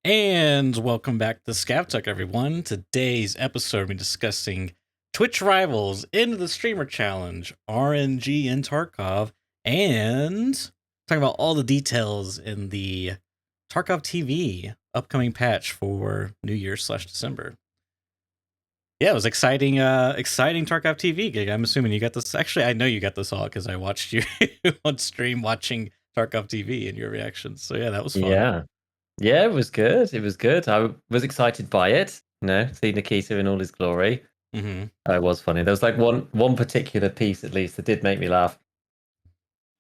And welcome back to ScavTalk, everyone. Today's episode, we're discussing Twitch rivals into the streamer challenge, RNG and Tarkov, and talking about all the details in the Tarkov TV upcoming patch for New Year/December. Yeah, it was exciting Tarkov TV gig. I'm assuming you got this. Actually, I know you got this all because I watched you on stream watching Tarkov TV and your reactions. So yeah, that was fun. Yeah, it was good. It was good. I was excited by it. See Nikita in all his glory. Mm-hmm. It was funny. There was like one particular piece, at least, that did make me laugh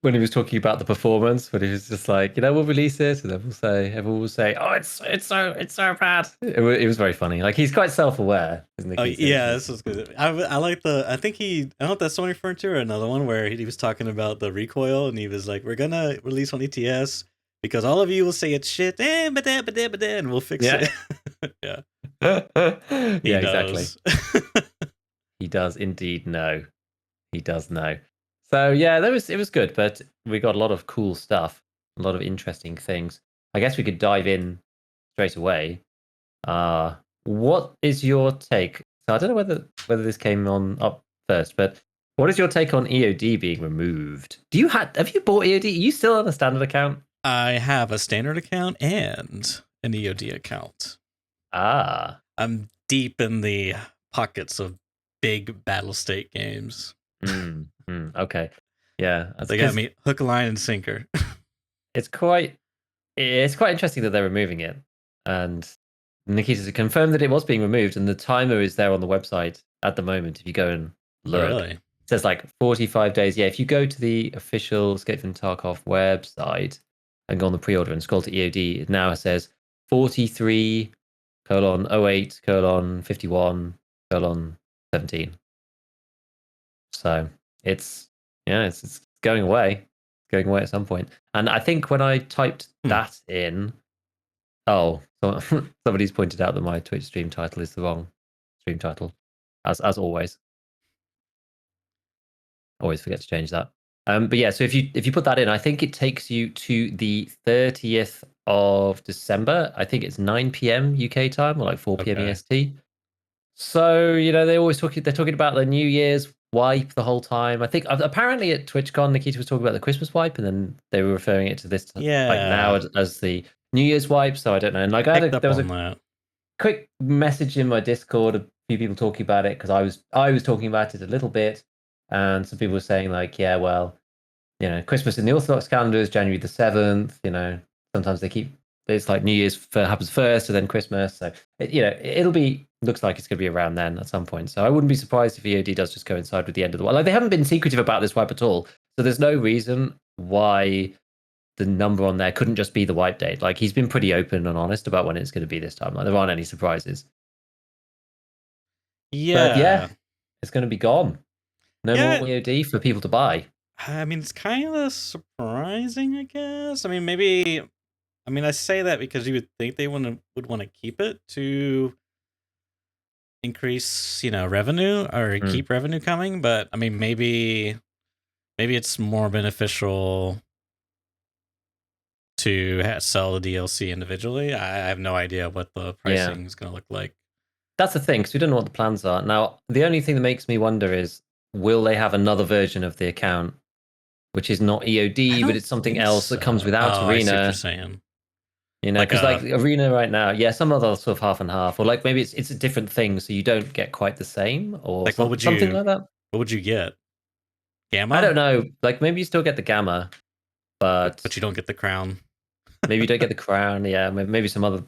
when he was talking about the performance. When he was just like, we'll release it, and everyone will say, oh, it's so bad. It was very funny. Like he's quite self-aware, isn't Oh Nikita? yeah, this was good. I like the. I think I don't know if that's the one referring to or another one where he was talking about the recoil and he was like, "We're gonna release on ETS because all of you will say it's shit, but and we'll fix it." Yeah, he exactly. knows. He does indeed know. He does know. So yeah, it was good, but we got a lot of cool stuff, a lot of interesting things. I guess we could dive in straight away. What is your take? So I don't know whether this came on up first, but what is your take on EOD being removed? Have you bought EOD? Are you still on a standard account? I have a standard account and an EOD account. I'm deep in the pockets of big battle state games. Okay. Yeah. They got me hook, line, and sinker. It's quite interesting that they're removing it. And Nikita confirmed that it was being removed, and the timer is there on the website at the moment. If you go and look, Really? It says like 45 days. Yeah, if you go to the official Escape from Tarkov website and go on the pre-order and scroll to EOD, it now says 43:08:51:17. So it's going away. Going away at some point. And I think when I typed that in, somebody's pointed out that my Twitch stream title is the wrong stream title, as always. Always forget to change that. But yeah, so if you put that in, I think it takes you to the 30th of December. I think it's 9 p.m. UK time or like 4 p.m. EST. So they're talking about the New Year's wipe the whole time. I think apparently at TwitchCon, Nikita was talking about the Christmas wipe, and then they were referring it to this like now as the New Year's wipe. So I don't know. And like there was a quick message in my Discord, a few people talking about it because I was talking about it a little bit, and some people were saying like, yeah, well, Christmas in the Orthodox calendar is January the 7th. Sometimes it's like New Year's happens first, and then Christmas. So looks like it's going to be around then at some point. So I wouldn't be surprised if EOD does just coincide with the end of the wipe. Like they haven't been secretive about this wipe at all, so there's no reason why the number on there couldn't just be the wipe date. Like he's been pretty open and honest about when it's going to be this time. Like there aren't any surprises. Yeah, but yeah, it's going to be gone. No more EOD for people to buy. I mean, it's kind of surprising, I guess. I mean, maybe. I mean, I say that because you would think they would want to keep it to increase, revenue or keep revenue coming. But I mean, maybe it's more beneficial to sell the DLC individually. I have no idea what the pricing is going to look like. That's the thing, because we don't know what the plans are. Now, the only thing that makes me wonder is, will they have another version of the account, which is not EOD, but it's something else that comes without Arena? I see what you're saying. Because like Arena right now, some other sort of half and half, or like maybe it's a different thing, so you don't get quite the same, or like something like that. What would you get? Gamma? I don't know. Like maybe you still get the Gamma, but you don't get the crown. Maybe you don't get the crown. Yeah, maybe some other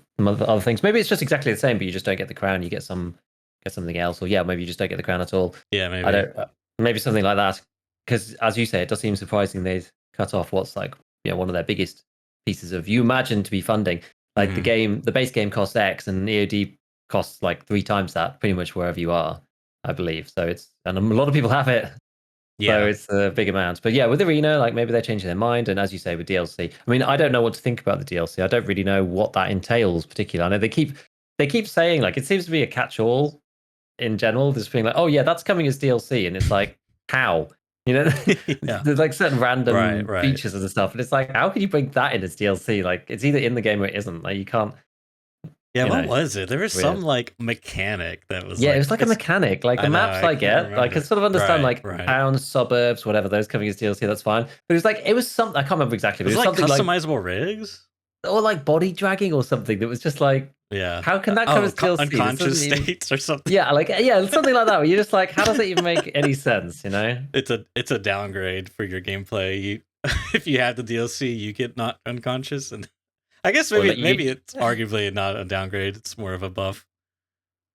things. Maybe it's just exactly the same, but you just don't get the crown. You get something else, or maybe you just don't get the crown at all. Yeah, maybe. I don't. Maybe something like that. Because as you say, it does seem surprising they'd cut off what's like one of their biggest pieces of you imagine to be funding. Like the base game costs X, and EOD costs like 3 times that, pretty much wherever you are, I believe. So and a lot of people have it. Yeah. So it's a big amount. But yeah, with Arena, like maybe they're changing their mind. And as you say, with DLC, I mean, I don't know what to think about the DLC. I don't really know what that entails particularly. I know they keep saying like it seems to be a catch-all in general, just being like, oh yeah, that's coming as DLC. And it's like, how? There's like certain random features and stuff. And it's like, how can you bring that in as DLC? Like it's either in the game or it isn't. Like you can't Yeah, you what know, was it? There was weird. some like mechanic that was Yeah, it like was like a mechanic. Like I the know, maps I I can't get, I can remember. sort of understand Right, like right. towns, suburbs, whatever, those coming as DLC, that's fine. But it was like it was something I can't remember exactly, but Was it it was like something like customizable rigs? or like body dragging or something that was just like, Yeah. how can that come as DLC? This Unconscious doesn't even states or something. yeah, like yeah, something like that. Where you're just like, how does it even make any sense? You know? It's a downgrade for your gameplay. You if you have the DLC, you get not unconscious, and I guess Or like maybe it's arguably not a downgrade. It's more of a buff.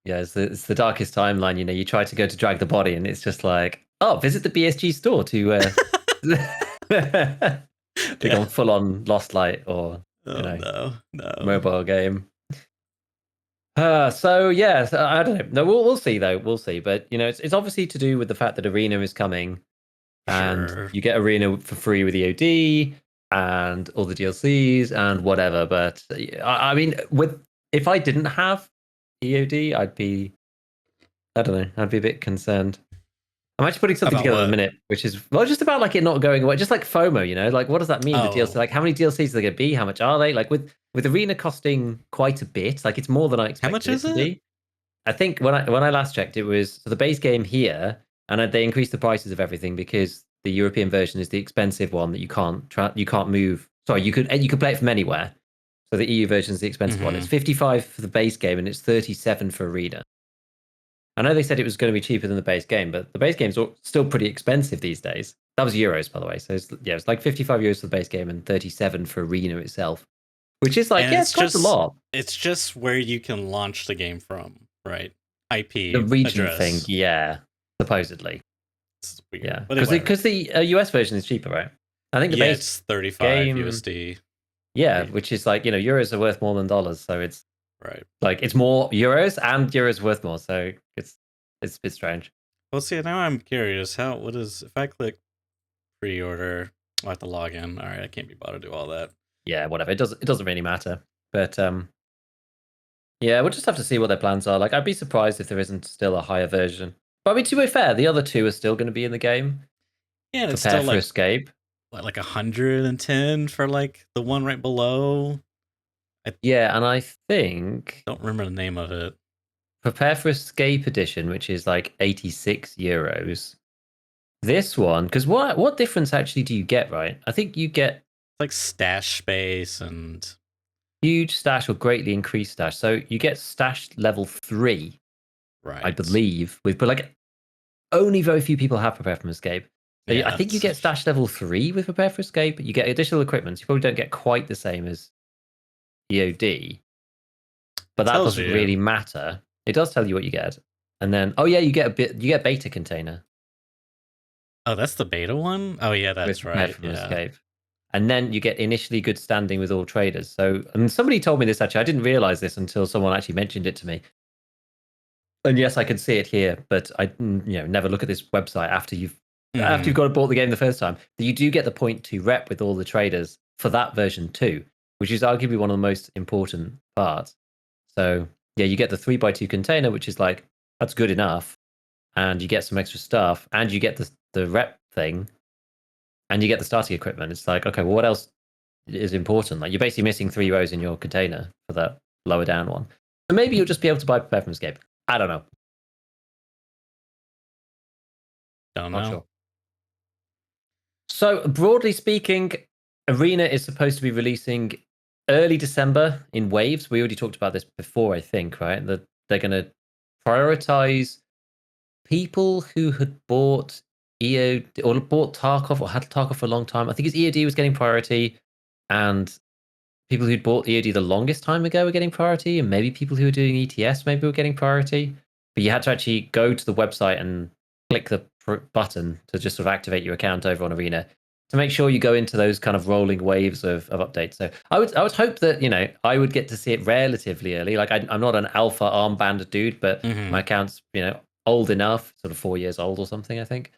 yeah, it's the darkest timeline. You know, you try to go to drag the body, and it's just like, oh, visit the BSG store to to Yeah. go full on Lost Light or you Oh know no, no. mobile game. So yeah, so I don't know. No, we'll see though. We'll see. But you know, it's obviously to do with the fact that Arena is coming, and Sure. you get Arena for free with EOD and all the DLCs and whatever. But I mean, with if I didn't have EOD, I'd be I don't know. I'd be a bit concerned. I'm actually putting something About together in a what? minute, which is well, just about like it not going away, just like FOMO, you know, like what does that mean? The DLC, Oh, like how many DLCs are there going to be? How much are they? Like with Arena costing quite a bit, like it's more than I how much expected it is to it? be. I think when I last checked, it was so the base game here, and they increased the prices of everything because the European version is the expensive one that you can't move. Sorry, you could play it from anywhere. So the EU version is the expensive one. It's 55 for the base game, and it's 37 for Arena. I know they said it was going to be cheaper than the base game, but the base game's still pretty expensive these days. That was euros, by the way. So it's like 55 euros for the base game and 37 for Arena itself, which is like, And yeah, it's quite a lot. it's just where you can launch the game from, right? The IP region thing, address. yeah, supposedly. It's weird. Yeah, But because the US version is cheaper, right? I think the yeah, base it's 35 game, USD. yeah, which is like, you know, euros are worth more than dollars, so it's Right. like it's more euros and euros worth more, so it's a bit strange. Well, see, now I'm curious. What is if I click pre-order? I'll have to log in. All right, I can't be bothered to do all that. Yeah, whatever. It doesn't really matter. But yeah, we'll just have to see what their plans are. Like, I'd be surprised if there isn't still a higher version. But I mean, to be fair, the other two are still going to be in the game. Yeah, and it's Prepare still for like Escape. what, like 110 for like the one right below. Yeah, and I think Don't remember the name of it. Prepare for Escape Edition, which is like 86 euros. This one, because what difference actually do you get, right? I think you get It's like stash space and huge stash or greatly increased stash. So you get stash level 3, right. I believe, but like only very few people have Prepare for Escape. So Yeah, I think you get stash level 3 with Prepare for Escape. You get additional equipment. So you probably don't get quite the same as EOD, but that tells doesn't you. really matter. It does tell you what you get, and then oh yeah, you get beta container. Oh, that's the beta one? Oh yeah, that's With Prepare right. for Yeah. Escape. And then you get initially good standing with all traders. So, and somebody told me this actually. I didn't realize this until someone actually mentioned it to me. And yes, I can see it here, but I never look at this website after you've bought the game the first time. That you do get the point to rep with all the traders for that version too, which is arguably one of the most important parts. So yeah, you get the 3x2 container, which is like that's good enough, and you get some extra stuff, and you get the rep thing, and you get the starting equipment. It's like, okay, well, what else is important? Like you're basically missing 3 rows in your container for that lower down one. So maybe you'll just be able to buy Prepare for Escape. I don't know. Don't Not know. sure. So broadly speaking, Arena is supposed to be releasing early December in waves. We already talked about this before, I think, right? That they're going to prioritize people who had bought EOD or bought Tarkov or had Tarkov for a long time. I think it's EOD was getting priority, and people who'd bought EOD the longest time ago were getting priority, and maybe people who were doing ETS maybe were getting priority. But you had to actually go to the website and click the button to just sort of activate your account over on Arena to make sure you go into those kind of rolling waves of updates. So I would hope that I would get to see it relatively early. Like I'm not an alpha armband dude, but my account's old enough, sort of 4 years old or something, I think.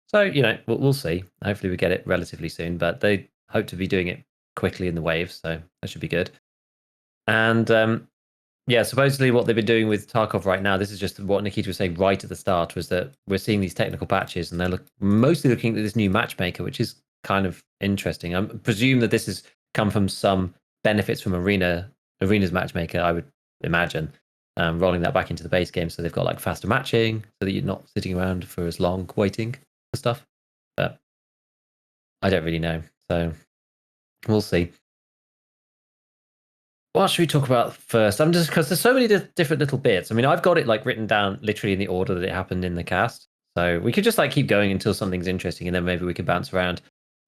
So we'll see. Hopefully we get it relatively soon, but they hope to be doing it quickly in the waves, so that should be good. And yeah, supposedly what they've been doing with Tarkov right now, this is just what Nikita was saying right at the start, was that we're seeing these technical patches, and they're mostly looking at this new matchmaker, which is kind of interesting. I presume that this has come from some benefits from Arena's matchmaker. I would imagine. Rolling that back into the base game, so they've got like faster matching, so that you're not sitting around for as long waiting for stuff. But I don't really know, so we'll see. What should we talk about first? I'm just because there's so many different little bits. I mean, I've got it like written down literally in the order that it happened in the cast, so we could just like keep going until something's interesting, and then maybe we can bounce around.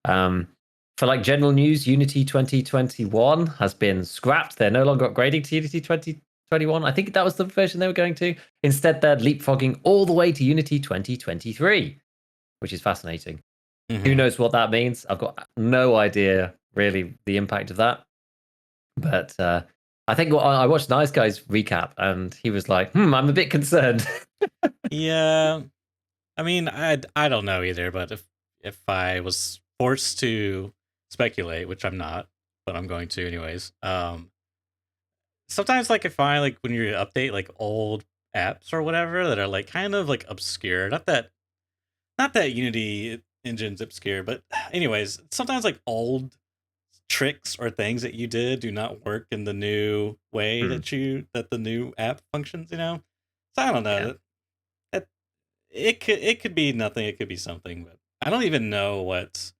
For like general news, Unity 2021 has been scrapped. They're no longer upgrading to Unity 2021. I think that was the version they were going to. Instead, they're leapfrogging all the way to Unity 2023, which is fascinating. Mm-hmm. Who knows what that means? I've got no idea really the impact of that. But I think I watched Nice Guy's recap, and he was like, I'm a bit concerned. Yeah. I mean, I don't know either, but if I was forced to speculate, which I'm not, but I'm going to anyways. Sometimes like if I like when you update like old apps or whatever that are like kind of like obscure, not that Unity engine's obscure, but anyways, sometimes like old tricks or things that you did do not work in the new way that the new app functions, you know? So I don't know. Yeah. It could be nothing, it could be something, but I don't even know what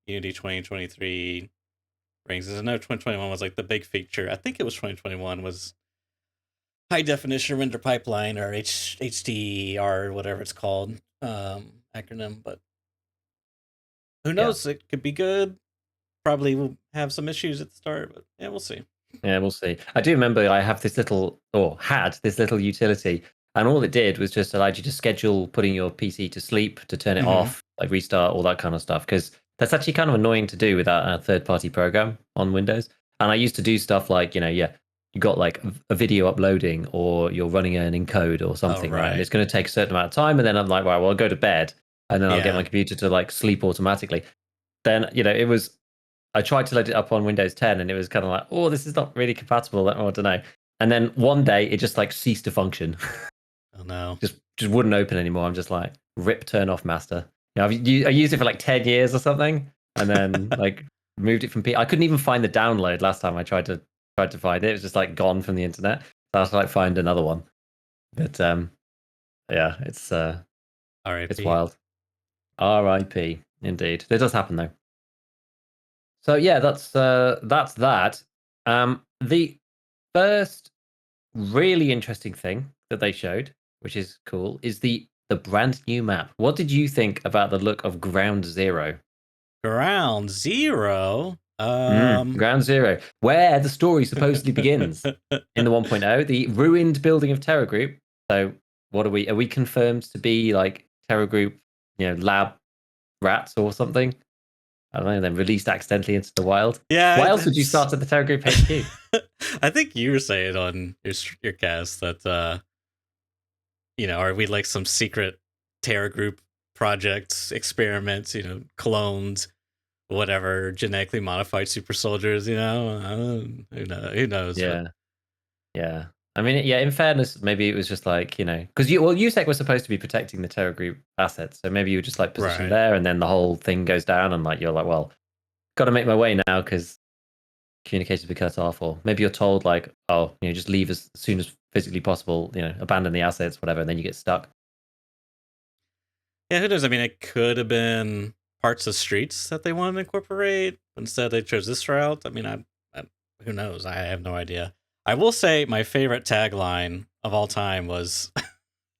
Unity 2023 brings. I know 2021 was like the big feature. I think it was 2021 was high definition render pipeline or HDR, whatever it's called, acronym, but who knows? It could be good. Probably will have some issues at the start, but yeah, we'll see. Yeah, we'll see. I do remember I have this little, or had this little utility, and all it did was just allowed you to schedule putting your PC to sleep, to turn it off, like restart, all that kind of stuff. Because that's actually kind of annoying to do without a third-party program on Windows. And I used to do stuff like, you got like a video uploading, or you're running an encode or something, right? And it's going to take a certain amount of time, and then I'm like, well, I'll go to bed, and then I'll get my computer to like sleep automatically. Then it was. I tried to load it up on Windows 10, and it was kind of like, oh, this is not really compatible. I don't know. And then one day it just like ceased to function. Oh no! just wouldn't open anymore. I'm just like, rip, turn off, master. I used it for like 10 years or something, and then like moved it from I couldn't even find the download last time I tried to find it. It was just like gone from the internet. So I had to like find another one. But yeah, it's R.I.P. It's wild. R.I.P. Indeed. It does happen though. So yeah, that's that. The first really interesting thing that they showed, which is cool, is the brand new map. What did you think about the look of Ground Zero? Ground Zero? Ground Zero, where the story supposedly begins in the 1.0, the ruined building of Terror Group. So what are we? Are we confirmed to be like Terror Group, lab rats or something? I don't know, then released accidentally into the wild. Yeah. Why else would you start at the Terror Group HQ? I think you were saying on your cast that are we like some secret Terror Group projects, experiments, clones, whatever, genetically modified super soldiers, who knows? Yeah. But... yeah. I mean, yeah, in fairness, maybe it was just like, because USEC was supposed to be protecting the Terror Group assets. So maybe you were just like positioned there, and then the whole thing goes down, and like you're like, well, got to make my way now because communications be cut off. Or maybe you're told like, oh, just leave as soon as physically possible, abandon the assets, whatever, and then you get stuck. Yeah, who knows? I mean, it could have been parts of streets that they wanted to incorporate. Instead, they chose this route. I mean, I who knows? I have no idea. I will say my favorite tagline of all time was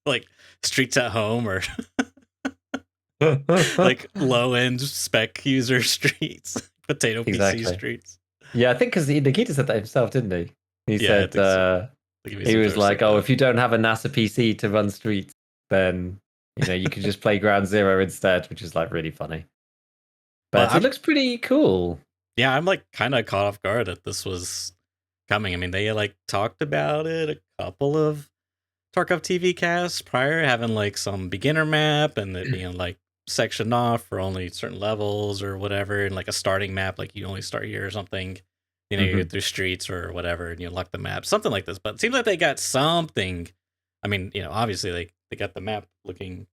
like streets at home, or like low end spec user streets, potato PC streets. Yeah, I think because Nikita said that himself, didn't he? He said he was like, oh, if you don't have a NASA PC to run streets, then you could just play Ground Zero instead, which is like really funny. But it looks pretty cool. Yeah, I'm like kind of caught off guard that this was coming. I mean, they like talked about it a couple of Tarkov TV casts prior, having like some beginner map and it being like sectioned off for only certain levels or whatever, and like a starting map, like you only start here or something. You go through streets or whatever, and you unlock the map, something like this. But it seems like they got something. I mean, obviously they got the map looking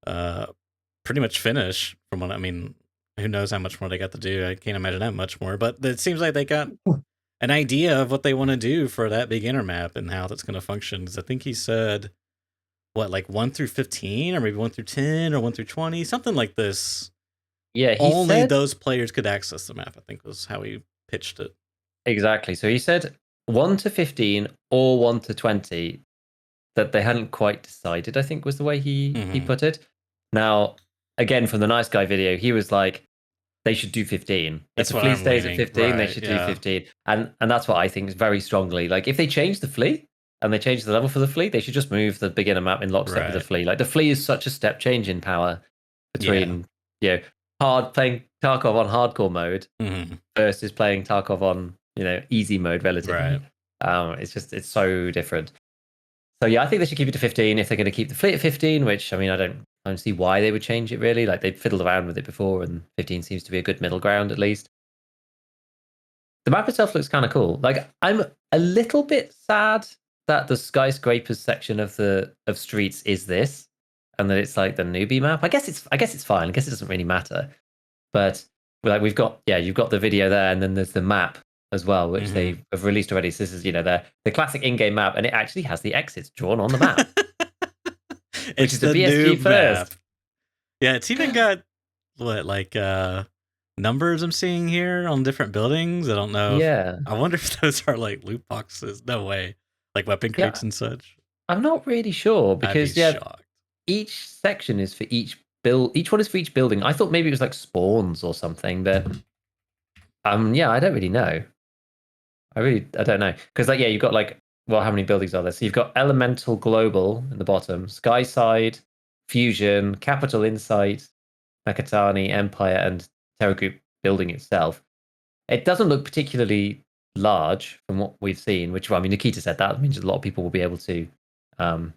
pretty much finished from what I mean. Who knows how much more they got to do? I can't imagine that much more. But it seems like they got an idea of what they want to do for that beginner map and how that's going to function. Because I think he said, what, like 1 through 15, or maybe 1 through 10, or 1 through 20, something like this. Yeah, he Only said those players could access the map, I think was how he pitched it. exactly. So he said 1 to 15 or 1 to 20 that they hadn't quite decided, I think was the way he put it. Now, again, from the nice guy video, he was like, they should do 15. That's if the what flea I'm stays at leaning. 15, they Right, should yeah. do 15. And that's what I think is very strongly. Like, if they change the flea and they change the level for the flea, they should just move the beginner map in lockstep with the Right. flea. Like, the flea is such a step change in power between, Yeah. hard playing Tarkov on hardcore mode Mhm. versus playing Tarkov on, easy mode relatively. Right. It's so different. So yeah, I think they should keep it to 15 if they're going to keep the fleet at 15, which I mean, I don't see why they would change it really. Like they've fiddled around with it before, and 15 seems to be a good middle ground at least. The map itself looks kind of cool. Like I'm a little bit sad that the skyscrapers section of streets is this, and that it's like the newbie map. I guess it's fine. I guess it doesn't really matter. But like you've got the video there, and then there's the map as well, which they have released already. So this is the classic in-game map, and it actually has the exits drawn on the map. It's is the BSG new first. map. Yeah, it's even got numbers I'm seeing here on different buildings. I don't know. Yeah. I wonder if those are like loot boxes. No way. Like weapon crates and such. I'm not really sure because I'd be shocked. Each section is for each build. Each one is for each building. I thought maybe it was like spawns or something, but I don't really know. I don't know because you've got how many buildings are there? So you've got Elemental Global in the bottom, Skyside, Fusion, Capital Insight, Nakatani, Empire, and Terra Group building itself. It doesn't look particularly large from what we've seen, which Nikita said that means a lot of people will be able to play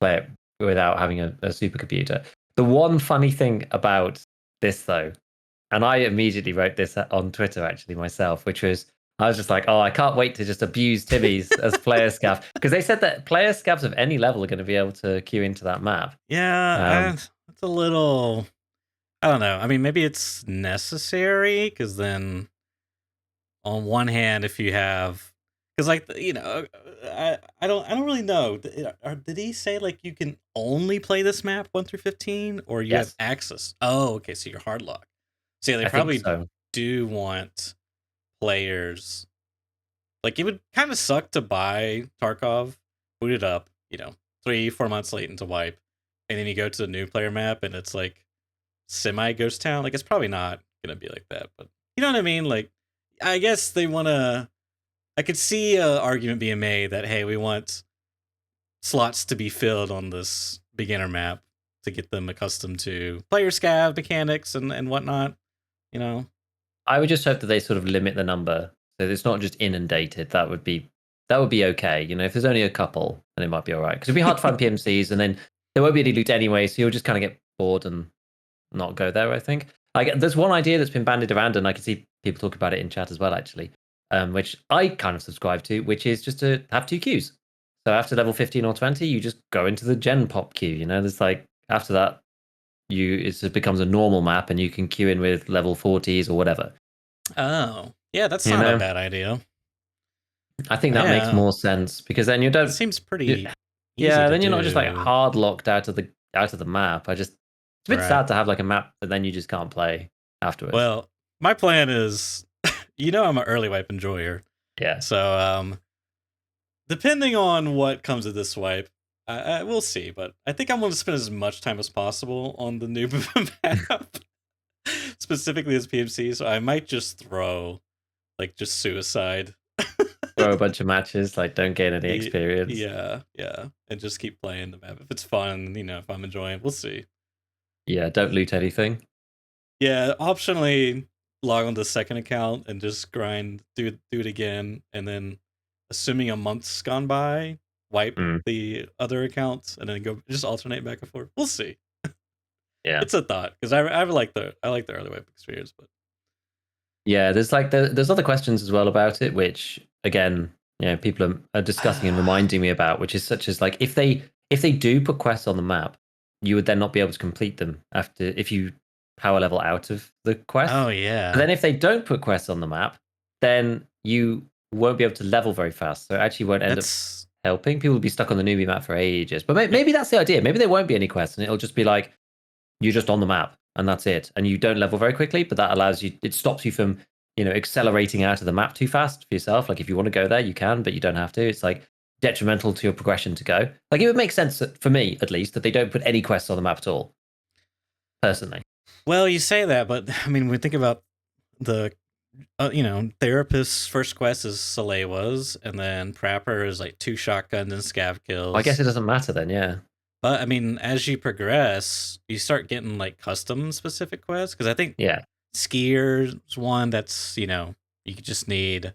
it without having a supercomputer. The one funny thing about this though, and I immediately wrote this on Twitter actually myself, which was I was just like, oh, I can't wait to just abuse Timmy's as player scav, because they said that player scavs of any level are going to be able to queue into that map. Yeah, it's a little. I don't know. I mean, maybe it's necessary because then, on one hand, if you have, because I don't really know. Did he say like you can only play this map 1 through 15, or you have access? Oh, okay. So you're hard locked. So yeah, they probably do want players. Like it would kind of suck to buy Tarkov, boot it up, 3-4 months late into wipe, and then you go to the new player map and it's like semi ghost town. Like it's probably not gonna be like that, but you know what I mean. Like I guess they want to. I could see an argument being made that hey, we want slots to be filled on this beginner map to get them accustomed to player scav mechanics and whatnot. I would just hope that they sort of limit the number so it's not just inundated. That would be okay. If there's only a couple, then it might be all right. Because it'd be hard to find PMCs, and then there won't be any loot anyway, so you'll just kind of get bored and not go there, I think. There's one idea that's been bandied around, and I can see people talk about it in chat as well, actually, which I kind of subscribe to, which is just to have 2 queues. So after level 15 or 20, you just go into the gen pop queue. There's after that, it becomes a normal map, and you can queue in with level 40s or whatever. Oh, yeah, that's not a bad idea. I think that makes more sense because then you don't. It seems pretty. Then you're not just hard locked out of the map. It's a bit sad to have a map that then you just can't play afterwards. Well, my plan is, I'm an early wipe enjoyer. Yeah. So, depending on what comes of this wipe, we'll see. But I think I'm going to spend as much time as possible on the new map, specifically as PMC. So I might just throw, just suicide. Throw a bunch of matches, don't gain any experience. Yeah, and just keep playing the map. If it's fun, if I'm enjoying it, we'll see. Yeah, don't loot anything. Yeah, optionally log on the second account and just grind, do it again, and then assuming a month's gone by, wipe the other accounts and then go just alternate back and forth. We'll see. Yeah, it's a thought because I like the early wipe experience, but yeah, there's there's other questions as well about it, which again, people are discussing and reminding me about, which is such as if they do put quests on the map, you would then not be able to complete them if you power level out of the quest. Oh yeah. But then if they don't put quests on the map, then you won't be able to level very fast. So it actually won't end up helping. People will be stuck on the newbie map for ages. But maybe that's the idea. Maybe there won't be any quests, and it'll just be like you're just on the map and that's it, and you don't level very quickly. But that allows you. It stops you from accelerating out of the map too fast for yourself. Like if you want to go there, you can, but you don't have to. It's like detrimental to your progression to go. Like it would make sense for me, at least, that they don't put any quests on the map at all. Personally. Well, you say that, but I mean, when we think about the, therapist's first quest is Salewa's, and then Prapper is like 2 shotguns and scav kills. Well, I guess it doesn't matter then, yeah. But I mean, as you progress, you start getting like custom specific quests, because I think Skier's one that's you just need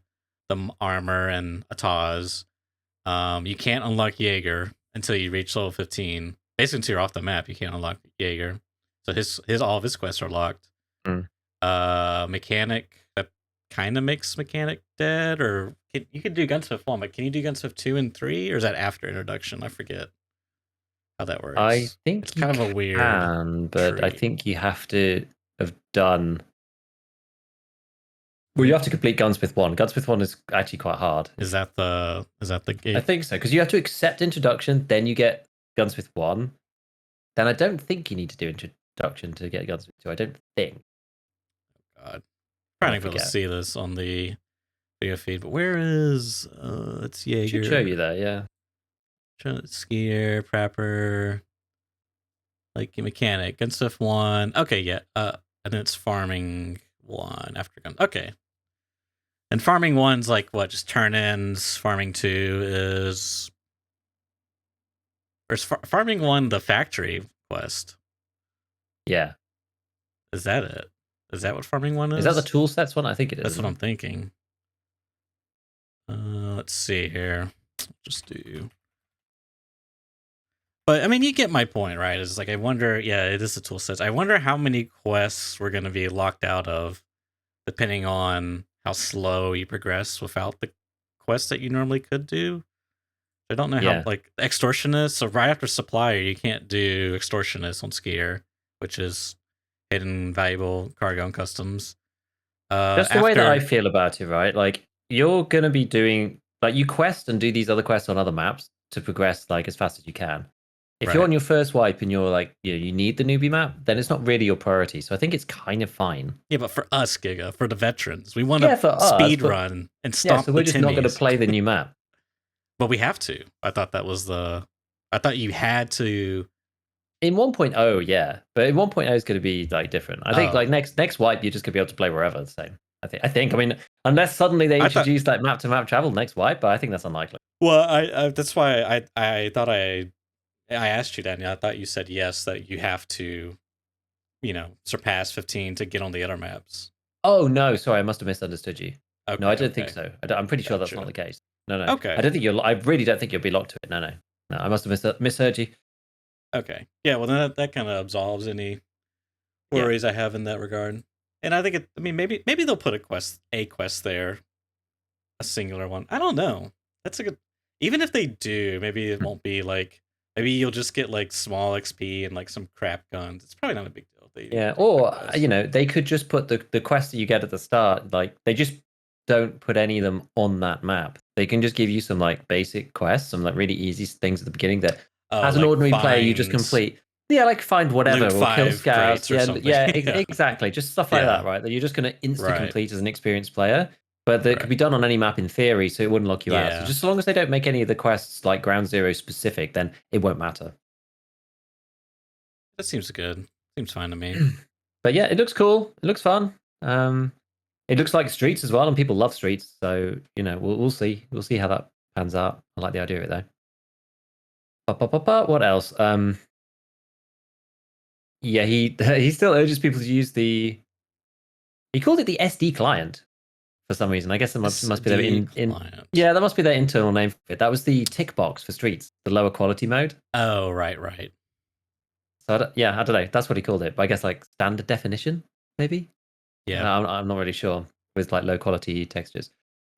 the armor and a Taz. You can't unlock Jaeger until you reach level 15. Basically, until you're off the map, you can't unlock Jaeger. So all of his quests are locked. Mechanic, that kind of makes Mechanic dead, or you could do Gunsmith 1, but can you do Gunsmith 2 and 3, or is that after introduction? I forget how that works. I think it's kind of a weird but tree. I think you have to have done. Well, you have to complete Gunsmith 1. Gunsmith 1 is actually quite hard. Is that the gate? I think so, because you have to accept introduction, then you get Gunsmith 1. Then I don't think you need to do introduction to get Gunsmith 2. I don't think. God, trying to be able to see this on the video feed, but where is it's Jaeger? Should show you that, yeah. Skier, Prapper, like Mechanic, Gunsmith 1. Okay, yeah. And then it's Farming 1 after gun. Okay. And Farming 1's like what? Just turn-ins. Farming 2 is. Or is Farming 1 the factory quest? Yeah. Is that it? Is that what Farming 1 is? Is that the tool sets one? I think it is. That's what I'm thinking. Let's see here. Just do. But I mean, you get my point, right? It's like I wonder. Yeah, it is the tool sets. I wonder how many quests we're going to be locked out of, depending on how slow you progress without the quests that you normally could do. I don't know how, like, Extortionist. So right after Supplier, you can't do Extortionist on Skier, which is hidden valuable cargo and customs. That's the way that I feel about it, right? Like, you're going to be doing, like, you quest and do these other quests on other maps to progress, like, as fast as you can. If you're on your first wipe and you're like, you need the newbie map, then it's not really your priority. So I think it's kind of fine. Yeah, but for us, Giga, for the veterans, we want to speed run and stomp so we're just not going to play the new map. But we have to. I thought that was I thought you had to. In 1.0, yeah. But in 1.0 is going to be like different. I think like next wipe, you're just going to be able to play wherever the same. I think. I mean, unless suddenly they introduce like map to map travel next wipe, but I think that's unlikely. Well, I that's why I thought I asked you, Daniel. I thought you said yes, that you have to, surpass 15 to get on the other maps. Oh, no. Sorry, I must have misunderstood you. Okay, no, I don't think so. I'm pretty sure that's not the case. No. Okay. I really don't think you'll be locked to it. No. I must have misheard you. Okay. Yeah, well, then that kind of absolves any worries I have in that regard. And I think maybe they'll put a quest there, a singular one. I don't know. That's a good. Even if they do, maybe it won't be like. Maybe you'll just get like small XP and like some crap guns. It's probably not a big deal. Or they could just put the quest that you get at the start. Like they just don't put any of them on that map. They can just give you some like basic quests, some like really easy things at the beginning that, as an ordinary player, you just complete. Yeah, like find whatever or kill scouts. Yeah, exactly. Just stuff like that, right? That you're just going to insta complete as an experienced player. But that could be done on any map in theory, so it wouldn't lock you out. So just as long as they don't make any of the quests like Ground Zero specific, then it won't matter. That seems good. Seems fine to me. But yeah, it looks cool. It looks fun. It looks like Streets as well, and people love Streets. So we'll see. We'll see how that pans out. I like the idea of it though. What else? Yeah, he still urges people to use the. He called it the SD client. For some reason, I guess it must be their that must be their internal name for it. That was the tick box for Streets, the lower quality mode. Oh, right. So I don't know. That's what he called it. But I guess like standard definition, maybe. Yeah, I'm not really sure with like low quality textures.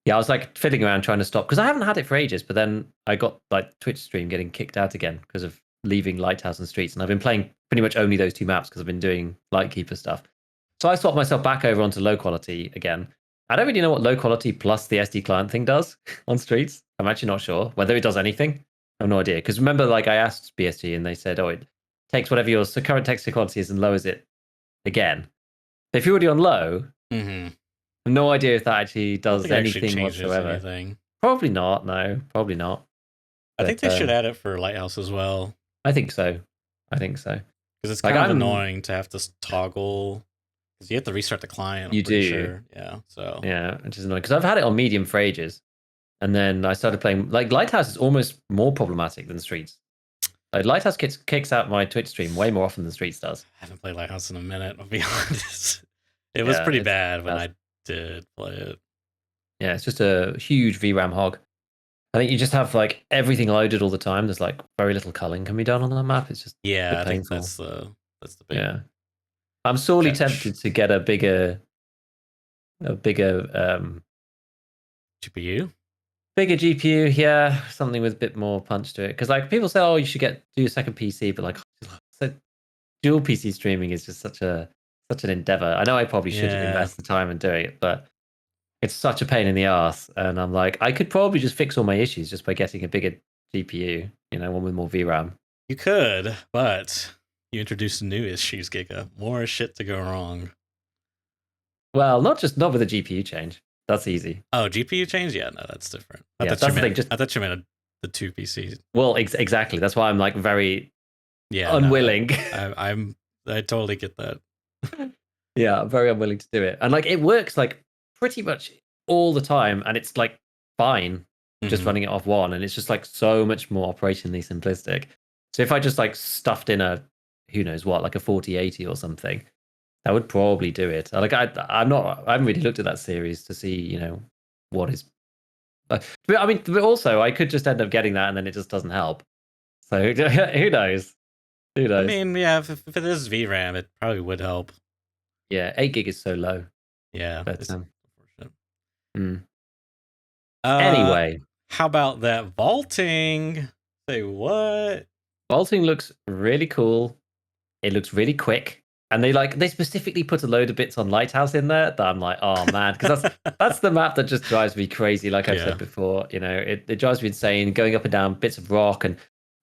Yeah, I was like fiddling around trying to stop because I haven't had it for ages. But then I got like Twitch stream getting kicked out again because of leaving Lighthouse and Streets, and I've been playing pretty much only those two maps because I've been doing Lightkeeper stuff. So I swapped myself back over onto low quality again. I don't really know what low quality plus the SD client thing does on streets. I'm actually not sure whether it does anything. I have no idea. Because remember, like I asked BSG and they said, oh, it takes whatever your current texture quality is and lowers it again. But if you're already on low, Mm-hmm. no idea if that actually I don't does think it actually anything changes whatsoever. anything. Probably not. No, probably not. I think they should add it for Lighthouse as well. I think so. Because it's kind of annoying to have to toggle. Because you have to restart the client. You do. Sure. Yeah. So. Yeah, which is annoying. Because I've had it on medium for ages. And then I started playing. Like, Lighthouse is almost more problematic than Streets. Like, Lighthouse kicks out my Twitch stream way more often than Streets does. I haven't played Lighthouse in a minute, I'll be honest. It was pretty bad when I did play it. Yeah, it's just a huge VRAM hog. I think you just have like everything loaded all the time. There's like very little culling can be done on that map. It's just I think that's the big. Yeah, I'm sorely tempted to get a bigger GPU. Bigger GPU, yeah, something with a bit more punch to it. Because like people say, oh, you should do a second PC, but like so dual PC streaming is just such an endeavor. I know I probably should invest the time in doing it, but it's such a pain in the ass. And I'm like, I could probably just fix all my issues just by getting a bigger GPU, one with more VRAM. You could, but you introduced new issues, Giga. More shit to go wrong. Well, not with a GPU change. That's easy. Oh, GPU change? Yeah, no, that's different. I thought you meant the two PCs. Well, exactly. That's why I'm like very unwilling. No, I totally get that. Yeah, I'm very unwilling to do it. And like it works like pretty much all the time, and it's like fine just running it off one, and it's just like so much more operationally simplistic. So if I just like stuffed in a who knows what, like a 4080 or something, that would probably do it. Like I haven't really looked at that series to see, what is. But also I could just end up getting that, and then it just doesn't help. So who knows? Who knows? I mean, yeah, if it is VRAM, it probably would help. Yeah, 8 gig is so low. Yeah, but anyway, how about that vaulting? Say what? Vaulting looks really cool. It looks really quick. And they specifically put a load of bits on Lighthouse in there that I'm like, oh man, because that's the map that just drives me crazy. Like I've said before, it drives me insane. Going up and down bits of rock and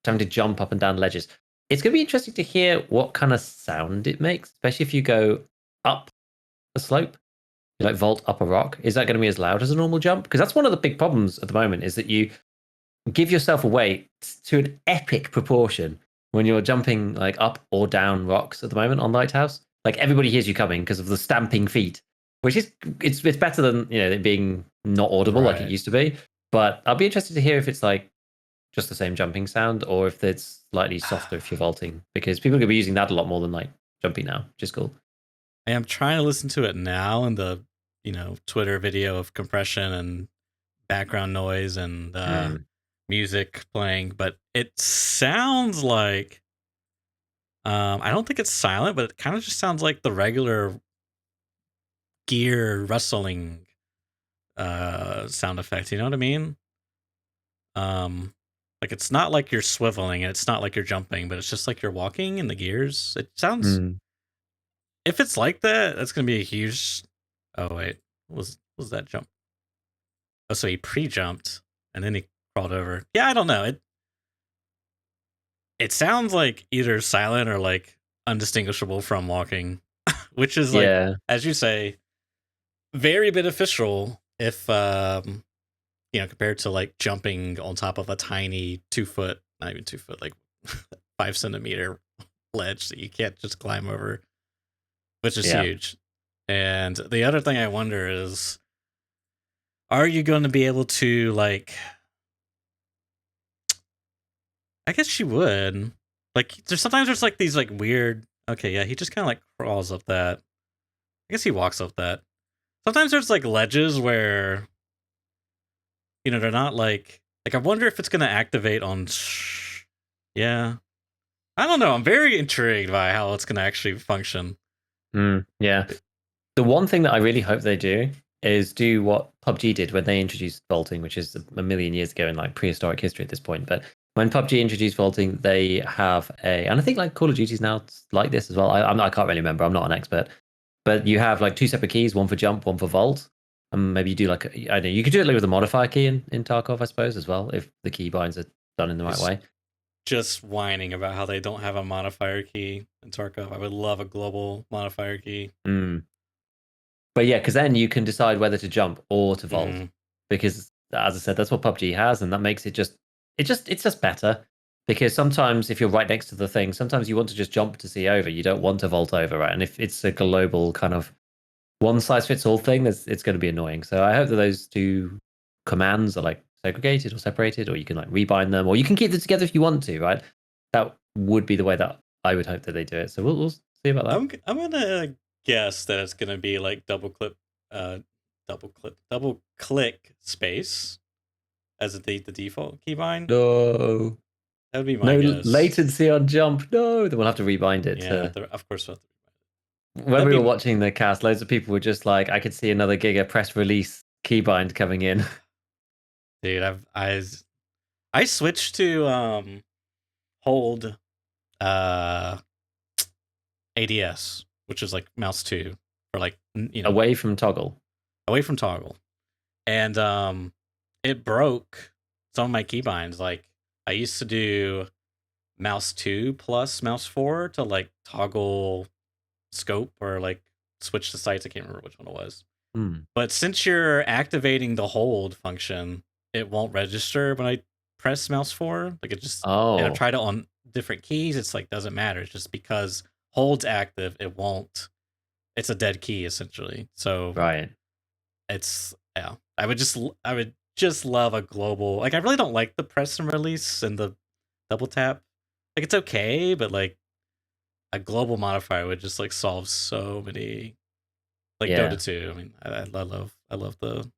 having to jump up and down ledges. It's going to be interesting to hear what kind of sound it makes, especially if you go up a slope, you like vault up a rock. Is that going to be as loud as a normal jump? Because that's one of the big problems at the moment is that you give yourself away to an epic proportion when you're jumping like up or down rocks at the moment on Lighthouse. Like everybody hears you coming because of the stamping feet, which is it's better than it being not audible like it used to be. But I'll be interested to hear if it's like just the same jumping sound or if it's slightly softer if you're vaulting, because people are going to be using that a lot more than like jumping now, which is cool. I am trying to listen to it now in the Twitter video of compression and background noise and music playing, but it sounds like I don't think it's silent, but it kind of just sounds like the regular gear rustling sound effect. You know what I mean? Like it's not like you're swiveling and it's not like you're jumping, but it's just like you're walking in the gears. It sounds if it's like that, that's gonna be a huge. Oh wait, what was that jump? Oh, so he pre-jumped and then he crawled over. Yeah, I don't know. It sounds like either silent or like undistinguishable from walking, which is like, as you say, very beneficial if compared to like jumping on top of a tiny 2 foot, not even 2 foot, like 5 centimeter ledge that you can't just climb over, which is huge. And the other thing I wonder is, are you going to be able to like? I guess she would. Like, there's like these like weird. Okay, yeah, he just kind of like crawls up that. I guess he walks up that. Sometimes there's like ledges where, they're not like I wonder if it's gonna activate on. Yeah, I don't know. I'm very intrigued by how it's gonna actually function. Yeah, the one thing that I really hope they do is do what PUBG did when they introduced vaulting, which is a million years ago in like prehistoric history at this point, but. When PUBG introduced vaulting, they have and I think like Call of Duty's now like this as well. I can't really remember. I'm not an expert, but you have like 2 separate keys, one for jump, one for vault. Maybe you do like I don't know. You could do it like with a modifier key in Tarkov, I suppose, as well, if the key binds are done in the right way. Just whining about how they don't have a modifier key in Tarkov. I would love a global modifier key. But yeah, because then you can decide whether to jump or to vault. Because as I said, that's what PUBG has, and that makes it's just better. Because sometimes if you're right next to the thing, sometimes you want to just jump to see over. You don't want to vault over, right? And if it's a global kind of one size fits all thing, it's going to be annoying. So I hope that those two commands are like segregated or separated, or you can like rebind them, or you can keep them together if you want to, right? That would be the way that I would hope that they do it. So we'll see about that. I'm gonna guess that it's gonna be like double click space as the default keybind. No. That would be my guess. Latency on jump. No, then we'll have to rebind it. Yeah, of course we'll have to rebind it. When we were watching the cast, loads of people were just like, I could see another Giga press release keybind coming in. Dude, I switched to hold ADS, which is like mouse 2 or like away from toggle. And it broke some of my keybinds. Like I used to do mouse 2 plus mouse 4 to like toggle scope or like switch the sights. I can't remember which one it was. But since you're activating the hold function, it won't register when I press mouse 4. Like it just and I've tried it on different keys. It's like doesn't matter. It's just because hold's active, it won't. It's a dead key essentially. So it's I would just love a global. Like I really don't like the press and release and the double tap. Like it's okay, but like a global modifier would just like solve so many. Like Dota 2. I mean, I love the.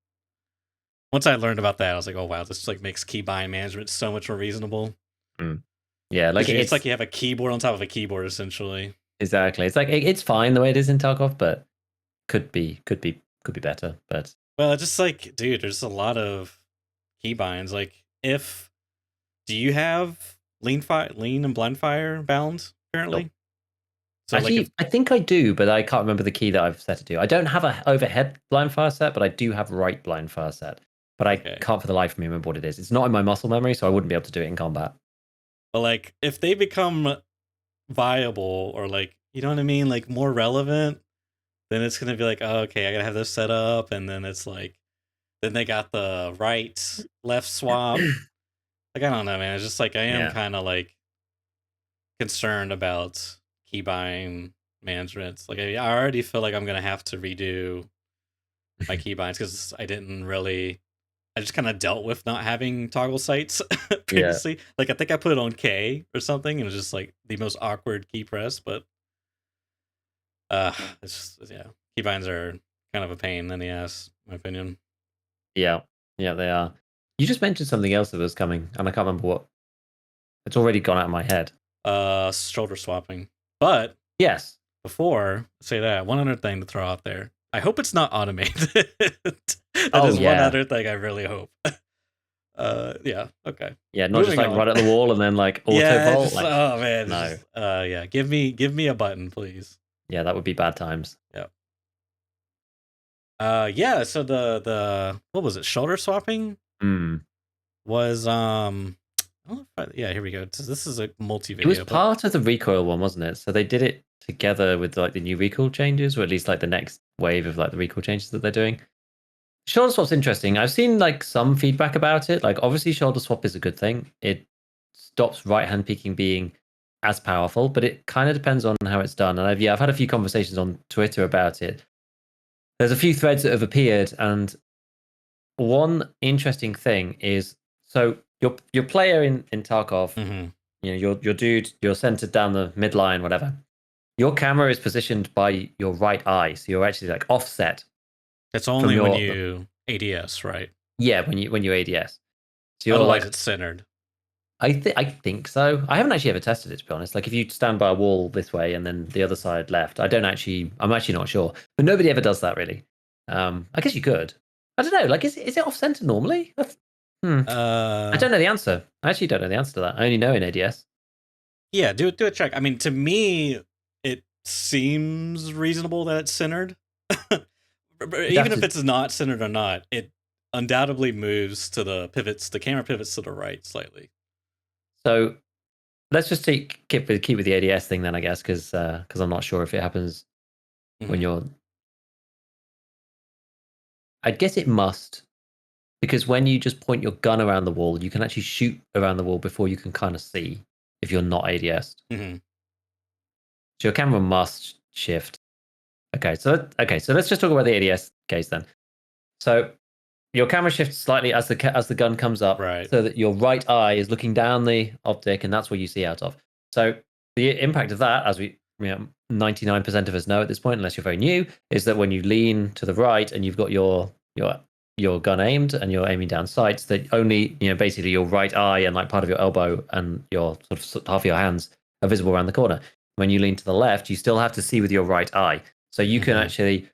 Once I learned about that, I was like, oh wow, this like makes keybind management so much more reasonable. Yeah, like it's like you have a keyboard on top of a keyboard essentially. Exactly. It's like it's fine the way it is in Tarkov, but could be better. But well, it's just like, dude, there's a lot of keybinds. Like, do you have lean and blind fire bound currently? Nope. So actually, like I think I do, but I can't remember the key that I've set it to. I don't have a overhead blind fire set, but I do have right blind fire set. But I can't for the life of me remember what it is. It's not in my muscle memory, so I wouldn't be able to do it in combat. But like, if they become viable or like, you know what I mean, like more relevant, then it's gonna be like, oh, okay, I gotta have this set up, and then it's like, then they got the right left swap. Like I don't know, man. It's just like I am kind of like concerned about keybind management. Like I already feel like I'm gonna have to redo my keybinds because I just kind of dealt with not having toggle sights previously. Like I think I put it on K or something, and it was just like the most awkward key press. But it's just keybinds are kind of a pain in the ass, in my opinion. Yeah, they are. You just mentioned something else that was coming, and I can't remember what. It's already gone out of my head. Shoulder swapping. But yes, before I say that, one other thing to throw out there. I hope it's not automated. That is one other thing I really hope. Yeah, okay. Yeah, not just like right at the wall and then like auto vault. Like, oh man, no. Yeah, give me a button, please. Yeah, that would be bad times. Yeah. Yeah. So the what was it? Shoulder swapping. Was here we go. This is a multi-video. It was part of the Recoil one, wasn't it? So they did it together with like the new Recoil changes, or at least like the next wave of like the Recoil changes that they're doing. Shoulder swap's interesting. I've seen like some feedback about it. Like obviously shoulder swap is a good thing. It stops right hand peeking being as powerful, but it kind of depends on how it's done. And I've had a few conversations on Twitter about it. There's a few threads that have appeared, and one interesting thing is so your player in Tarkov, your dude, you're centered down the midline, whatever. Your camera is positioned by your right eye, so you're actually like offset. It's only when you ADS, right? Yeah, when you ADS. So you're otherwise, it's centered. I think so. I haven't actually ever tested it, to be honest. Like if you stand by a wall this way and then the other side left, I'm actually not sure. But nobody ever does that really. I guess you could. I don't know. Like, is it off center normally? I don't know the answer. I actually don't know the answer to that. I only know in ADS. Yeah, do a check. I mean, to me, it seems reasonable that it's centered. even if it's not centered or not, it undoubtedly moves to the pivots. The camera pivots to the right slightly. So let's just keep with the ADS thing then, I guess, because I'm not sure if it happens when you're. I guess it must, because when you just point your gun around the wall, you can actually shoot around the wall before you can kind of see if you're not ADS. Mm-hmm. So your camera must shift. Okay, so let's just talk about the ADS case then. So your camera shifts slightly as the gun comes up, right, so that your right eye is looking down the optic, and that's what you see out of. So the impact of that, as 99% of us know at this point, unless you're very new, is that when you lean to the right and you've got your gun aimed and you're aiming down sights, that only basically your right eye and like part of your elbow and your sort of half of your hands are visible around the corner. When you lean to the left, you still have to see with your right eye. So you can actually,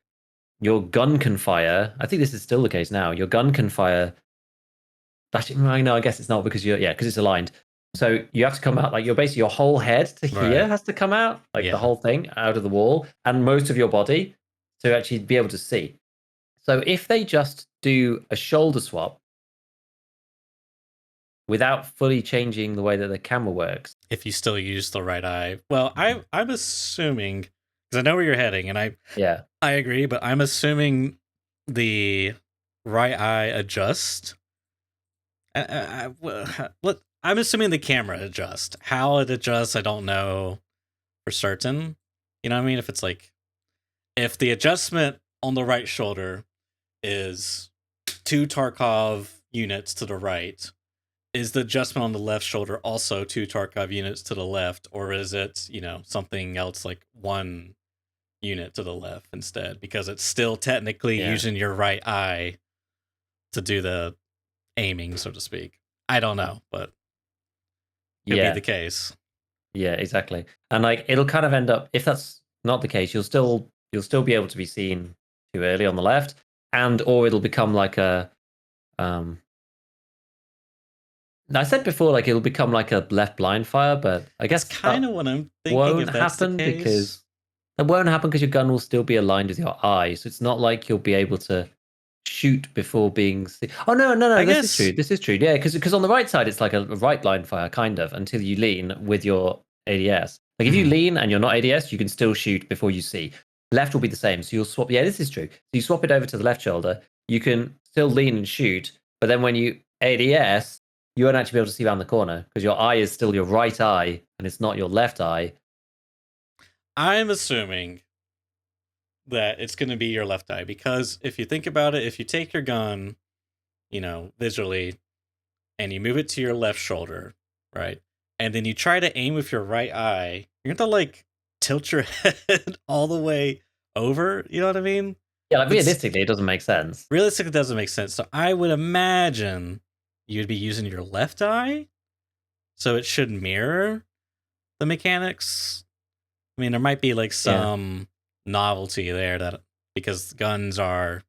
your gun can fire. I think this is still the case now. Your gun can fire. Actually, no, I guess it's not because because it's aligned. So you have to come out like your whole head to here has to come out, like the whole thing out of the wall, and most of your body to actually be able to see. So if they just do a shoulder swap without fully changing the way that the camera works, if you still use the right eye, well, I'm assuming, because I know where you're heading, and I agree, but I'm assuming the right eye adjusts. I'm assuming the camera adjusts. How it adjusts, I don't know for certain. You know what I mean? If it's like, if the adjustment on the right shoulder is 2 Tarkov units to the right, is the adjustment on the left shoulder also 2 Tarkov units to the left, or is it, something else like 1 unit to the left instead? Because it's still technically using your right eye to do the aiming, so to speak. I don't know, but could be the case. Yeah, exactly. And like it'll kind of end up, if that's not the case, you'll still be able to be seen too early on the left, or it'll become like a I said before, like it'll become like a left blind fire, but I guess kind of what I'm thinking. Won't happen because it won't happen because your gun will still be aligned with your eye, so it's not like you'll be able to shoot before being seen. Oh no, this is true. Yeah, because on the right side it's like a right blind fire kind of until you lean with your ADS. Like if you lean and you're not ADS, you can still shoot before you see. Left will be the same, so you'll swap. Yeah, this is true. So you swap it over to the left shoulder. You can still lean and shoot, but then when you ADS, you won't actually be able to see around the corner because your eye is still your right eye and it's not your left eye. I'm assuming that it's going to be your left eye, because if you think about it, if you take your gun, visually, and you move it to your left shoulder, right? And then you try to aim with your right eye, you're going to like tilt your head all the way over. You know what I mean? Yeah, like realistically, it doesn't make sense. Realistically, it doesn't make sense. So I would imagine you'd be using your left eye, so it should mirror the mechanics. I mean, there might be like some novelty there, that because guns are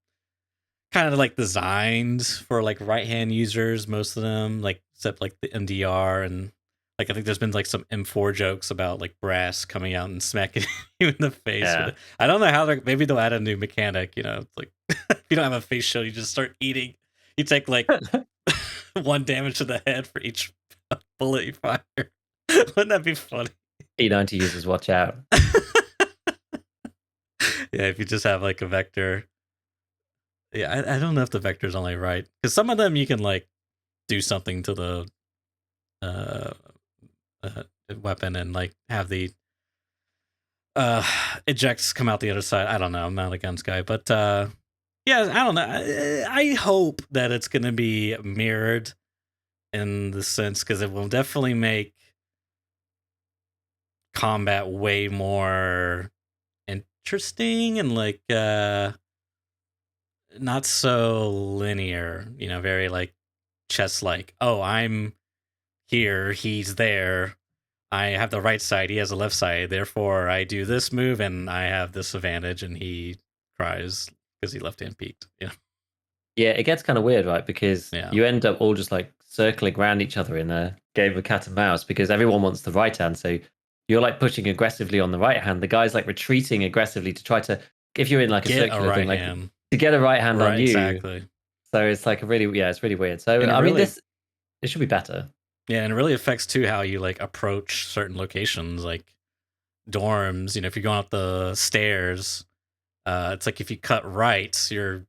kind of like designed for like right-hand users, most of them, like except like the MDR, and like I think there's been like some M4 jokes about like brass coming out and smacking you in the face. Yeah. I don't know how maybe they'll add a new mechanic. It's like if you don't have a face shield, you just start eating. You take like 1 damage to the head for each bullet you fire. Wouldn't that be funny? E90 users, watch out. Yeah, if you just have like a vector. Yeah, I don't know if the vector's only right, because some of them you can like do something to the weapon and like have the ejects come out the other side. I don't know. I'm not a guns guy, but yeah, I don't know. I hope that it's going to be mirrored in the sense, because it will definitely make combat way more interesting and like not so linear, very like chess like. Oh, I'm here, he's there. I have the right side, he has the left side, therefore I do this move and I have this advantage, and he cries because he left hand peeked. Yeah, it gets kind of weird, right? Because you end up all just like circling around each other in a game of cat and mouse, because everyone wants the right hand. So you're like pushing aggressively on the right hand. The guy's like retreating aggressively to try to, if you're in like a circular thing, like to get a right hand on Right, you. exactly. So it's like it's really weird. So And I mean, it should be better. Yeah, and it really affects too how you like approach certain locations, like dorms. If you're going up the stairs, it's like if you cut right, you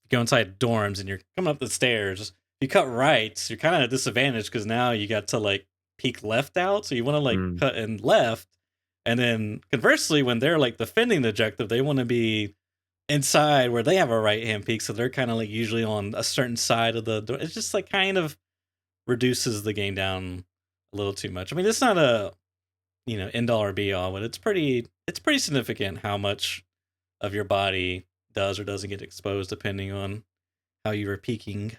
go inside dorms and you're coming up the stairs. If you cut right, you're kind of at a disadvantage because now you got to like peek left out, so you want to like cut in left. And then conversely, when they're like defending the objective, they want to be inside where they have a right hand peek, so they're kind of like usually on a certain side of the door. It's just like kind of reduces the game down a little too much. I mean, it's not a end all or be all, but it's pretty significant how much of your body does or doesn't get exposed depending on how you were peaking.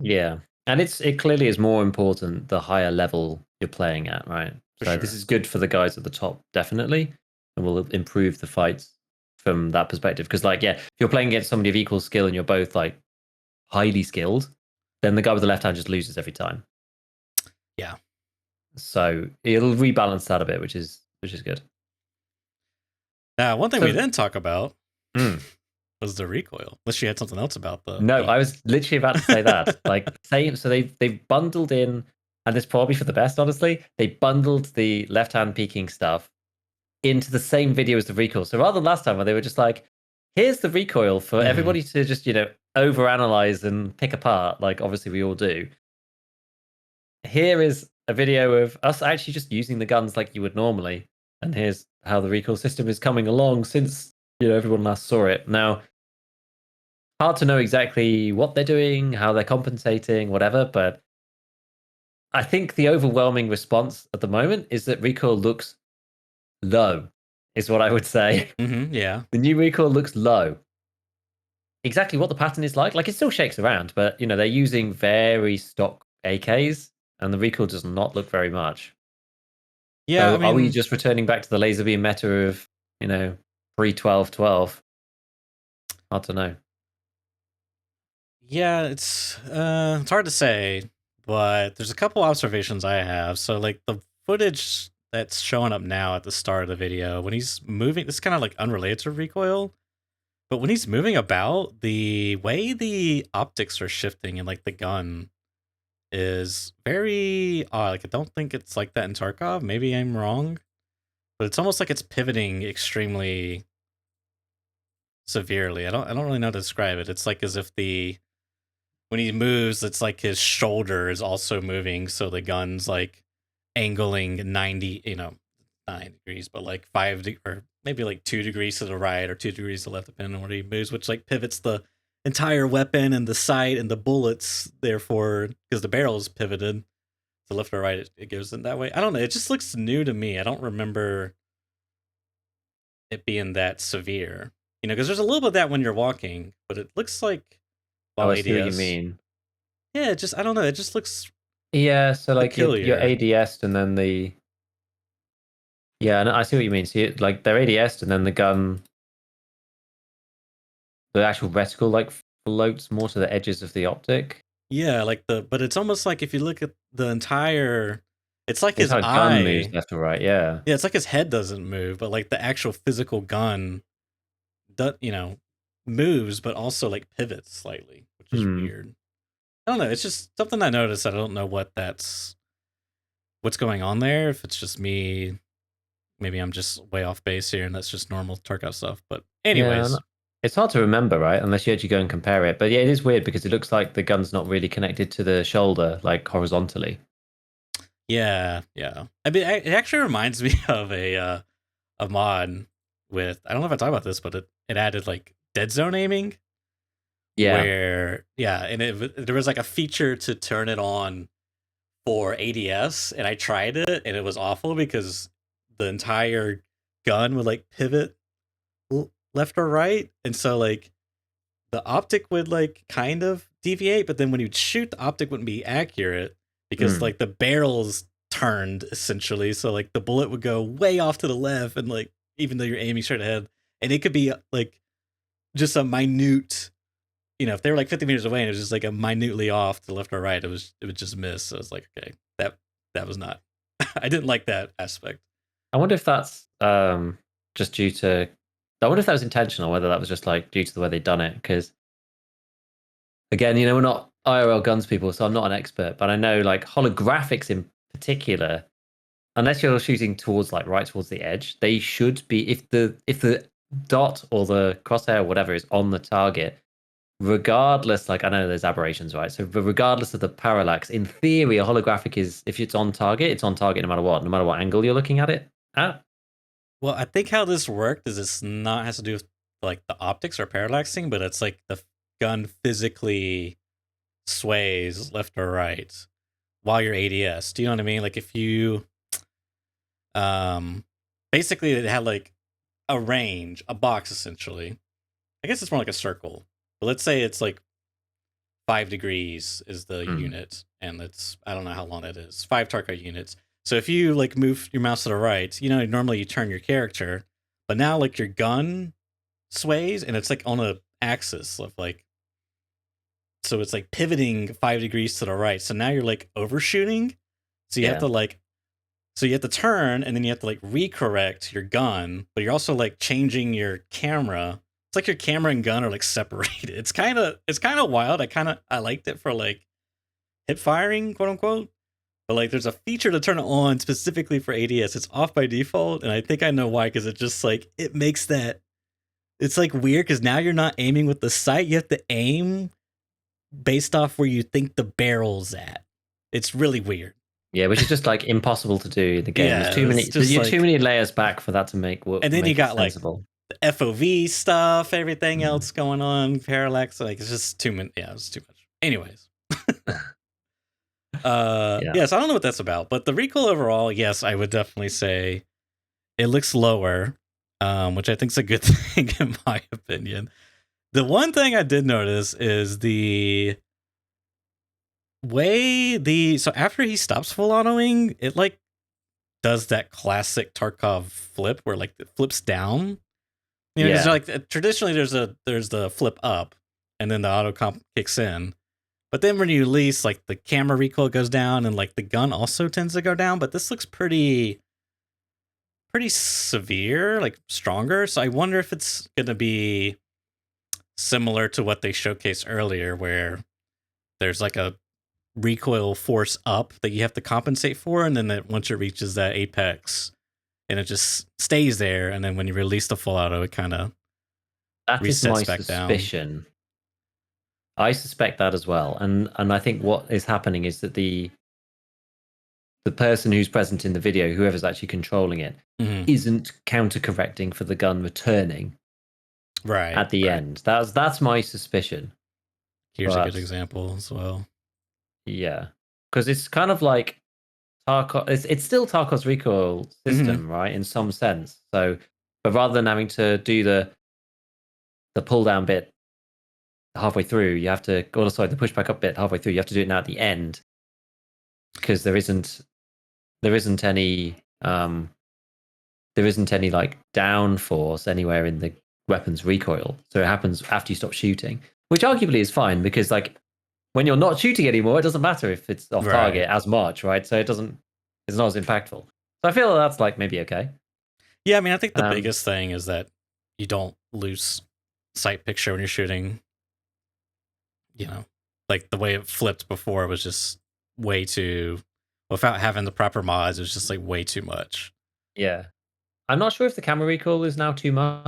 Yeah, and it clearly is more important the higher level you're playing at, right? For So sure. this is good for the guys at the top, definitely, and will improve the fights from that perspective. Because if you're playing against somebody of equal skill and you're both like highly skilled, then the guy with the left hand just loses every time. Yeah. So it'll rebalance that a bit, which is good. Now, one thing we didn't talk about Mm. was the recoil. Unless you had something else about the. No, I was literally about to say that. So they've bundled in, and it's probably for the best, honestly. They bundled the left-hand peeking stuff into the same video as the recoil. So rather than last time where they were just like, here's the recoil for everybody to just, overanalyze and pick apart, like obviously we all do. Here is a video of us actually just using the guns like you would normally. And here's how the recoil system is coming along since, everyone last saw it. Now, hard to know exactly what they're doing, how they're compensating, whatever, but I think the overwhelming response at the moment is that recoil looks low, is what I would say. Yeah. The new recoil looks low. Exactly what the pattern is like it still shakes around, but they're using very stock AKs, and the recoil does not look very much. Yeah, So I mean, are we just returning back to the laser beam meta of, pre-12-12? Hard to know. Yeah, it's hard to say, but there's a couple observations I have. So like the footage that's showing up now at the start of the video, when he's moving, it's kind of like unrelated to recoil, but when he's moving about, the way the optics are shifting and like the gun is very odd. Like I don't think it's like that in Tarkov. Maybe I'm wrong, but it's almost like it's pivoting extremely severely. I don't really know how to describe it. It's like as if when he moves, it's like his shoulder is also moving, so the gun's like angling 90, 9 degrees, but like or maybe like 2 degrees to the right or 2 degrees to the left, depending on where he moves, which like pivots the entire weapon and the sight and the bullets, therefore, because the barrel is pivoted to left or right, it goes in that way. I don't know. It just looks new to me. I don't remember it being that severe, because there's a little bit of that when you're walking, but it looks like I see what you mean. Yeah, I don't know. It just looks so like your peculiar. ADS and then no, I see what you mean. So they're ADS and then the gun, the actual reticle like floats more to the edges of the optic. Yeah, but it's almost like if you look at the entire, it's like his gun eye moves left or right. Yeah, it's like his head doesn't move, but like the actual physical gun, moves, but also like pivots slightly, which is weird. I don't know. It's just something I noticed. I don't know what's going on there. If it's just me, maybe I'm just way off base here, and that's just normal Tarkov stuff. But anyways, it's hard to remember, right? Unless you actually go and compare it. But yeah, it is weird because it looks like the gun's not really connected to the shoulder, like horizontally. Yeah. I mean, it actually reminds me of a mod with, I don't know if I talked about this, but it added like dead zone aiming. Yeah. Where and there was like a feature to turn it on for ADS, and I tried it, and it was awful because the entire gun would like pivot left or right, and so like the optic would like kind of deviate, but then when you'd shoot, the optic wouldn't be accurate because like the barrels turned essentially, so like the bullet would go way off to the left, and like even though you're aiming straight ahead, and it could be like just a minute, if they were like 50 meters away and it was just like a minutely off to the left or right, it would just miss. So it's like, okay, that was not, I didn't like that aspect. I wonder if that's just due to, I wonder if that was intentional, whether that was just like due to the way they'd done it, because Again, we're not IRL guns people, so I'm not an expert, but I know like holographics in particular, unless you're shooting towards like right towards the edge, they should be if the dot or the crosshair or whatever is on the target, regardless, like I know there's aberrations, right? So but regardless of the parallax, in theory, a holographic is if it's on target, it's on target no matter what angle you're looking at it at. Well, I think how this worked is it's not has to do with like the optics or parallaxing, but it's like the gun physically sways left or right while you're ADS. Do you know what I mean? Like if you basically it had like a range, a box essentially. I guess it's more like a circle. But let's say it's like 5 degrees is the unit, and it's I don't know how long that is. 5 Tarkov units. So if you like move your mouse to the right, normally you turn your character, but now like your gun sways and it's like on a axis of like, so it's like pivoting 5 degrees to the right. So now you're like overshooting. So you have to like, so you have to turn and then you have to like recorrect your gun, but you're also like changing your camera. It's like your camera and gun are like separated. It's kind of wild. I liked it for like hip firing, quote unquote. But like there's a feature to turn it on specifically for ADS. It's off by default, and I think I know why, because it just like it makes that it's like weird because now you're not aiming with the sight. You have to aim based off where you think the barrel's at. It's really weird. Yeah, which is just like impossible to do in the game. Yeah, There's too many. just You're like, too many layers back for that to make work. and then you got like sensible. the FOV stuff, everything else going on, parallax. Like it's just too many. Yeah, it's too much. Anyways. Yes, I don't know what that's about, but the recoil overall, yes, I would definitely say it looks lower, which I think is a good thing in my opinion. The one thing I did notice is the way so after he stops full autoing, it like does that classic Tarkov flip where like it flips down. Because like traditionally there's the flip up and then the auto comp kicks in. But then when you release, like the camera recoil goes down and like the gun also tends to go down. But this looks pretty severe, like stronger. So I wonder if it's going to be similar to what they showcased earlier, where there's like a recoil force up that you have to compensate for. And then that once it reaches that apex and it just stays there. And then when you release the full auto, it kind of resets back suspicion. down. I suspect that as well, and I think what is happening is that the person who's present in the video, whoever's actually controlling it, isn't counter correcting for the gun returning at the end. That's my suspicion. Here's a good example as well. Yeah, because it's kind of like Tarkov. It's still Tarkov's recoil system, right? In some sense. So, but rather than having to do the pull down bit halfway through, you have to the pushback up bit halfway through, you have to do it now at the end, because there isn't any like down force anywhere in the weapon's recoil, so it happens after you stop shooting, which arguably is fine, because like when you're not shooting anymore, it doesn't matter if it's off target as much, right? So it's not as impactful. So I feel that's like maybe okay. Yeah, I mean, I think the biggest thing is that you don't lose sight picture when you're shooting. Like the way it flipped before was just way too, without having the proper mods, it was just like way too much. Yeah. I'm not sure if the camera recoil is now too much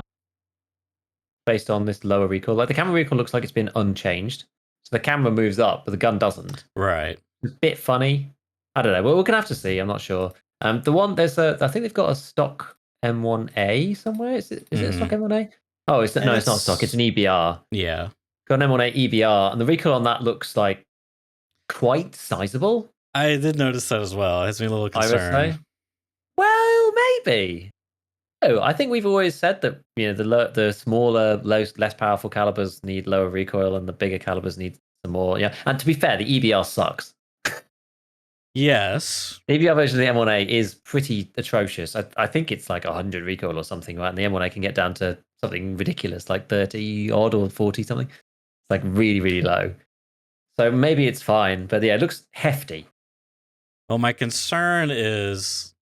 based on this lower recoil. Like the camera recoil looks like it's been unchanged. So the camera moves up, but the gun doesn't. Right. It's a bit funny. I don't know. Well, we're going to have to see. I'm not sure. I think they've got a stock M1A somewhere. Is it a stock M1A? Oh, it's not stock. It's an EBR. Yeah. Got an M1A EBR, and the recoil on that looks like quite sizable. I did notice that as well. It has me a little concerned. Well, maybe. Oh, I think we've always said that the smaller, less powerful calibers need lower recoil, and the bigger calibers need some more. Yeah, and to be fair, the EBR sucks. Yes. The EBR version of the M1A is pretty atrocious. I think it's like 100 recoil or something, right? And the M1A can get down to something ridiculous, like 30 odd or 40 something. It's like really, really low. So maybe it's fine, but yeah, it looks hefty. Well, my concern is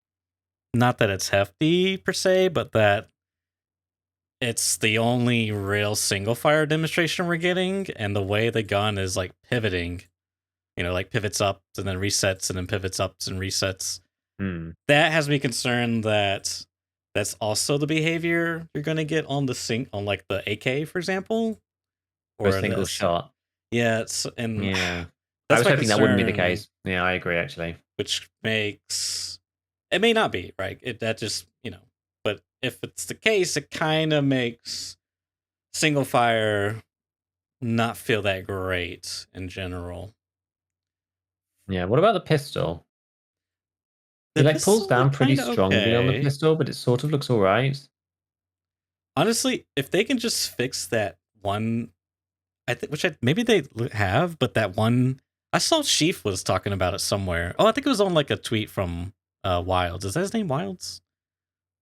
not that it's hefty per se, but that it's the only real single fire demonstration we're getting, and the way the gun is like pivoting, like pivots up and then resets and then pivots up and resets. That has me concerned that that's also the behavior you're going to get on on like the AK, for example, or a single shot. Yeah, I was hoping that wouldn't be the case. Yeah, I agree actually. Which makes it may not be right. That just but if it's the case, it kind of makes single fire not feel that great in general. Yeah. What about the pistol? It pulls down pretty strongly on the pistol, but it sort of looks all right. Honestly, if they can just fix that one, I think maybe they have, but that one I saw Sheaf was talking about it somewhere. Oh, I think it was on like a tweet from Wilds. Is that his name, Wilds?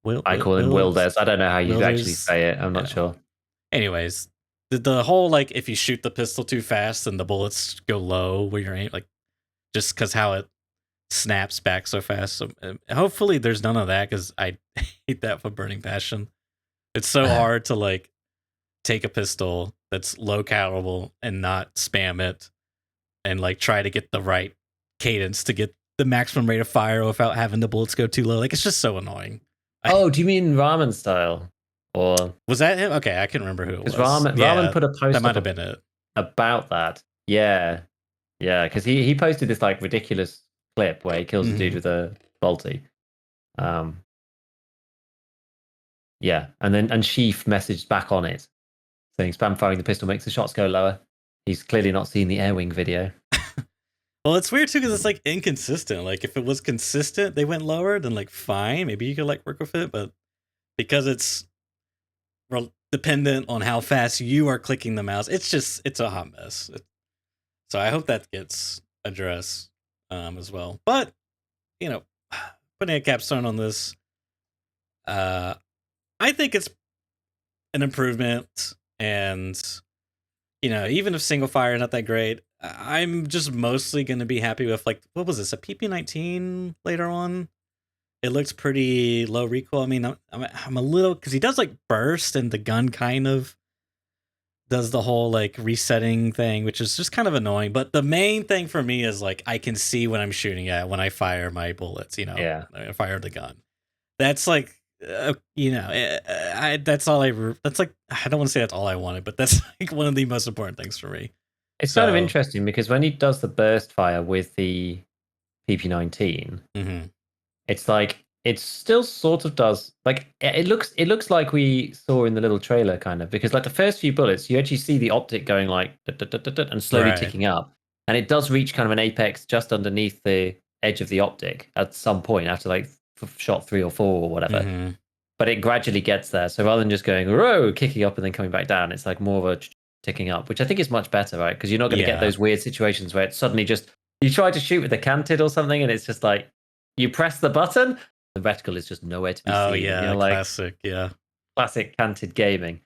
I call him Wilders. I don't know how you actually say it. I'm not sure. Anyways, the whole like if you shoot the pistol too fast and the bullets go low where you're aiming, like just because how it snaps back so fast. So hopefully there's none of that, because I hate that with burning passion. It's so hard to like take a pistol that's low caliber and not spam it and like try to get the right cadence to get the maximum rate of fire without having the bullets go too low. Like it's just so annoying. Oh, do you mean Ramen style? Or was that him? Okay, I couldn't remember who it was. Ramen put a post that might have been it about that. Yeah, because he posted this like ridiculous clip where he kills a dude with a bolty. Yeah, and Sheaf messaged back on it saying spam firing the pistol makes the shots go lower. He's clearly not seen the Airwing video. Well, it's weird too because it's like inconsistent. Like if it was consistent, they went lower, then like fine, maybe you could like work with it. But because it's dependent on how fast you are clicking the mouse, it's a hot mess. So I hope that gets addressed as well. But putting a capstone on this, I think it's an improvement, and even if single fire is not that great, I'm just mostly going to be happy with like, what was this, a PP19 later on? It looks pretty low recoil. I mean, I'm a little, because he does like burst, and the gun kind of does the whole like resetting thing, which is just kind of annoying. But the main thing for me is like I can see what I'm shooting at when I fire my bullets. I fire the gun. That's like that's all that's like, I don't want to say that's all I wanted, but that's like one of the most important things for me. It's kind of interesting because when he does the burst fire with the PP19, it's like it still sort of does, like it looks like we saw in the little trailer kind of, because like the first few bullets you actually see the optic going like and slowly ticking up, and it does reach kind of an apex just underneath the edge of the optic at some point after like shot 3 or 4 or whatever. But it gradually gets there, so rather than just going whoa, kicking up and then coming back down, it's like more of a ticking up, which I think is much better, right? Because you're not going to get those weird situations where it's suddenly just you try to shoot with a canted or something and it's just like you press the button, the reticle is just nowhere to be seen. Oh yeah, classic, classic canted gaming.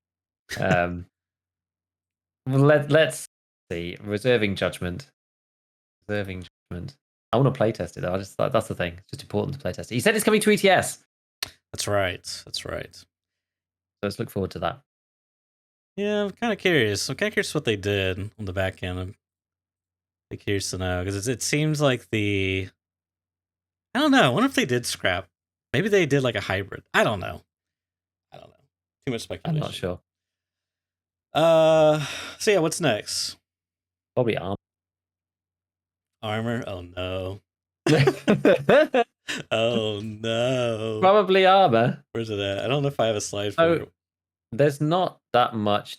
Let's see. Reserving judgment. I want to playtest it though. I just thought that's the thing. It's just important to playtest it. He said it's coming to ETS. That's right. So let's look forward to that. Yeah, I'm kind of curious. What they did on the back end. I'm curious to know, because it seems like I don't know. I wonder if they did scrap. Maybe they did like a hybrid. I don't know. Too much speculation. I'm not sure. So yeah, what's next? Probably Armor. Armor? Oh no. Oh no. Probably Armor. Where's it at? I don't know if I have a slide for it. There's not that much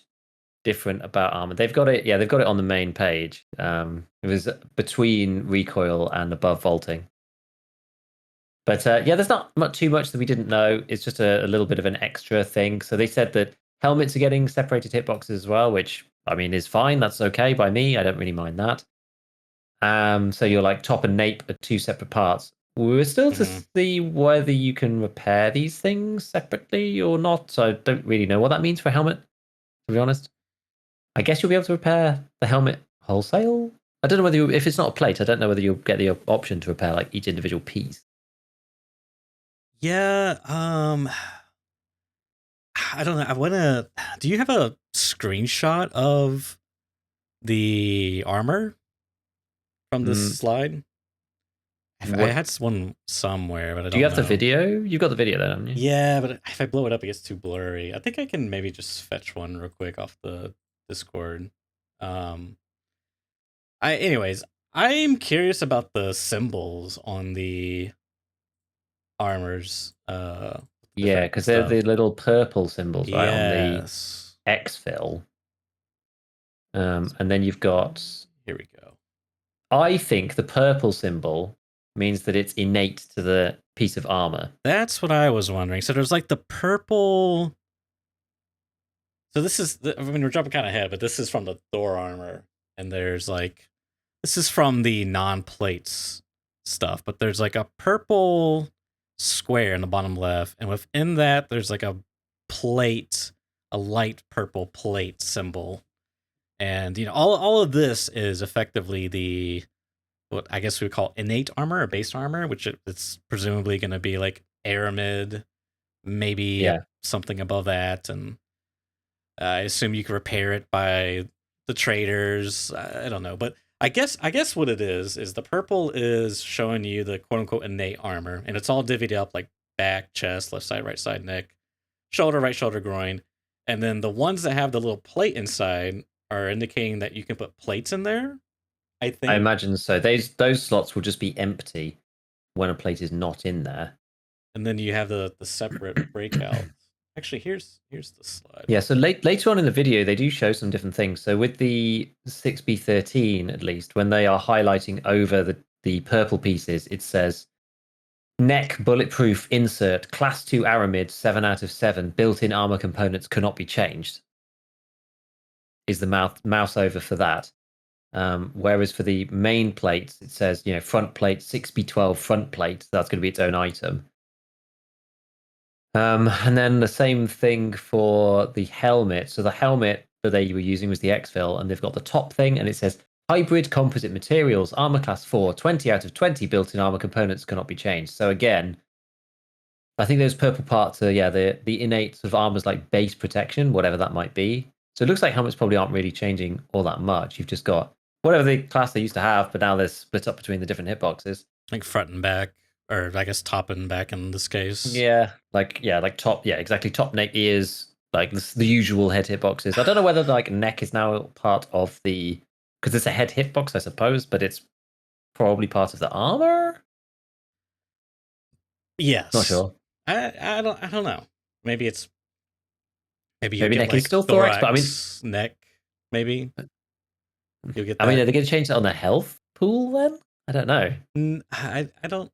different about Armor. They've got it. Yeah, they've got it on the main page. It was between recoil and above vaulting. But there's not too much that we didn't know. It's just a little bit of an extra thing. So they said that helmets are getting separated hitboxes as well, which I mean is fine. That's okay by me. I don't really mind that. So you're like top and nape are 2 separate parts. We're still to see whether you can repair these things separately or not. So I don't really know what that means for a helmet, to be honest. I guess you'll be able to repair the helmet wholesale. I don't know whether if it's not a plate, I don't know whether you'll get the option to repair like each individual piece. Yeah, I don't know. I want to. Do you have a screenshot of the armor from this slide? I had one somewhere, but I don't know. Do you have the video? You've got the video there, haven't you? Yeah, but if I blow it up, it gets too blurry. I think I can maybe just fetch one real quick off the Discord. Anyways, I'm curious about the symbols on the armors. Yeah, because they're the little purple symbols, right, on the Yes. exfil. And then you've got. Here we go. I think the purple symbol means that it's innate to the piece of armor. That's what I was wondering. So there's like the purple. So this is, I mean, we're jumping kind of ahead, but this is from the Thor armor, and there's like, this is from the non-plates stuff, but there's like a purple square in the bottom left, and within that there's like a plate, a light purple plate symbol, and all of this is effectively the, what I guess we would call innate armor or base armor, which it's presumably going to be like aramid, maybe something above that, and I assume you can repair it by the traders. I don't know, but I guess what it is the purple is showing you the quote unquote innate armor, and it's all divvied up like back, chest, left side, right side, neck, shoulder, right shoulder, groin, and then the ones that have the little plate inside are indicating that you can put plates in there. I think. I imagine so. Those slots will just be empty when a plate is not in there. And then you have the separate breakout. Actually, here's the slide. Yeah, so later on in the video, they do show some different things. So with the 6B13, at least, when they are highlighting over the purple pieces, it says, neck bulletproof insert, class 2 aramid, 7 out of 7, built-in armor components cannot be changed. Is the mouse over for that. Whereas for the main plates, it says, front plate, 6B12 front plate, that's going to be its own item. And then the same thing for the helmet. So the helmet that they were using was the exfil, and they've got the top thing, and it says hybrid composite materials, armor class 4, 20 out of 20 built-in armor components cannot be changed. So again, I think those purple parts are the innate sort of armor's like base protection, whatever that might be. So it looks like helmets probably aren't really changing all that much. You've just got whatever the class they used to have, but now they're split up between the different hitboxes. Like front and back. Or I guess top and back in this case. Like top. Yeah, exactly. Top, neck, ears, like the usual head hitboxes. I don't know whether like neck is now part of the, because it's a head hitbox, I suppose, but it's probably part of the armor. Yes. Not sure. I don't know. Maybe maybe neck is still thorax, but I mean neck. Maybe you'll get. I mean, are they going to change it on the health pool then? I don't know. I don't.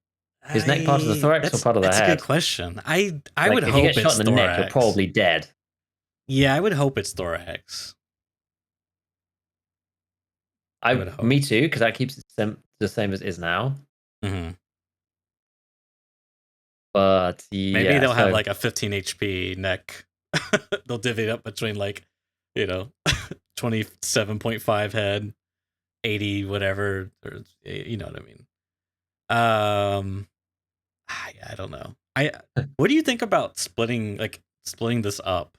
Is neck part of the thorax or part of the head? That's a good question. I would hope if you get shot in the neck, you're probably dead. Yeah, I would hope it's thorax. Me too, because that keeps it the same as it is now. Mm-hmm. But maybe they'll have like a 15 HP neck. They'll divvy it up between 27.5 head, 80 whatever, or you know what I mean. I don't know. What do you think about splitting this up?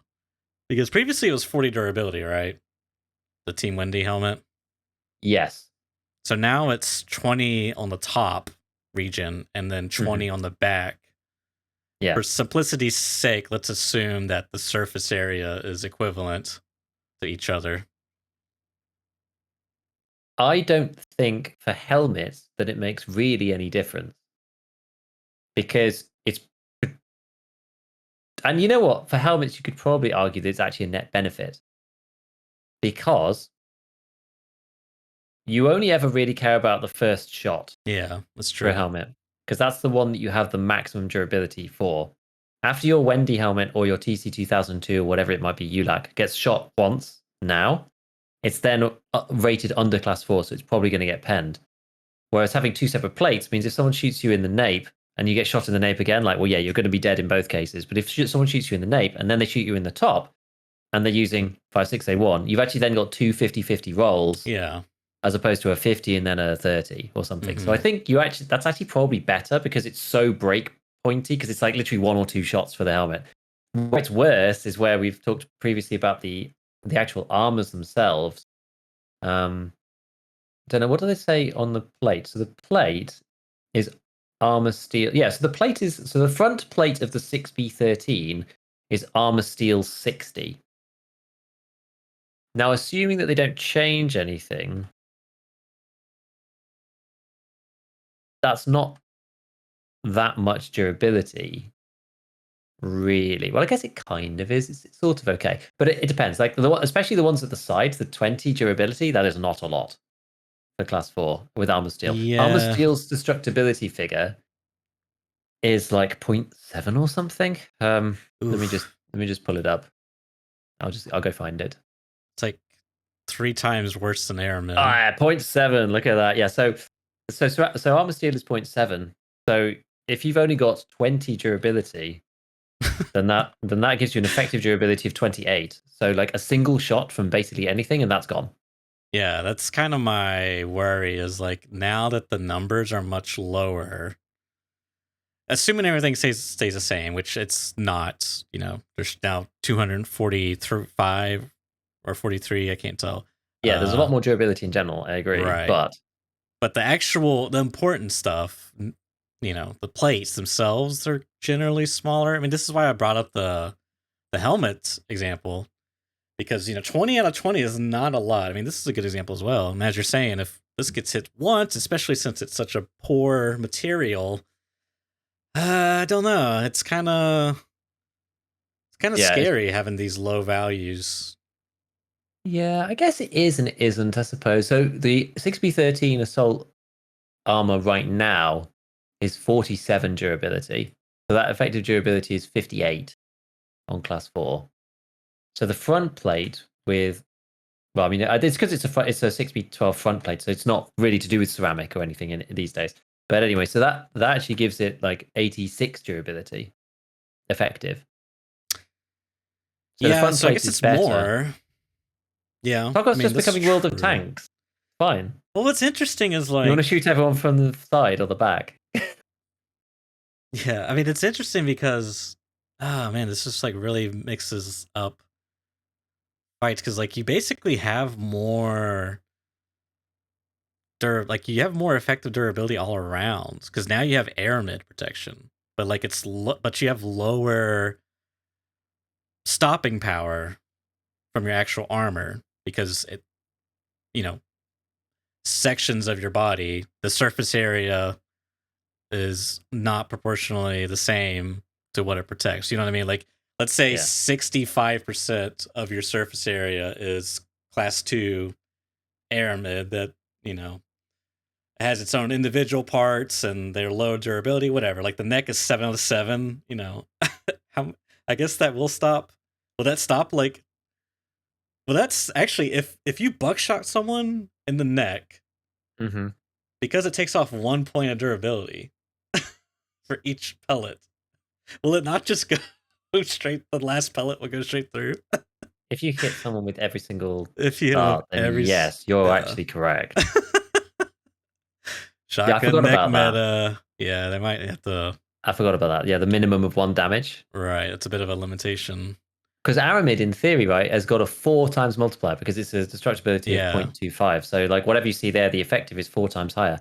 Because previously it was 40 durability, right? The Team Wendy helmet. Yes. So now it's 20 on the top region and then 20 on the back. Yeah. For simplicity's sake, let's assume that the surface area is equivalent to each other. I don't think for helmets that it makes really any difference. Because it's... And you know what? For helmets, you could probably argue that it's actually a net benefit. Because you only ever really care about the first shot. Yeah, that's true. For a helmet. Because that's the one that you have the maximum durability for. After your Wendy helmet or your TC2002 or whatever it might be, ULAC gets shot once now, it's then rated under class 4, so it's probably going to get penned. Whereas having two separate plates means if someone shoots you in the nape and you get shot in the nape again, you're going to be dead in both cases. But if someone shoots you in the nape and then they shoot you in the top and they're using 5.6A1, you've actually then got two 50-50 rolls. Yeah. As opposed to a 50 and then a 30 or something. So I think that's actually probably better because it's so break pointy, because it's like literally one or two shots for the helmet. Where it's worse is where we've talked previously about the actual armors themselves. Don't know, what do they say on the plate? So the plate is armor steel. Yeah, so the front plate of the 6B13 is armor steel 60. Now, assuming that they don't change anything, that's not that much durability, really. Well, I guess it kind of is. It's sort of okay, but it depends. Like especially the ones at the sides, the 20 durability, that is not a lot for class 4 with armor steel. Armor Yeah. steel's destructibility figure is like 0.7 or something. Let me just pull it up. I'll go find it. It's like 3 times worse than Aramid. Ah, 0.7. Look at that. Yeah. So armor steel is 0.7. So if you've only got 20 durability, then that gives you an effective durability of 28. So like a single shot from basically anything, and that's gone. Yeah, that's kind of my worry. Is like now that the numbers are much lower, assuming everything stays the same, which it's not. You know, there's now 245 or 43. I can't tell. Yeah, there's a lot more durability in general. I agree, Right. but the important stuff, you know, the plates themselves are generally smaller. I mean, this is why I brought up the helmet example, because, you know, 20 out of 20 is not a lot. I mean, this is a good example as well. And as you're saying, if this gets hit once, especially since it's such a poor material, I don't know. It's kind of scary having these low values. Yeah, I guess it is and it isn't, I suppose. So the 6B13 assault armor right now is 47 durability. So that effective durability is 58 on class 4. So the front plate with, well, I mean, it's because it's a 6B12 front plate, so it's not really to do with ceramic or anything in these days. But anyway, so that actually gives it like 86 durability effective. So the front So I plate guess is it's better. more. Yeah. Tarkov's just becoming World of Tanks. Fine. Well, what's interesting is like, you want to shoot everyone from the side or the back. Yeah, I mean, it's interesting because, oh man, this just like really mixes up fights, because like you basically have more you have more effective durability all around, because now you have air mid protection, but like but you have lower stopping power from your actual armor, because it, you know, sections of your body, the surface area is not proportionally the same to what it protects. You know what I mean? Like, let's say 65% of your surface area is class 2 aramid that, you know, has its own individual parts and they're low durability, whatever. Like the neck is 7 out of 7, you know. I guess that will stop. Will that stop? Like, well, that's actually, if you buckshot someone in the neck, because it takes off 1 point of durability for each pellet, will it not just go straight? The last pellet will go straight through. If you hit someone with every single If you hit dart, then yes, you're actually correct. Shotgun neck meta. Yeah, they might have to. I forgot about that. Yeah, the minimum of 1 damage. Right, it's a bit of a limitation. Because Aramid, in theory, right, has got a 4 times multiplier because it's a destructibility of 0.25. So, like, whatever you see there, the effective is 4 times higher.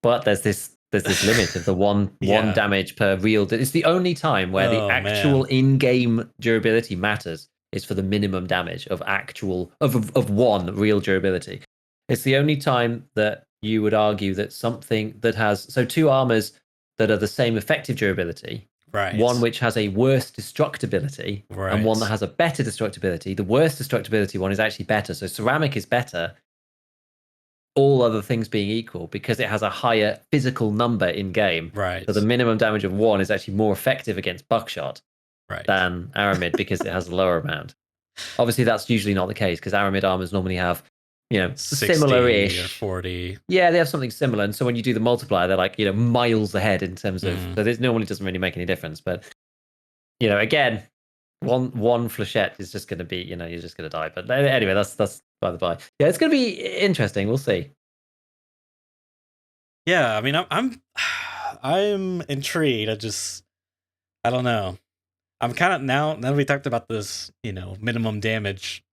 But there's this limit of the one damage per real. It's the only time where the actual in-game durability matters is for the minimum damage of of 1 real durability. It's the only time that you would argue that something that has 2 armors that are the same effective durability. Right. One which has a worse destructibility, and one that has a better destructibility. The worst destructibility one is actually better. So ceramic is better, all other things being equal, because it has a higher physical number in game. Right. So the minimum damage of 1 is actually more effective against buckshot than aramid because it has a lower amount. Obviously, that's usually not the case because aramid armors normally have, you know, similar-ish or 40. Yeah, they have something similar, and so when you do the multiplier, they're like, you know, miles ahead in terms of. So this normally doesn't really make any difference, but you know, again, one flechette is just going to be, you know, you're just going to die. But anyway, that's by the by. Yeah, it's going to be interesting. We'll see. Yeah, I mean, I'm intrigued. I don't know. I'm kind of now that we talked about this, minimum damage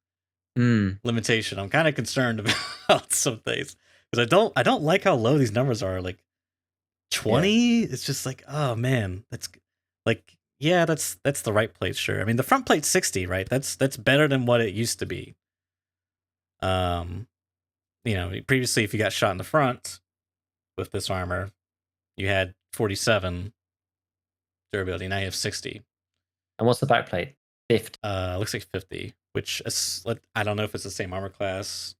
limitation. I'm kind of concerned about some things because I don't like how low these numbers are. Like 20, it's just like, oh man, that's like, yeah, that's the right plate. Sure, I mean the front plate's 60, right? That's better than what it used to be. Previously, if you got shot in the front with this armor, you had 47 durability. Now you have 60. And what's the backplate? 50. Looks like 50, which is, I don't know if it's the same armor class.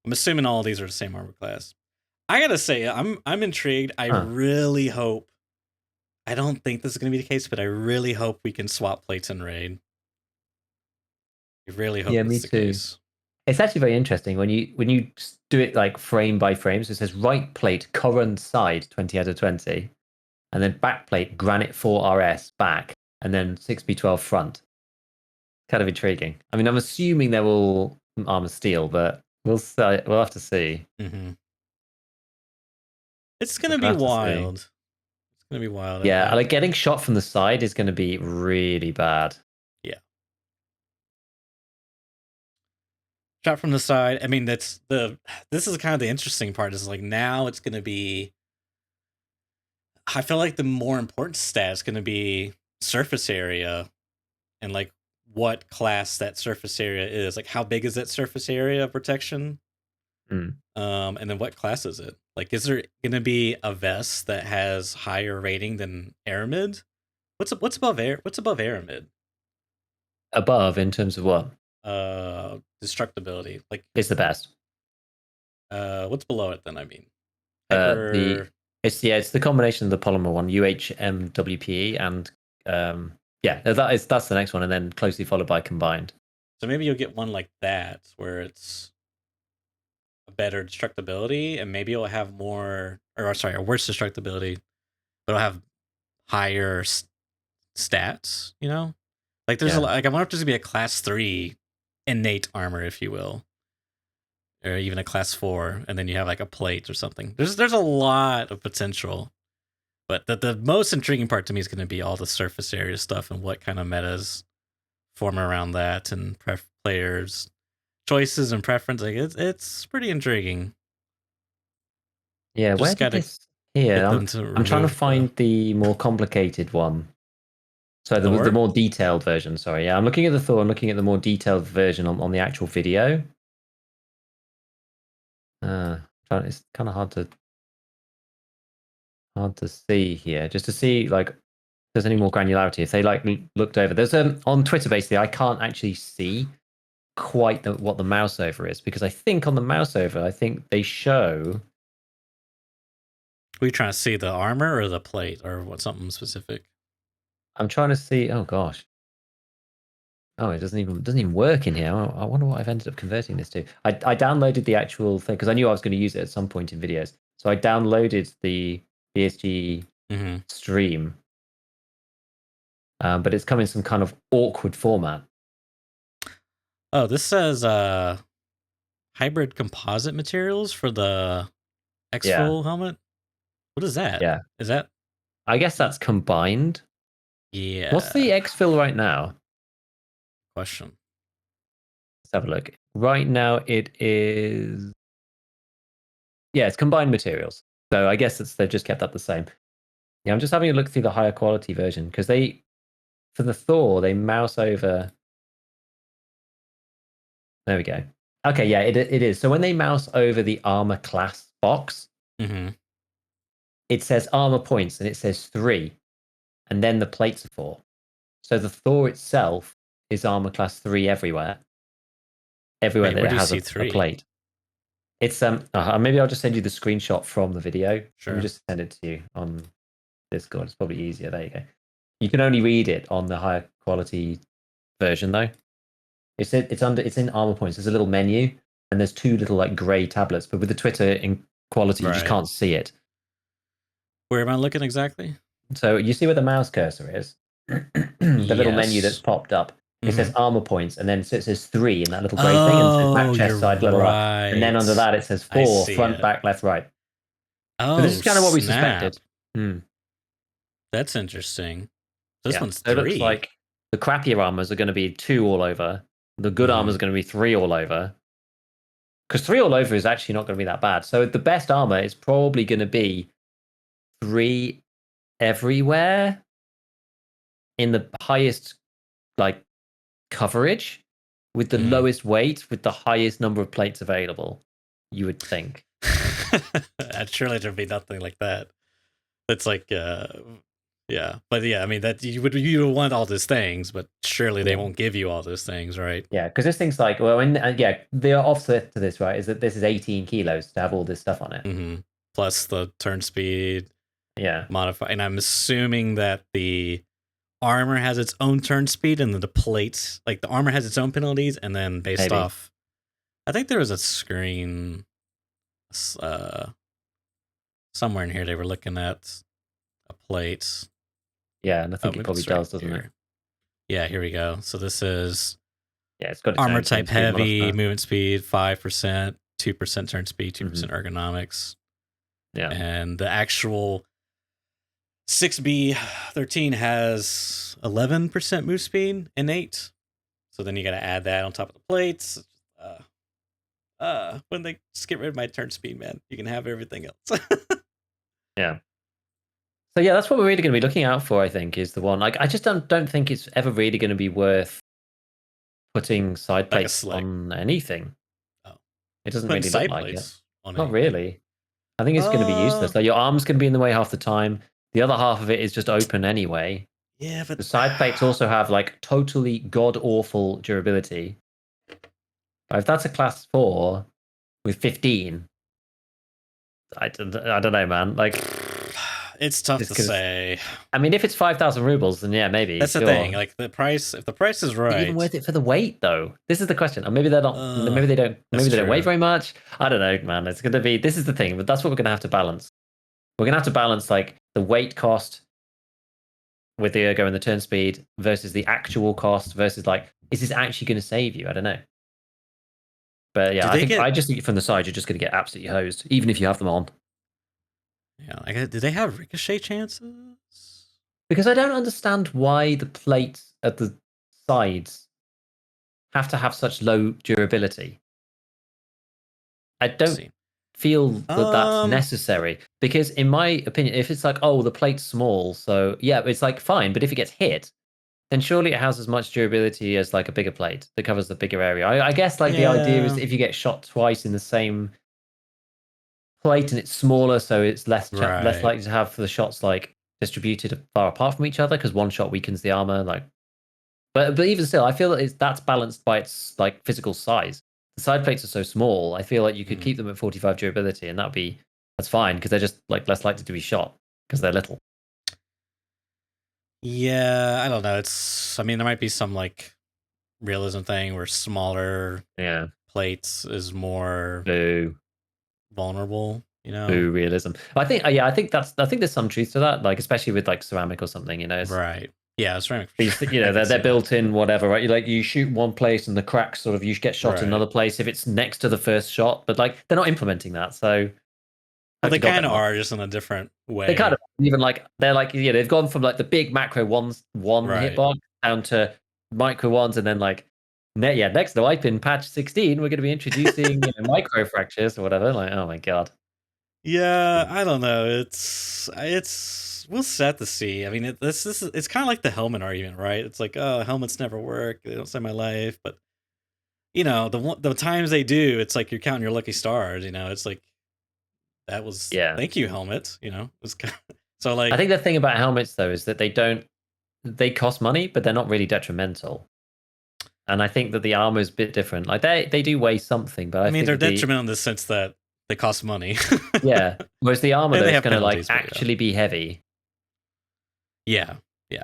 I'm assuming all of these are the same armor class. I gotta say, I'm intrigued. I really hope. I don't think this is gonna be the case, but I really hope we can swap plates in raid. I really hope Yeah, that's me the too. case. It's actually very interesting when you do it like frame by frame. So it says right plate current side 20 out of 20, and then back plate granite 4 RS back, and then 6B12 front. Kind of intriguing. I mean, I'm assuming they're all armor steel, but we'll have to see. Mm-hmm. It's gonna be wild. It's gonna be wild. Yeah, like getting shot from the side is gonna be really bad. Yeah. Shot from the side. I mean, this is kind of the interesting part. Is like now it's gonna be. I feel like the more important stat is gonna be surface area, and like what class that surface area is. Like how big is that surface area of protection? And then what class is it? Like, is there gonna be a vest that has higher rating than Aramid? What's above Aramid? Above in terms of what? Destructibility. Like it's the best. What's below it then? I mean, it's the combination of the polymer one, UHMWPE, and that's the next one, and then closely followed by combined. So maybe you'll get one like that where it's a better destructibility, and maybe it'll have more, or worse destructibility, but it'll have higher stats. Like there's I wonder if there's gonna be a class 3 innate armor, if you will, or even a class 4, and then you have like a plate or something. There's a lot of potential, but the most intriguing part to me is going to be all the surface area stuff and what kind of metas form around that, and players' choices and preference. Like it's pretty intriguing. Yeah, where did this here? I'm trying to find the more complicated one. So the more detailed version. Sorry, yeah, I'm looking at the Thor. I'm looking at the more detailed version on the actual video. It's kind of hard to see here. Just to see like if there's any more granularity. If they like looked over, there's on Twitter basically. I can't actually see quite what the mouse over is, because I think on the mouse over, I think they show. Were you trying to see the armor or the plate or something specific? I'm trying to see. Oh gosh. Oh, it doesn't even work in here. I wonder what I've ended up converting this to. I downloaded the actual thing because I knew I was going to use it at some point in videos. So I downloaded the BSG stream, but it's come in some kind of awkward format. Oh, this says hybrid composite materials for the exfil helmet. What is that? Yeah. Is that? I guess that's combined. Yeah. What's the exfil right now? Question. Let's have a look. Right now it is. Yeah, it's combined materials. So I guess they've just kept that the same. Yeah, I'm just having a look through the higher quality version because for the Thor, they mouse over. There we go. Okay, yeah, it is. So when they mouse over the armor class box, it says armor points and it says 3, and then the plates are 4. So the Thor itself is armor class 3 everywhere. Everywhere that it has a plate. It's maybe I'll just send you the screenshot from the video. Sure. Let me just send it to you on Discord. It's probably easier. There you go. You can only read it on the higher quality version though. It's in armor points. There's a little menu and there's 2 little like grey tablets, but with the Twitter in quality, you just can't see it. Where am I looking exactly? So you see where the mouse cursor is? The little menu that's popped up. It says armor points, and then it says 3 in that little grey thing, and it says back, chest, side, blah, blah, blah. And then under that it says 4, front, back, left, right. Oh, so this is kind of what we suspected. That's interesting. This one's 3. It looks like The crappier armors are going to be 2 all over. The good armors are going to be 3 all over. Because 3 all over is actually not going to be that bad. So the best armor is probably going to be 3 everywhere in the highest like coverage with the lowest weight with the highest number of plates available, you would think. Surely there'd be nothing like that. It's like yeah, but yeah, I mean that you would want all those things, but surely they won't give you all those things, right? Yeah, because this thing's like, well, the offset to this, right, is that this is 18 kilos to have all this stuff on it. Plus the turn speed. Yeah, modify, and I'm assuming that the armor has its own turn speed, and then the plates, like the armor has its own penalties, and then based off, I think there was a screen, somewhere in here they were looking at a plate. Yeah, and I think it probably does, doesn't it? Yeah, here we go. So this is it's got its armor type heavy, movement speed 5%, 2% turn speed, 2% ergonomics. Yeah, and the actual 6B13 has 11% move speed innate. So then you got to add that on top of the plates. When they just get rid of my turn speed, man, you can have everything else. Yeah. So yeah, that's what we're really going to be looking out for, I think, is the one. Like, I just don't think it's ever really going to be worth putting side plates on anything. Oh. It doesn't really look like it. Not really. I think it's going to be useless. Like, your arm's going to be in the way half the time. The other half of it is just open anyway. Yeah, but the side plates also have like totally god awful durability. If that's a class 4 with 15, I don't know, man. Like, it's tough to say. I mean, if it's 5,000 rubles, then yeah, maybe. That's the thing. Like the price, if the price is right, even worth it for the weight, though. This is the question. Or maybe they're not. Maybe they don't. Maybe they don't weigh very much. I don't know, man. It's going to be. This is the thing. But that's what we're going to have to balance. We're going to have to balance like the weight cost with the ergo and the turn speed versus the actual cost versus like, is this actually going to save you? I don't know. But yeah, I just think from the side, you're just going to get absolutely hosed, even if you have them on. Yeah, like, do they have ricochet chances? Because I don't understand why the plates at the sides have to have such low durability. I don't feel that that's necessary. Because in my opinion, if it's like, oh, the plate's small, so yeah, it's like fine. But if it gets hit, then surely it has as much durability as like a bigger plate that covers the bigger area. I guess like the idea is if you get shot twice in the same plate and it's smaller, so it's less likely to have the shots like distributed far apart from each other because one shot weakens the armor. Like, but even still, I feel that that's balanced by its like physical size. The side plates are so small. I feel like you could keep them at 45 durability, and that's fine because they're just like less likely to be shot because they're little. Yeah, I don't know. I mean, there might be some like realism thing where smaller plates is more vulnerable, you know? Realism. I think there's some truth to that, like especially with like ceramic or something, you know. Right. Yeah, ceramic. You know, they're built in whatever, right? Like you shoot one place and the cracks sort of you get shot in another place if it's next to the first shot, but like they're not implementing that, so. Well, they kind of are, just in a different way. They kind of even like they're like they've gone from like the big macro one hitbox down to micro ones, and then like next wipe in patch 16, we're going to be introducing micro fractures or whatever. Like, oh my god. Yeah, I don't know. It's we'll set to see. I mean, it's kind of like the helmet argument, right? It's like, oh, helmets never work. They don't save my life, but you know, the times they do, it's like you're counting your lucky stars. You know, it's like. That was thank you, helmet. You know, it was so like. I think the thing about helmets though is that they cost money, but they're not really detrimental. And I think that the armor is a bit different. Like they do weigh something, but I mean they're detrimental in the sense that they cost money. Yeah, whereas the armor is going to like actually be heavy. Yeah.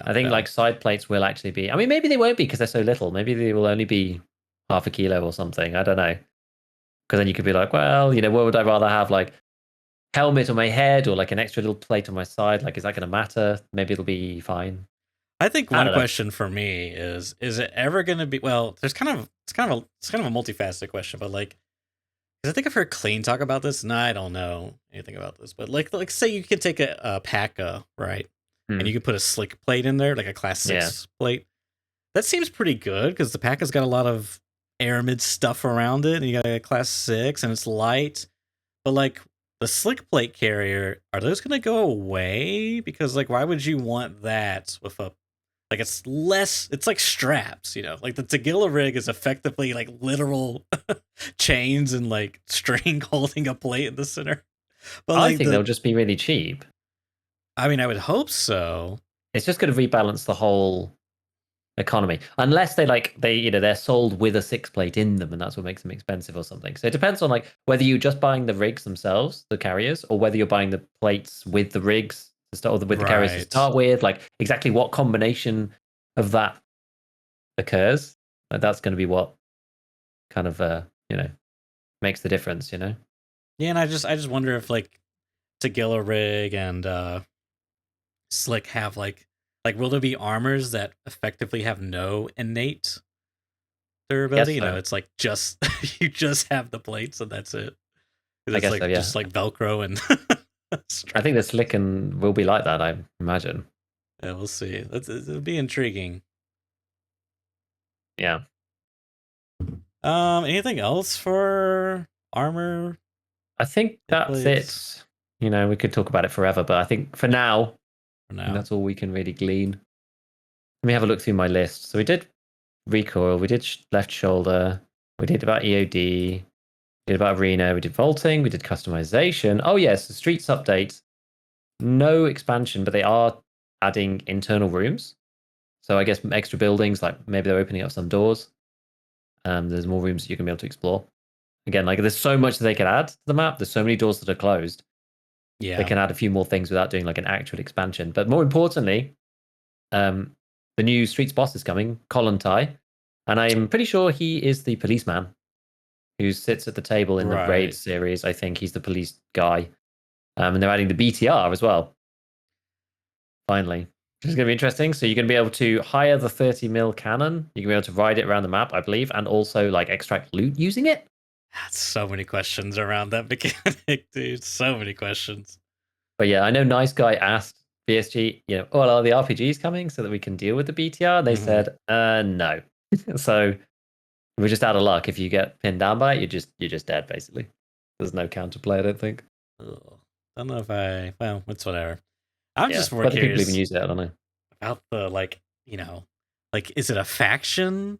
I think like side plates will actually be. I mean, maybe they won't be because they're so little. Maybe they will only be half a kilo or something. I don't know. Because then you could be like, well, you know, what would I rather have? Like. Helmet on my head or like an extra little plate on my side, like is that going to matter? Maybe it'll be fine. I think one question for me is it ever going to be, well, it's kind of a multifaceted question, but like, because I think I've heard Clean talk about this, and I don't know anything about this, but like say you could take a PACA, right, and you could put a slick plate in there, like a class 6 plate, that seems pretty good because the pack has got a lot of aramid stuff around it, and you got a class 6, and it's light. But like the slick plate carrier, are those gonna go away? Because like, why would you want that with a like it's less? It's like straps, you know. Like the Tagilla rig is effectively like literal chains and like string holding a plate in the center. But I like think they'll just be really cheap. I mean, I would hope so. It's just going to rebalance the whole economy, unless they're sold with a 6-plate in them, and that's what makes them expensive or something. So it depends on like whether you're just buying the rigs themselves, the carriers, or whether you're buying the plates with the rigs to start with the carriers to start with. Like exactly what combination of that occurs. Like, that's going to be what kind of makes the difference. Yeah, and I just wonder if like Tagilla rig and Slick have like will there be armors that effectively have no innate durability? You know, it's like just you just have the plates and that's it. I guess like so, yeah. just like Velcro and I think the Slick will be like that, I imagine. Yeah, we'll see. It'll be intriguing. Yeah. Anything else for armor? I think that's it. You know, we could talk about it forever, but I think for now, that's all we can really glean. Let me have a look through my list. So we did Recoil, we did left shoulder, we did about EOD, we did about Arena, we did vaulting, we did customization. Oh yes, the Streets update. No expansion, but they are adding internal rooms. So I guess extra buildings, like maybe they're opening up some doors. There's more rooms that you can be able to explore. Again, like there's so much that they can add to the map. There's so many doors that are closed. Yeah. They can add a few more things without doing like an actual expansion. But more importantly, the new Streets boss is coming, Kollontai. And I'm pretty sure he is the policeman who sits at the table in the Raid series. I think he's the police guy. And they're adding the BTR as well. Finally. Which is going to be interesting. So you're going to be able to hire the 30mm cannon. You're going to be able to ride it around the map, I believe, and also like extract loot using it. So many questions around that mechanic, dude. So many questions. But yeah, I know Nice Guy asked BSG, are the RPGs coming so that we can deal with the BTR? They said, no. So we're just out of luck. If you get pinned down by it, you're just dead, basically. There's no counterplay, I don't think. Don't know if well, it's whatever. I'm just more curious. People even use it, I don't know. About the, is it a faction?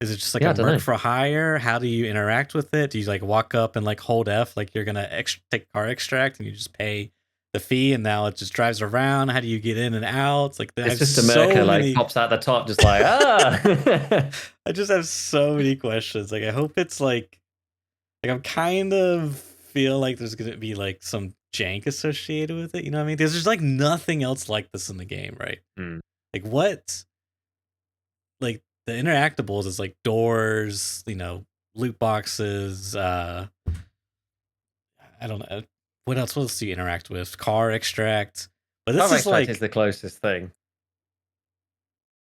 Is it just like a merc for hire? How do you interact with it? Do you like walk up and like hold F like you're gonna take car extract and you just pay the fee and now it just drives around? How do you get in and out? It's just a mercer like pops out the top just like I just have so many questions. Like I hope it's like I'm kind of feel like there's gonna be like some jank associated with it. You know what I mean? There's like nothing else like this in the game, right? Like what? Like the interactables is like doors, loot boxes. I don't know what else do you interact with? Car extract, but this is like the closest thing.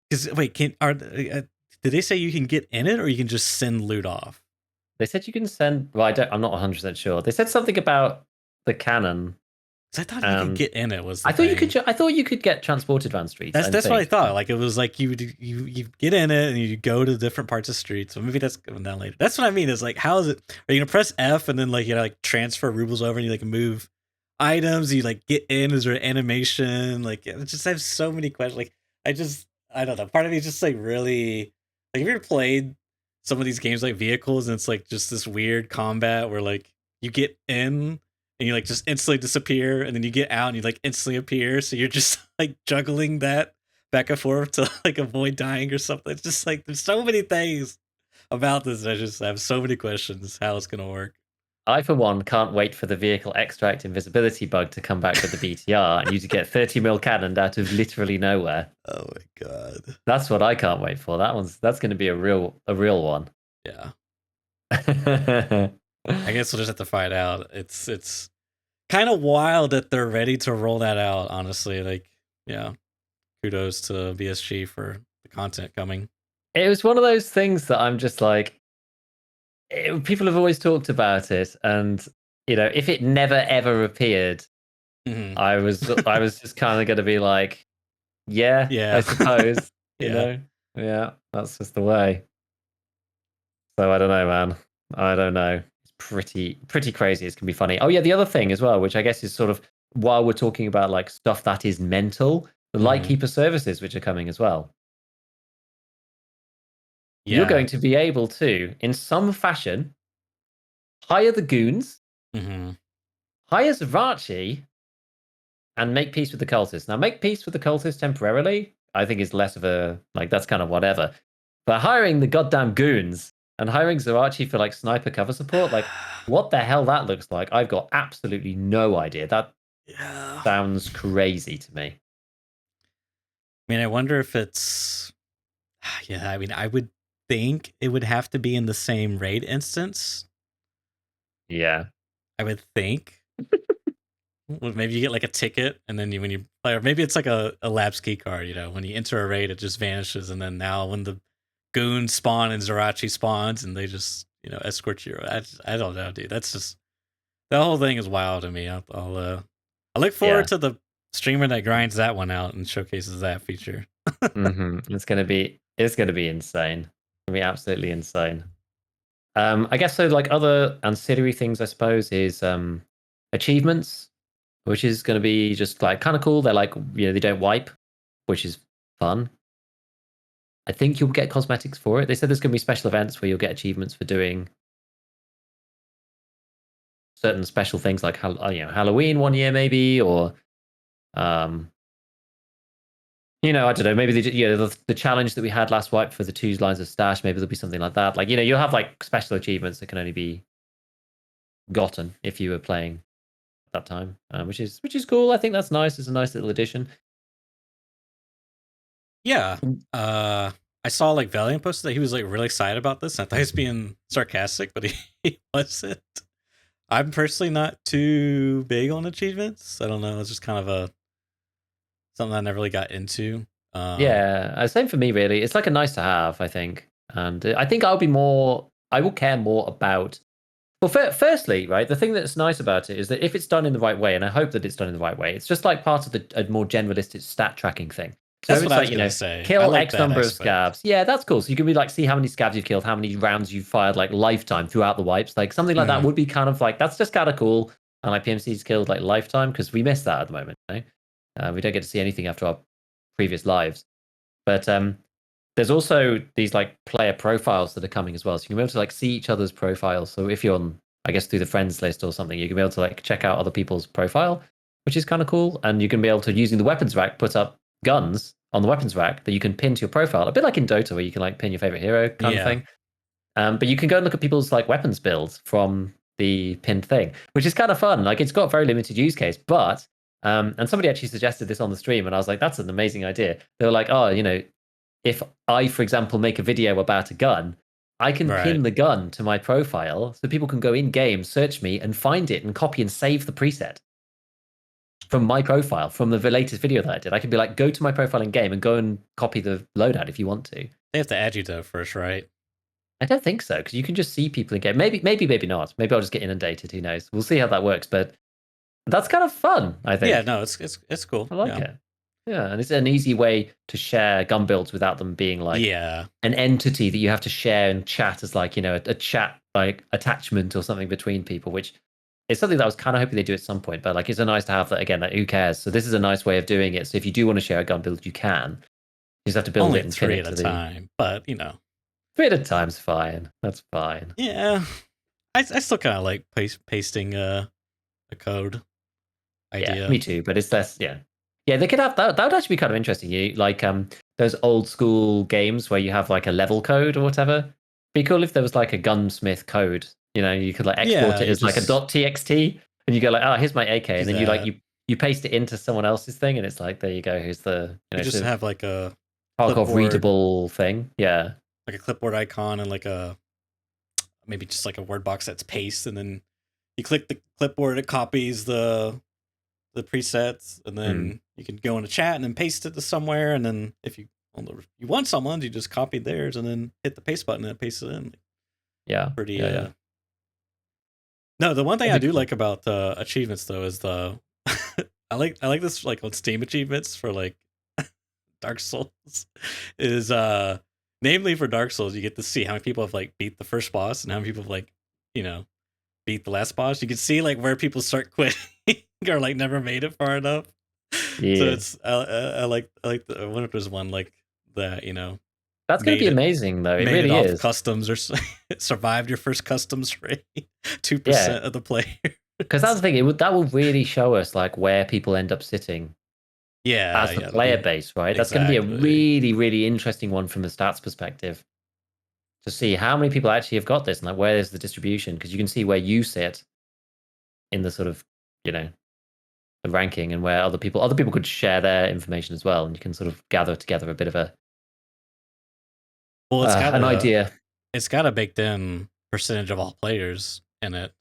Because wait, did they say you can get in it or you can just send loot off? They said you can send. Well, I'm not 100% sure. They said something about the cannon. I thought you could get in it. I thought you could get transported around streets. That's what I thought. Like it was like you get in it and you go to different parts of streets. So maybe that's coming down later. That's what I mean. Is like how is it? Are you gonna press F and then like transfer rubles over and you like move items? You like get in? Is there an animation? Like I just have so many questions. Like I don't know. Part of me is just like really like have you ever played some of these games like vehicles and it's like just this weird combat where like you get in and you like just instantly disappear and then you get out and you like instantly appear, so you're just like juggling that back and forth to like avoid dying or something. It's just like there's so many things about this. I just have so many questions how it's gonna work. I for one can't wait for the vehicle extract invisibility bug to come back with the BTR and you to get 30mm cannoned out of literally nowhere. Oh my god. That's what I can't wait for. That's gonna be a real one. Yeah. I guess we'll just have to find out. It's kind of wild that they're ready to roll that out, honestly. Like, yeah. Kudos to BSG for the content coming. It was one of those things that I'm just like, people have always talked about it, and if it never ever appeared, I was just kind of going to be like, yeah, I suppose, yeah. That's just the way. So I don't know, man. I don't know. It's pretty crazy. It's gonna be funny. Oh yeah, the other thing as well, which I guess is sort of while we're talking about like stuff that is mental, the Mhm. Lightkeeper services which are coming as well. You're Yeah. going to be able to, in some fashion, hire the goons, Hmm. hire Zavachi, and make peace with the cultists. Now, make peace with the cultists temporarily, I think is less of a like that's kind of whatever. But hiring the goddamn goons and hiring Zarachi for like sniper cover support, like what the hell that looks like, I've got absolutely no idea. That Yeah. sounds crazy to me. I mean, I wonder if it's. Yeah, I mean, I would think it would have to be in the same raid instance. Yeah. I would think. Well, maybe you get like a ticket, and then when you play, or maybe it's like a labs key card. When you enter a raid, it just vanishes, and then now when the goons spawn and Zarachi spawns, and they just escort you. I don't know, dude. That's just the whole thing is wild to me. I look Yeah. forward to the streamer that grinds that one out and showcases that feature. It's gonna be insane. It's gonna be absolutely insane. I guess so like other ancillary things I suppose is achievements, which is gonna be just like kind of cool. They're like, they don't wipe, which is fun. I think you'll get cosmetics for it. They said there's going to be special events where you'll get achievements for doing certain special things like Halloween one year maybe, or I don't know, maybe the challenge that we had last wipe for the 2 lines of stash, maybe there'll be something like that. Like, you'll have like special achievements that can only be gotten if you were playing at that time, which is cool. I think that's nice. It's a nice little addition. Yeah. I saw like Valiant posted that he was like really excited about this. I thought he was being sarcastic, but he wasn't. I'm personally not too big on achievements. I don't know. It's just kind of a something I never really got into. Yeah, same for me really. It's like a nice to have, I think. And I think I will care more about. Well, firstly, right, the thing that's nice about it is that if it's done in the right way, and I hope that it's done in the right way, it's just like part of a more generalistic stat tracking thing. So That's if what it's I like, was gonna say. I kill like X that number of aspect. scavs. Yeah, that's cool. So you can be like, see how many scavs you've killed, how many rounds you've fired, like lifetime throughout the wipes. Like something like that Mhm. would be kind of like, that's just kind of cool. And like PMC's killed like lifetime because we miss that at the moment. We don't get to see anything after our previous lives. But there's also these like player profiles that are coming as well. So you can be able to like see each other's profiles. So if you're on, I guess through the friends list or something, you can be able to like check out other people's profile, which is kind of cool. And you can be able to, using the weapons rack, put up guns on the weapons rack that you can pin to your profile. A bit like in Dota where you can like pin your favorite hero kind of Yeah. thing. But you can go and look at people's like weapons builds from the pinned thing, which is kind of fun. Like it's got very limited use case, but and somebody actually suggested this on the stream, and I was like, that's an amazing idea. They were like, oh, if I, for example, make a video about a gun, I can Right. pin the gun to my profile so people can go in game, search me, and find it and copy and save the preset from my profile, from the latest video that I did. I can be like, go to my profile in game and go and copy the loadout if you want to. They have to add you though first, right? I don't think so, because you can just see people in game. Maybe not. Maybe I'll just get inundated. Who knows? We'll see how that works. But that's kind of fun, I Yeah. think. No, it's cool. I like Yeah. it. Yeah, and it's an easy way to share gun builds without them being like Yeah. an entity that you have to share and chat as like, a chat like attachment or something between people, which is something that I was kind of hoping they do at some point. But like, it's a nice to have that again. Like, who cares? So this is a nice way of doing it. So if you do want to share a gun build, you can. You just have to build Only it and pin 3 it at a to the time, but 3 at a time's fine. That's fine. yeah. I still kind of like pasting a code Yeah, idea. me too. But it's less. Yeah, yeah. They could have that. That would actually be kind of interesting. You like those old school games where you have like a level code or whatever. Be cool if there was like a gunsmith code. You could like export Yeah, it you as like a just .txt, and you go like, oh, here's my AK, do and then you like that. you paste it into someone else's thing, and it's like, there you go. Here's the You just sort of have like a Tarkov clipboard, readable thing. Yeah, like a clipboard icon, and like maybe just like a word box that's paste, and then you click the clipboard, it copies the presets, and mm. then you can go in a chat and then paste it to somewhere, and then if you want someone, you just copy theirs and then hit the paste button and it pastes it in. Yeah, Pretty yeah. No, the one thing I That'd be do cool. like about achievements though is the I like this like on Steam achievements for like Dark Souls is namely for Dark Souls, you get to see how many people have like beat the first boss and how many people have like, you know, beat the last boss. You can see like where people start quitting or like never made it far enough. So Yeah. it's I like I wonder if there's one like that, you know, That's going to made be it amazing, though. It made it really off is. customs or survived your first customs raid. 2% Yeah. of the players. Because that's the thing. That will really show us like where people end up sitting Yeah, as the yeah, player base, right? That's going to be a exactly. really, really interesting one from the stats perspective to see how many people actually have got this and like where is the distribution, because you can see where you sit in the sort of, you know, the ranking, and where other people could share their information as well, and you can sort of gather together a bit of a Well, an idea. it's got a baked in percentage of all players in it.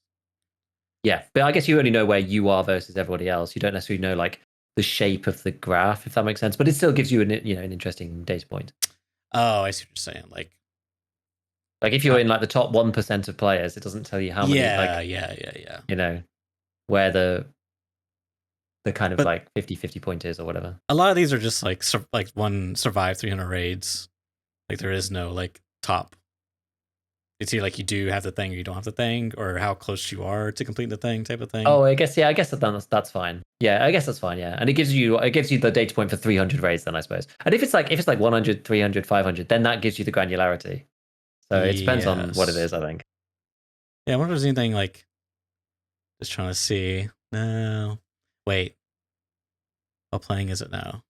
Yeah, but I guess you only know where you are versus everybody else. You don't necessarily know like the shape of the graph, if that makes sense. But it still gives you an interesting data point. Oh, I see what you're saying. Like if you're in like the top 1% of players, it doesn't tell you how many yeah, like, yeah. you know, where the kind of But like 50-50 point is or whatever. a lot of these are just like one survive 300 raids. Like there is no like top. It's either like you do have the thing or you don't have the thing, or how close you are to complete the thing type of thing. Oh, I guess that's fine. Yeah, I guess that's fine. Yeah, and it gives you the data point for 300 raids then, I suppose. And if it's like 100, 300, 500, then that gives you the granularity. So it depends on what it is, I think. Yeah, I wonder if there's anything like, just trying to see. No, wait. How playing is it now?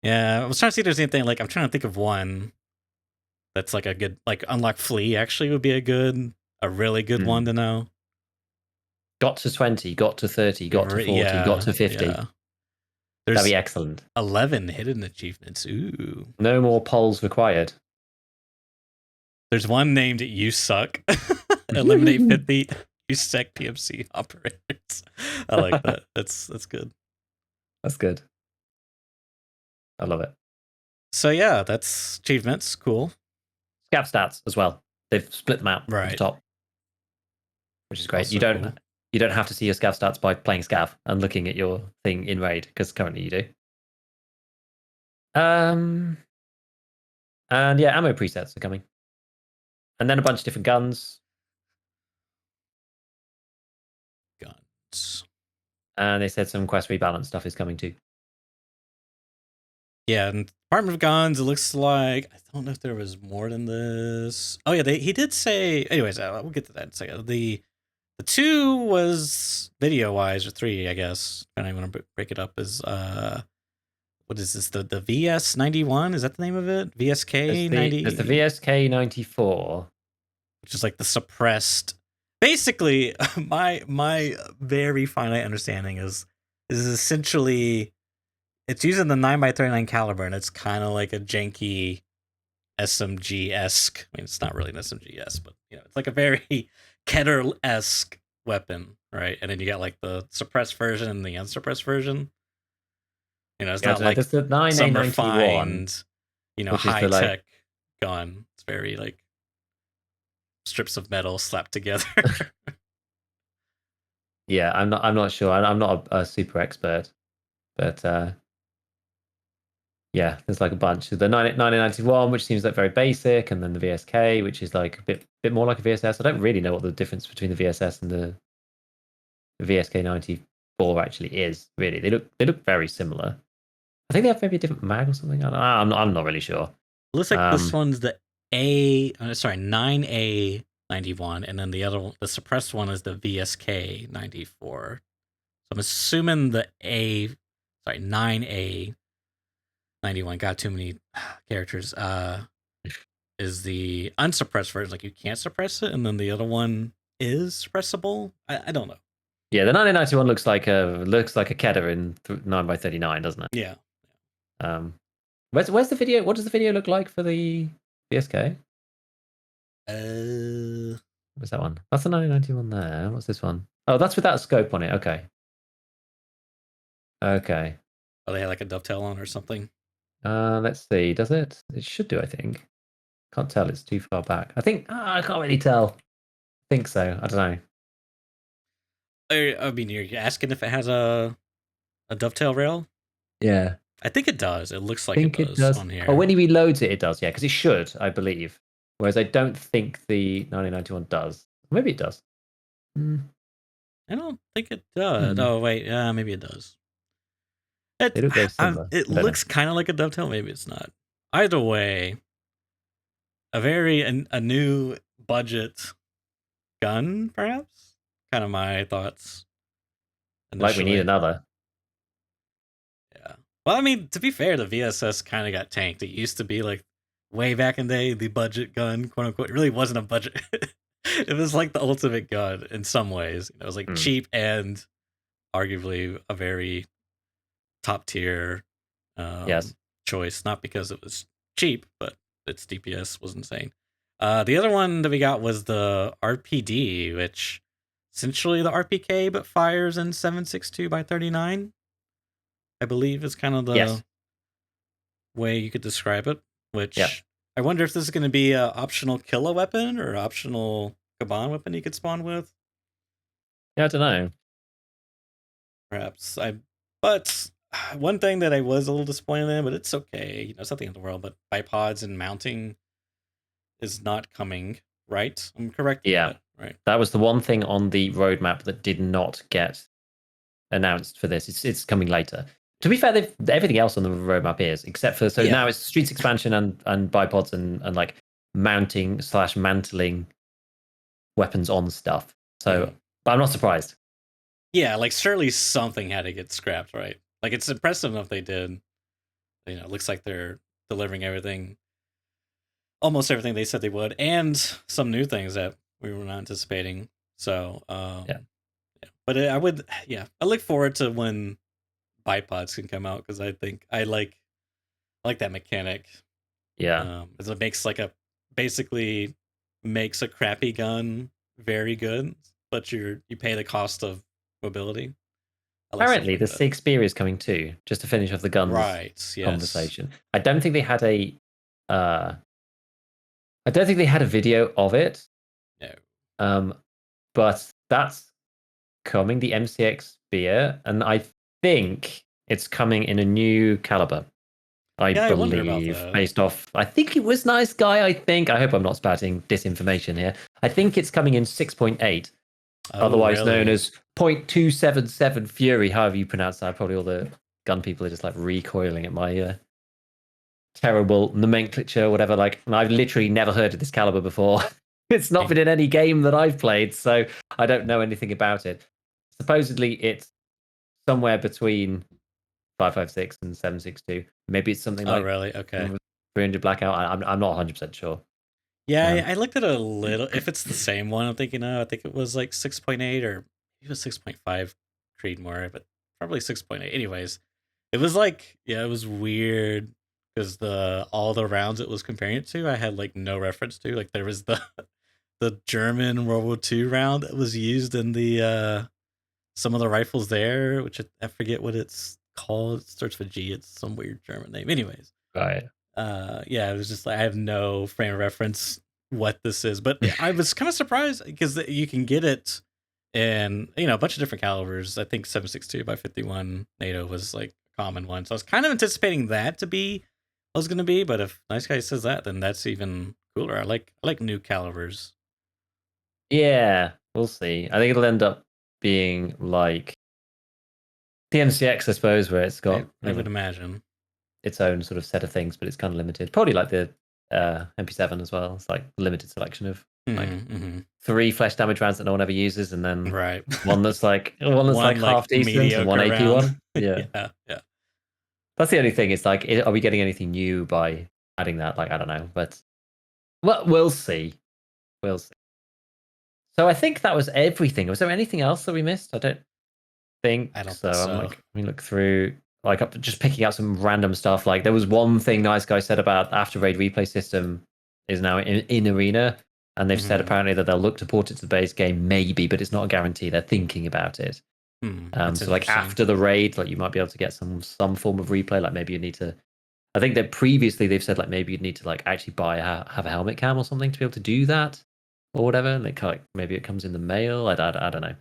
Yeah, I was trying to see if there's anything like, I'm trying to think of one that's like a good, like unlock flea actually would be a really good one to know. Got to 20, got to 30, got to 40, got to 50. Yeah. That'd be excellent. 11 hidden achievements. Ooh. No more polls required. There's one named You Suck. Eliminate 50 You Suck PMC operators. I like that. That's good. That's good. I love it. So yeah, that's achievements. Cool. Scav stats as well. They've split them out right at the top, which is great. Also You don't cool. you don't have to see your Scav stats by playing Scav and looking at your thing in raid, because currently you do. And yeah, ammo presets are coming, and then a bunch of different guns. Guns. And they said some quest rebalance stuff is coming too. Yeah, and Department of Guns, it looks like, I don't know if there was more than this. Oh yeah, he did say. Anyways, we'll get to that in a second. The 2 was video wise, or 3, I guess. And I'm gonna break it up as what is this? The VS91? Is that the name of it? VSK 90. There's the VSK 94, which is like the suppressed. Basically, my very finite understanding is essentially, it's using the 9x39 caliber, and it's kind of like a janky SMG-esque. I mean, it's not really an SMG-esque, but it's like a very Keter-esque weapon, right? And then you got like the suppressed version and the unsuppressed version. It's not like there's the 9A91, some refined, high tech gun. It's very like strips of metal slapped together. Yeah, I'm not sure. I'm not a super expert, but yeah, there's like a bunch. The 991, which seems like very basic, and then the VSK, which is like a bit more like a VSS. I don't really know what the difference between the VSS and the VSK 94 actually is. Really, they look very similar. I think they have maybe a different mag or something. I'm not really sure. It looks like this one's the 9A 91, and then the other one, the suppressed one, is the VSK 94. So I'm assuming the 9A 91, got too many characters, is the unsuppressed version. Like, you can't suppress it, and then the other one is suppressible. I don't know. Yeah, the 991 looks like a Keter in 9x39, doesn't it? Yeah. Where's the video? What does the video look like for the VSK? What's that one? That's the 991 there. What's this one? Oh, that's without a scope on it. Okay. Okay. Oh, they had like a dovetail on or something. Let's see. Does it? It should do, I think. Can't tell. It's too far back. I think. I can't really tell. I think so. I don't know. I mean, you're asking if it has a dovetail rail? Yeah. I think it does. It looks I like it think it does does. on Oh, here. when he reloads it, it does. Yeah, because it should, I believe. Whereas I don't think the 1991 does. Maybe it does. I don't think it does. Hmm. Oh wait, maybe it does. They It look very similar. it I don't know. looks kind of like a dovetail. Maybe it's not. Either way, a new budget gun, perhaps. Kind of my thoughts Like we need initially. another. Yeah. Well, I mean, to be fair, the VSS kind of got tanked. It used to be like way back in the day, the budget gun, quote unquote. It really wasn't a budget. It was like the ultimate gun in some ways. It was like cheap and arguably a very top tier Yes. choice. Not because it was cheap, but its DPS was insane. The other one that we got was the RPD, which essentially the RPK but fires in 7.62 by 39. I believe is kind of the Yes. way you could describe it. Which Yep. I wonder if this is going to be an optional killer weapon or optional Kaban weapon you could spawn with. Yeah, I don't know. Perhaps but one thing that I was a little disappointed in, but it's okay. You know, it's nothing in the world. But bipods and mounting is not coming. Right? I'm correct with Yeah. that. Right. That was the one thing on the roadmap that did not get announced for this. It's coming later. To be fair, everything else on the roadmap is, except for now it's streets expansion and bipods and like mounting / mantling weapons on stuff. So, but I'm not surprised. Yeah, like surely something had to get scrapped, right? Like it's impressive enough they did. You know, it looks like they're delivering everything, almost everything they said they would, and some new things that we were not anticipating. So, Yeah. But I would, I look forward to when bipods can come out because I think I like that mechanic. Yeah. As it makes like basically makes a crappy gun very good, but you pay the cost of mobility. I like stuff Apparently, like the that. 6 is coming too. Just to finish off the guns Right. Yes. conversation. I don't think they had a. I don't think they had a video of it. No. But that's coming. The MCX Spear, and I think it's coming in a new caliber. I wonder about believe, that. based off. I think it was Nice Guy. I think. I hope I'm not spouting disinformation here. I think it's coming in 6.8, otherwise known as .277 Fury. However you pronounce that. Probably all the gun people are just like recoiling at my terrible nomenclature, or whatever. Like, and I've literally never heard of this caliber before. It's not been in any game that I've played, so I don't know anything about it. Supposedly, it's somewhere between 5.56 and 7.62. Maybe it's something like really? Okay. 300 blackout. I'm not 100% sure. Yeah, I looked at it a little. If it's the same one, I'm thinking, I think it was like 6.8 or it was 6.5 Creedmoor, but probably 6.8. Anyways, it was like, it was weird because all the rounds it was comparing it to, I had like no reference to. Like there was the German World War II round that was used in the some of the rifles there, which I forget what it's called. It starts with G. It's some weird German name. Anyways, Right. it was just like I have no frame of reference what this is, but I was kind of surprised because you can get it in a bunch of different calibers. I think 7.62 by 51 NATO was like a common one, so I was kind of anticipating that to be what it was going to be. But if Nice Guy says that, then that's even cooler. I like new calibers. Yeah, we'll see. I think it'll end up being like the MCX, I suppose, where it's got I would imagine its own sort of set of things, but it's kind of limited. Probably like the MP7 as well. It's like limited selection of like 3 flesh damage rounds that no one ever uses, and then one that's like half decent and one AP one. Yeah. yeah. That's the only thing. It's like, are we getting anything new by adding that? Like, I don't know, but we'll see. We'll see. So I think that was everything. Was there anything else that we missed? I don't think so. I'm like, let me look through. Like, I'm just picking out some random stuff. Like, there was one thing Nice Guy said about after raid replay system is now in arena, and they've said apparently that they'll look to port it to the base game, maybe, but it's not a guarantee. They're thinking about it. So like after the raid, like you might be able to get some form of replay. Like maybe you need to. I think that previously they've said like maybe you'd need to like actually have a helmet cam or something to be able to do that, or whatever. Like maybe it comes in the mail. I don't know.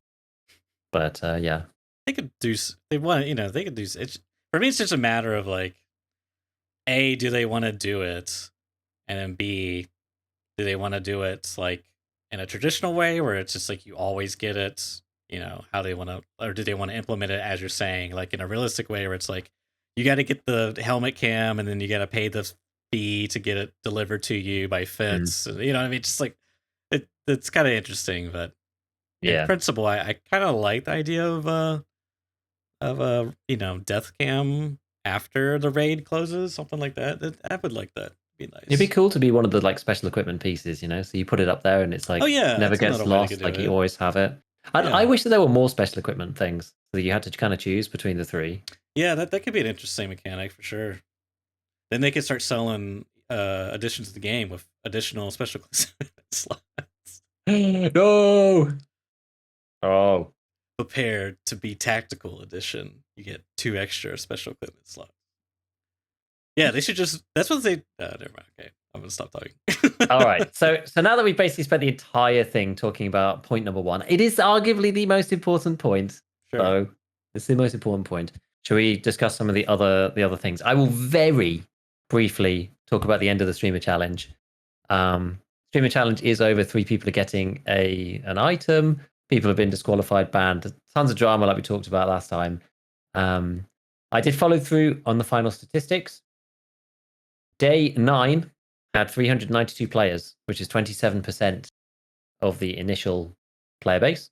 But yeah, they could do. They want they could do. For me, it's just a matter of like, A, do they want to do it? And then B, do they want to do it like in a traditional way where it's just like you always get it, how they want to, or do they want to implement it as you're saying, like in a realistic way where it's like you got to get the helmet cam and then you got to pay the fee to get it delivered to you by fence. You know what I mean? Just like it's kind of interesting, but in Yeah. principle, I kind of like the idea of a death cam after the raid closes, something like that. I would like that. Be nice. It'd be cool to be one of the like special equipment pieces, so you put it up there and it's like, oh yeah, never that's gets another way they lost. could do Like it. you always have it. Yeah. I wish that there were more special equipment things so that you had to kind of choose between the three. Yeah, that could be an interesting mechanic for sure. Then they could start selling additions to the game with additional special slots. No. Oh. Prepared to be tactical edition. You get 2 extra special equipment slots. Yeah, they should just. That's what they. Never mind. Okay, I'm gonna stop talking. All right. So now that we've basically spent the entire thing talking about point number 1, it is arguably the most important point. Sure. So it's the most important point. Shall we discuss some of the other things? I will very briefly talk about the end of the streamer challenge. Streamer challenge is over. 3 people are getting an item. People have been disqualified, banned. Tons of drama, like we talked about last time. I did follow through on the final statistics. Day 9 had 392 players, which is 27% of the initial player base.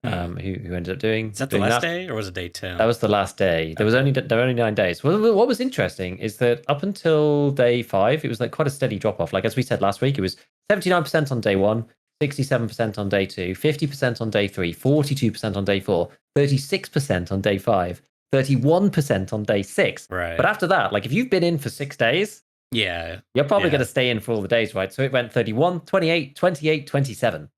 Who ended up doing? Is that the last day, or was it day 10? That was the last day. There were only 9 days. Well, what was interesting is that up until day 5, it was like quite a steady drop off. Like as we said last week, it was 79% on day 1, 67% on day 2, 50% on day 3, 42% on day 4, 36% on day 5, 31% on day 6. Right. But after that, like if you've been in for 6 days, yeah, you're probably going to stay in for all the days, right? So it went 31, 28, 28, 27.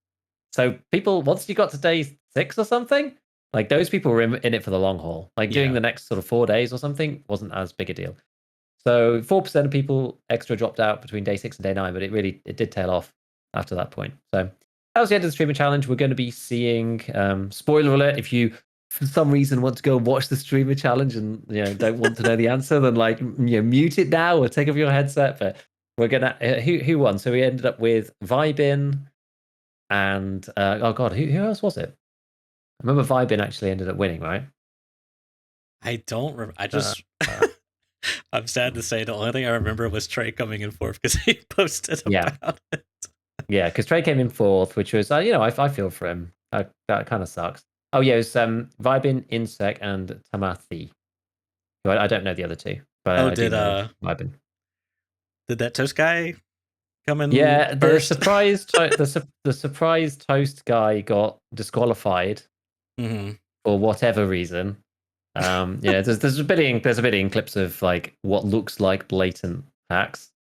So people, once you got to day 6 or something, like those people were in it for the long haul. Like doing the next sort of 4 days or something wasn't as big a deal. So 4% of people extra dropped out between day 6 and day 9, but it did tail off after that point. So that was the end of the streamer challenge. We're going to be seeing, spoiler alert, if you for some reason want to go watch the streamer challenge and don't want to know the answer, then like mute it now or take off your headset. But we're gonna who won? So we ended up with Vibin and oh god, who else was it? I remember Vibin actually ended up winning, right? I don't remember. I just I'm sad to say the only thing I remember was Trey coming in 4th because he posted about it. Yeah, because Trey came in 4th, which was I feel for him. That kind of sucks. Oh yeah, it was Vibin, Insec, and Tamathi. I don't know the other 2, but did Vibin? Did that toast guy come in? Yeah, first? the surprise toast guy got disqualified for whatever reason. There's a billion clips of like what looks like blatant hacks,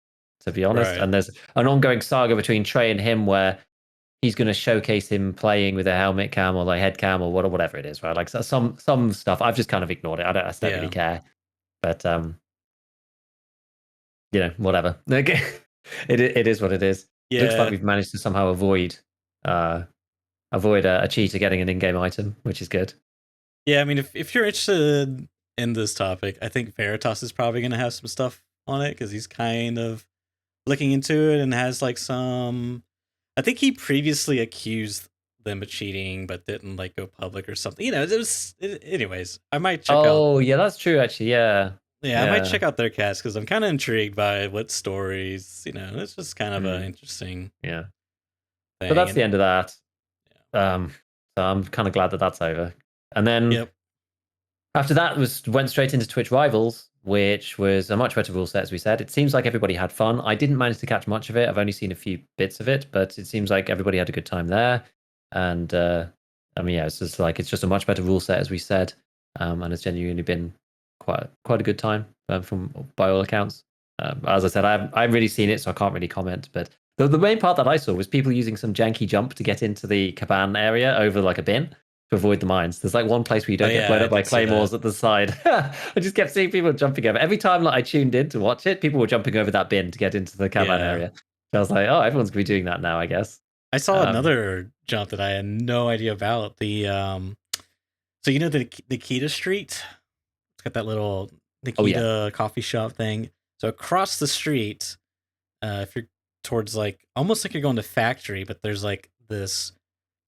to be honest, right. and there's an ongoing saga between Trey and him where he's going to showcase him playing with a helmet cam or like head cam or whatever it is, right? Like some stuff I've just kind of ignored it. I don't really care, but whatever. It is what it is. Yeah. It looks like we've managed to somehow avoid a cheater getting an in-game item, which is good. Yeah, I mean, if you're interested in this topic, I think Veritas is probably going to have some stuff on it because he's kind of looking into it and has like some. I think he previously accused them of cheating, but didn't like go public or something. Anyways, I might check out. Oh, yeah, that's true. Actually, yeah. I might check out their cast because I'm kind of intrigued by what stories. It's just kind of an interesting. Yeah. Thing. But that's the end of that. So I'm kind of glad that that's over. And then after that went straight into Twitch Rivals, which was a much better rule set, as we said. It seems like everybody had fun. I didn't manage to catch much of it. I've only seen a few bits of it, but it seems like everybody had a good time there. And it's just a much better rule set, as we said, and it's genuinely been quite a good time by all accounts. As I said, I haven't really seen it, so I can't really comment. But the main part that I saw was people using some janky jump to get into the caban area over like a bin to avoid the mines. There's like one place where you don't get blown up by claymores at the side. I just kept seeing people jumping over. Every time I tuned in to watch it, people were jumping over that bin to get into the caban area. So I was like, oh, everyone's going to be doing that now, I guess. I saw another jump that I had no idea about. The so the Kita Street, it's got that little Oh, yeah. Nikita coffee shop thing. So across the street, if you're towards like almost like you're going to factory, but there's like this,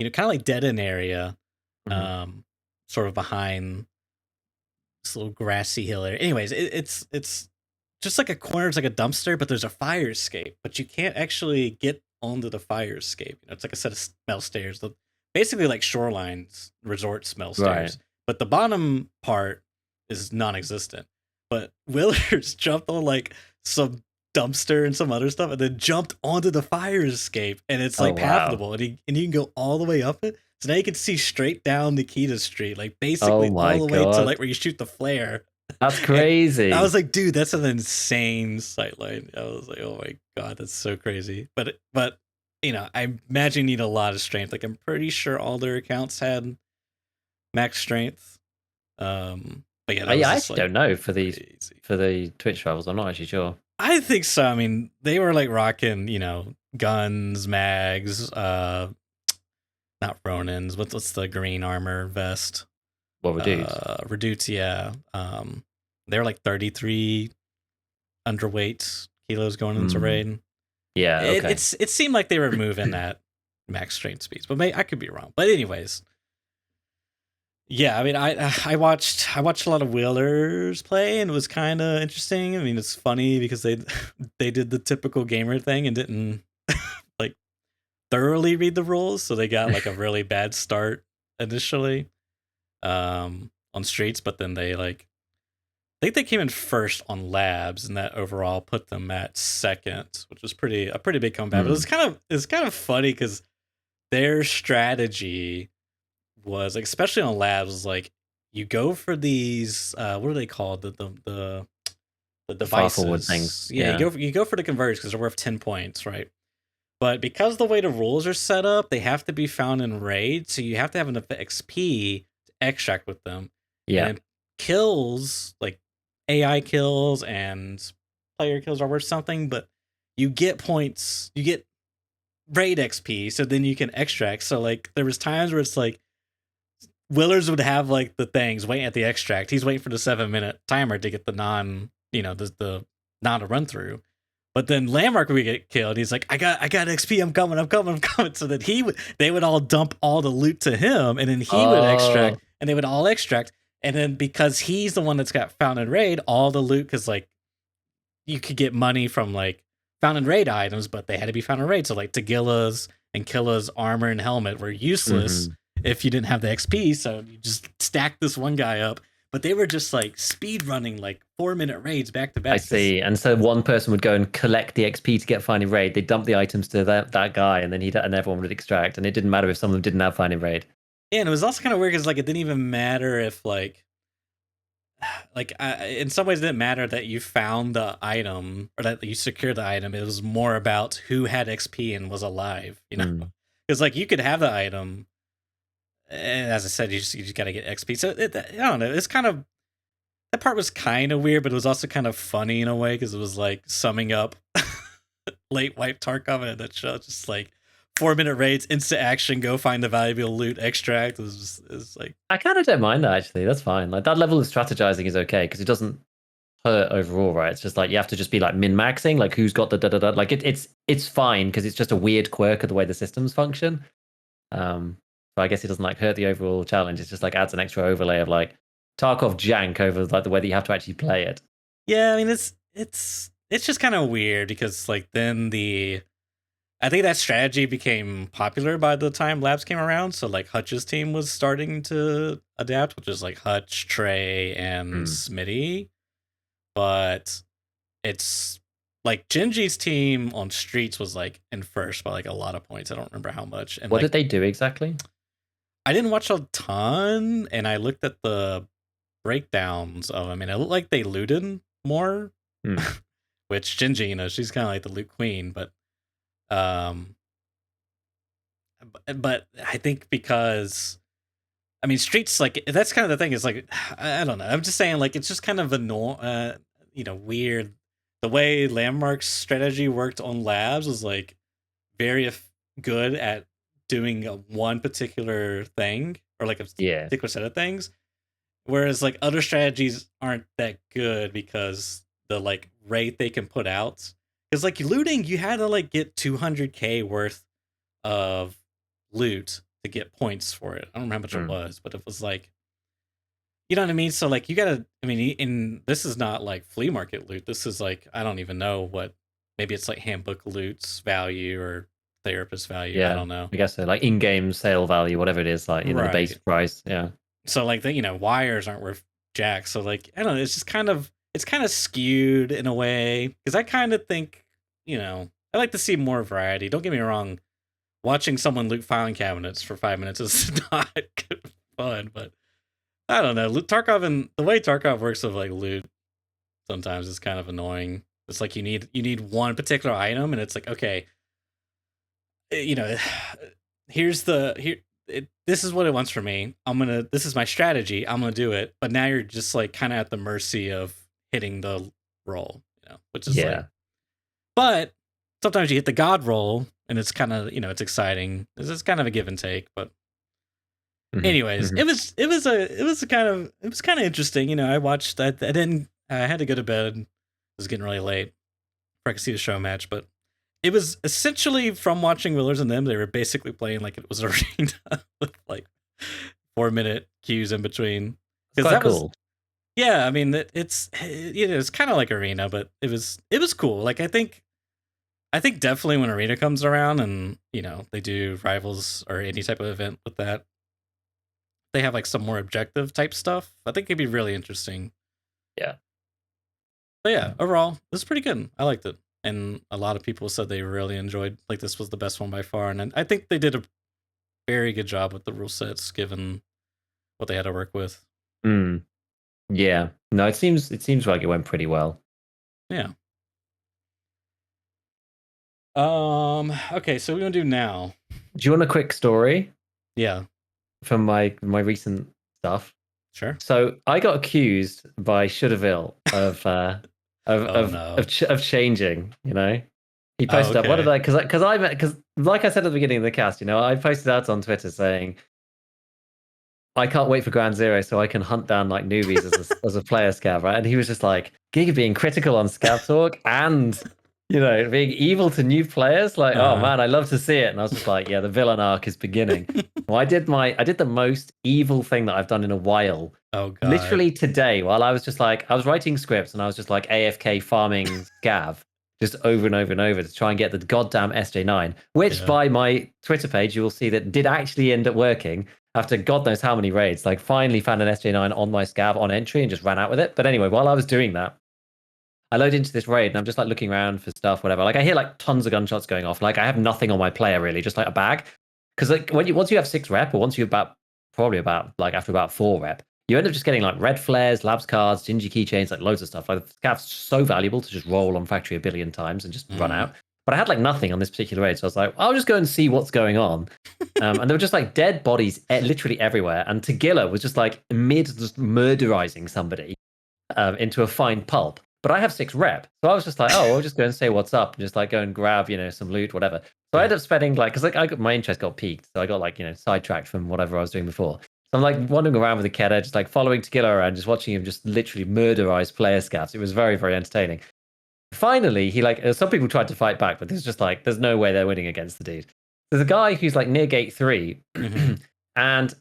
kind of like dead end area, sort of behind this little grassy hill area. Anyways, it's just like a corner. It's like a dumpster, but there's a fire escape, but you can't actually get onto the fire escape. It's like a set of smell stairs, basically like shorelines resort smell stairs. Right. But the bottom part is non-existent. But Willers jumped on like some dumpster and some other stuff, and then jumped onto the fire escape, and it's like pathable, and you can go all the way up it. So now you can see straight down Nikita Street, like basically all the way to like where you shoot the flare. That's crazy. I was like, dude, that's an insane sightline. I was like, oh my god, that's so crazy. But I imagine you need a lot of strength. Like I'm pretty sure all their accounts had max strength. But yeah, I actually don't know for the Twitch rivals. I'm not actually sure. I think so. I mean, they were like rocking, guns, mags, not Ronins. What's the green armor vest? Well, Redouts. Redouts, yeah. They were like 33 underweight kilos going into raid. Yeah, okay. It seemed like they were moving at max strength speeds, but I could be wrong. But anyways, yeah, I mean, I watched a lot of Wheelers play, and it was kind of interesting. I mean, it's funny because they did the typical gamer thing and didn't like thoroughly read the rules, so they got like a really bad start initially on streets, but then they I think they came in first on labs, and that overall put them at second, which was a pretty big comeback. But it's kind of funny because their strategy was like, especially on labs, was like you go for these what are they called, the devices, forward things. Yeah, you go for the converge because they're worth 10 points, right? But because the way the rules are set up, they have to be found in raid, so you have to have enough XP to extract with them. Yeah, and kills, like AI kills and player kills, are worth something, but you get points, you get raid XP, so then you can extract. So like there was times where it's like Willers would have like the things waiting at the extract. He's waiting for the 7-minute timer to get the the non to run through. But then Landmark would get killed. He's like, I got XP. I'm coming. So that they would all dump all the loot to him, and then he would extract, and they would all extract. And then because he's the one that's got found in raid, all the loot, because like you could get money from like found in raid items, but they had to be found in raid. So like Tagilla's and Killa's armor and helmet were useless if you didn't have the XP. So you just stack this one guy up. But they were just like speed running like 4-minute raids back to back. I see. And so one person would go and collect the XP to get finding raid. They dump the items to that guy, and then and everyone would extract. And it didn't matter if some of them didn't have finding raid. Yeah, and it was also kind of weird because like it didn't even matter if in some ways it didn't matter that you found the item or that you secured the item. It was more about who had XP and was alive, because like you could have the item, and as I said, you just got to get XP. So I don't know. It's kind of, that part was kind of weird, but it was also kind of funny in a way because it was like summing up late wipe Tarkov in a nutshell. Just like 4-minute raids, instant action, go find the valuable loot, extract. It was like, I kind of don't mind that actually. That's fine. Like that level of strategizing is okay because it doesn't hurt overall, right? It's just like you have to just be like min-maxing, like who's got the da-da-da. Like it's fine because it's just a weird quirk of the way the systems function. But I guess it doesn't like hurt the overall challenge. It's just like adds an extra overlay of like Tarkov jank over like the way that you have to actually play it. Yeah, I mean it's just kind of weird because like then I think that strategy became popular by the time Labs came around. So like Hutch's team was starting to adapt, which is like Hutch, Trey, and Smitty. But it's like Genji's team on streets was like in first by like a lot of points. I don't remember how much. And what did they do exactly? I didn't watch a ton, and I looked at the breakdowns of them, and it looked like they looted more. Which Genji, she's kind of like the loot queen, but I think because I mean streets, like that's kind of the thing, is like I don't know. I'm just saying like it's just kind of weird. The way Landmark's strategy worked on labs was like very good at doing one particular thing or like a particular set of things, Whereas like other strategies aren't that good because the like rate they can put out. Because like looting, you had to like get 200k worth of loot to get points for it. I don't remember how much it was, but it was like, you know what I mean? So like you gotta, I mean, in this is not like flea market loot. This is like, I don't even know what, maybe it's like handbook loot's value or therapist value. I don't know. I guess so. Like in-game sale value, whatever it is, like, you know, the base price. Yeah. So like the, you know, wires aren't worth jack. So like, I don't know, it's just kind of, it's kind of skewed in a way. Because I kind of think, you know, I like to see more variety. Don't get me wrong. Watching someone loot filing cabinets for 5 minutes is not fun, but I don't know. Tarkov, and the way Tarkov works with like loot sometimes is kind of annoying. It's like you need one particular item, and it's like, okay, you know, this is what it wants from me. This is my strategy. I'm gonna do it. But now you're just like kind of at the mercy of hitting the roll, you know, which is like, but sometimes you hit the god roll, and it's kind of, you know, it's exciting. It's kind of a give and take, but anyways, it was kind of interesting. You know, I watched. I had to go to bed. It was getting really late before I could see the show match, but it was essentially from watching Willers and them. They were basically playing like it was arena with like 4-minute queues in between. Because that cool. Yeah, I mean, it's kind of like arena, but it was cool. Like I think definitely when arena comes around and, you know, they do rivals or any type of event with that, they have like some more objective type stuff. I think it'd be really interesting. Yeah. But yeah, overall, it was pretty good. I liked it. And a lot of people said they really enjoyed, like, this was the best one by far. And I think they did a very good job with the rule sets given what they had to work with. Yeah. No, it seems like it went pretty well. Yeah. Okay, so we're gonna do now. Do you want a quick story? Yeah. From my recent stuff. Sure. So I got accused by Shudaville of changing. You know, he posted up. What did I? Because like I said at the beginning of the cast, you know, I posted out on Twitter saying, I can't wait for Ground Zero so I can hunt down like newbies as a player scav, right? And he was just like, Giga being critical on ScavTalk and, you know, being evil to new players. Like, oh man, I love to see it. And I was just like, yeah, the villain arc is beginning. Well, I did the most evil thing that I've done in a while. Oh god. Literally today, while I was just like, I was writing scripts and I was just like AFK farming scav just over and over and over to try and get the goddamn SJ9, which by my Twitter page, you will see that did actually end up working. After God knows how many raids, like finally found an SJ9 on my scav on entry and just ran out with it. But anyway, while I was doing that, I load into this raid and I'm just like looking around for stuff, whatever. Like I hear like tons of gunshots going off. Like I have nothing on my player really, just like a bag. Because like once you have 6 rep, or once you probably about after about 4 rep, you end up just getting like red flares, labs cards, gingy keychains, like loads of stuff. Like the scav's so valuable to just roll on factory a billion times and just run out. But I had like nothing on this particular raid, so I was like, I'll just go and see what's going on. And there were just like dead bodies literally everywhere. And Tagilla was just like just murderizing somebody into a fine pulp. But I have 6 rep, so I was just like, oh, I'll just go and say what's up, and just like go and grab, you know, some loot, whatever. So I ended up spending like, because like my interest got peaked, so I got like, you know, sidetracked from whatever I was doing before. So I'm like wandering around with a Kedda, just like following Tagilla around, just watching him just literally murderize player scavs. It was very, very entertaining. Finally, he like some people tried to fight back, but there's just like there's no way they're winning against the dude. There's a guy who's like near gate 3, and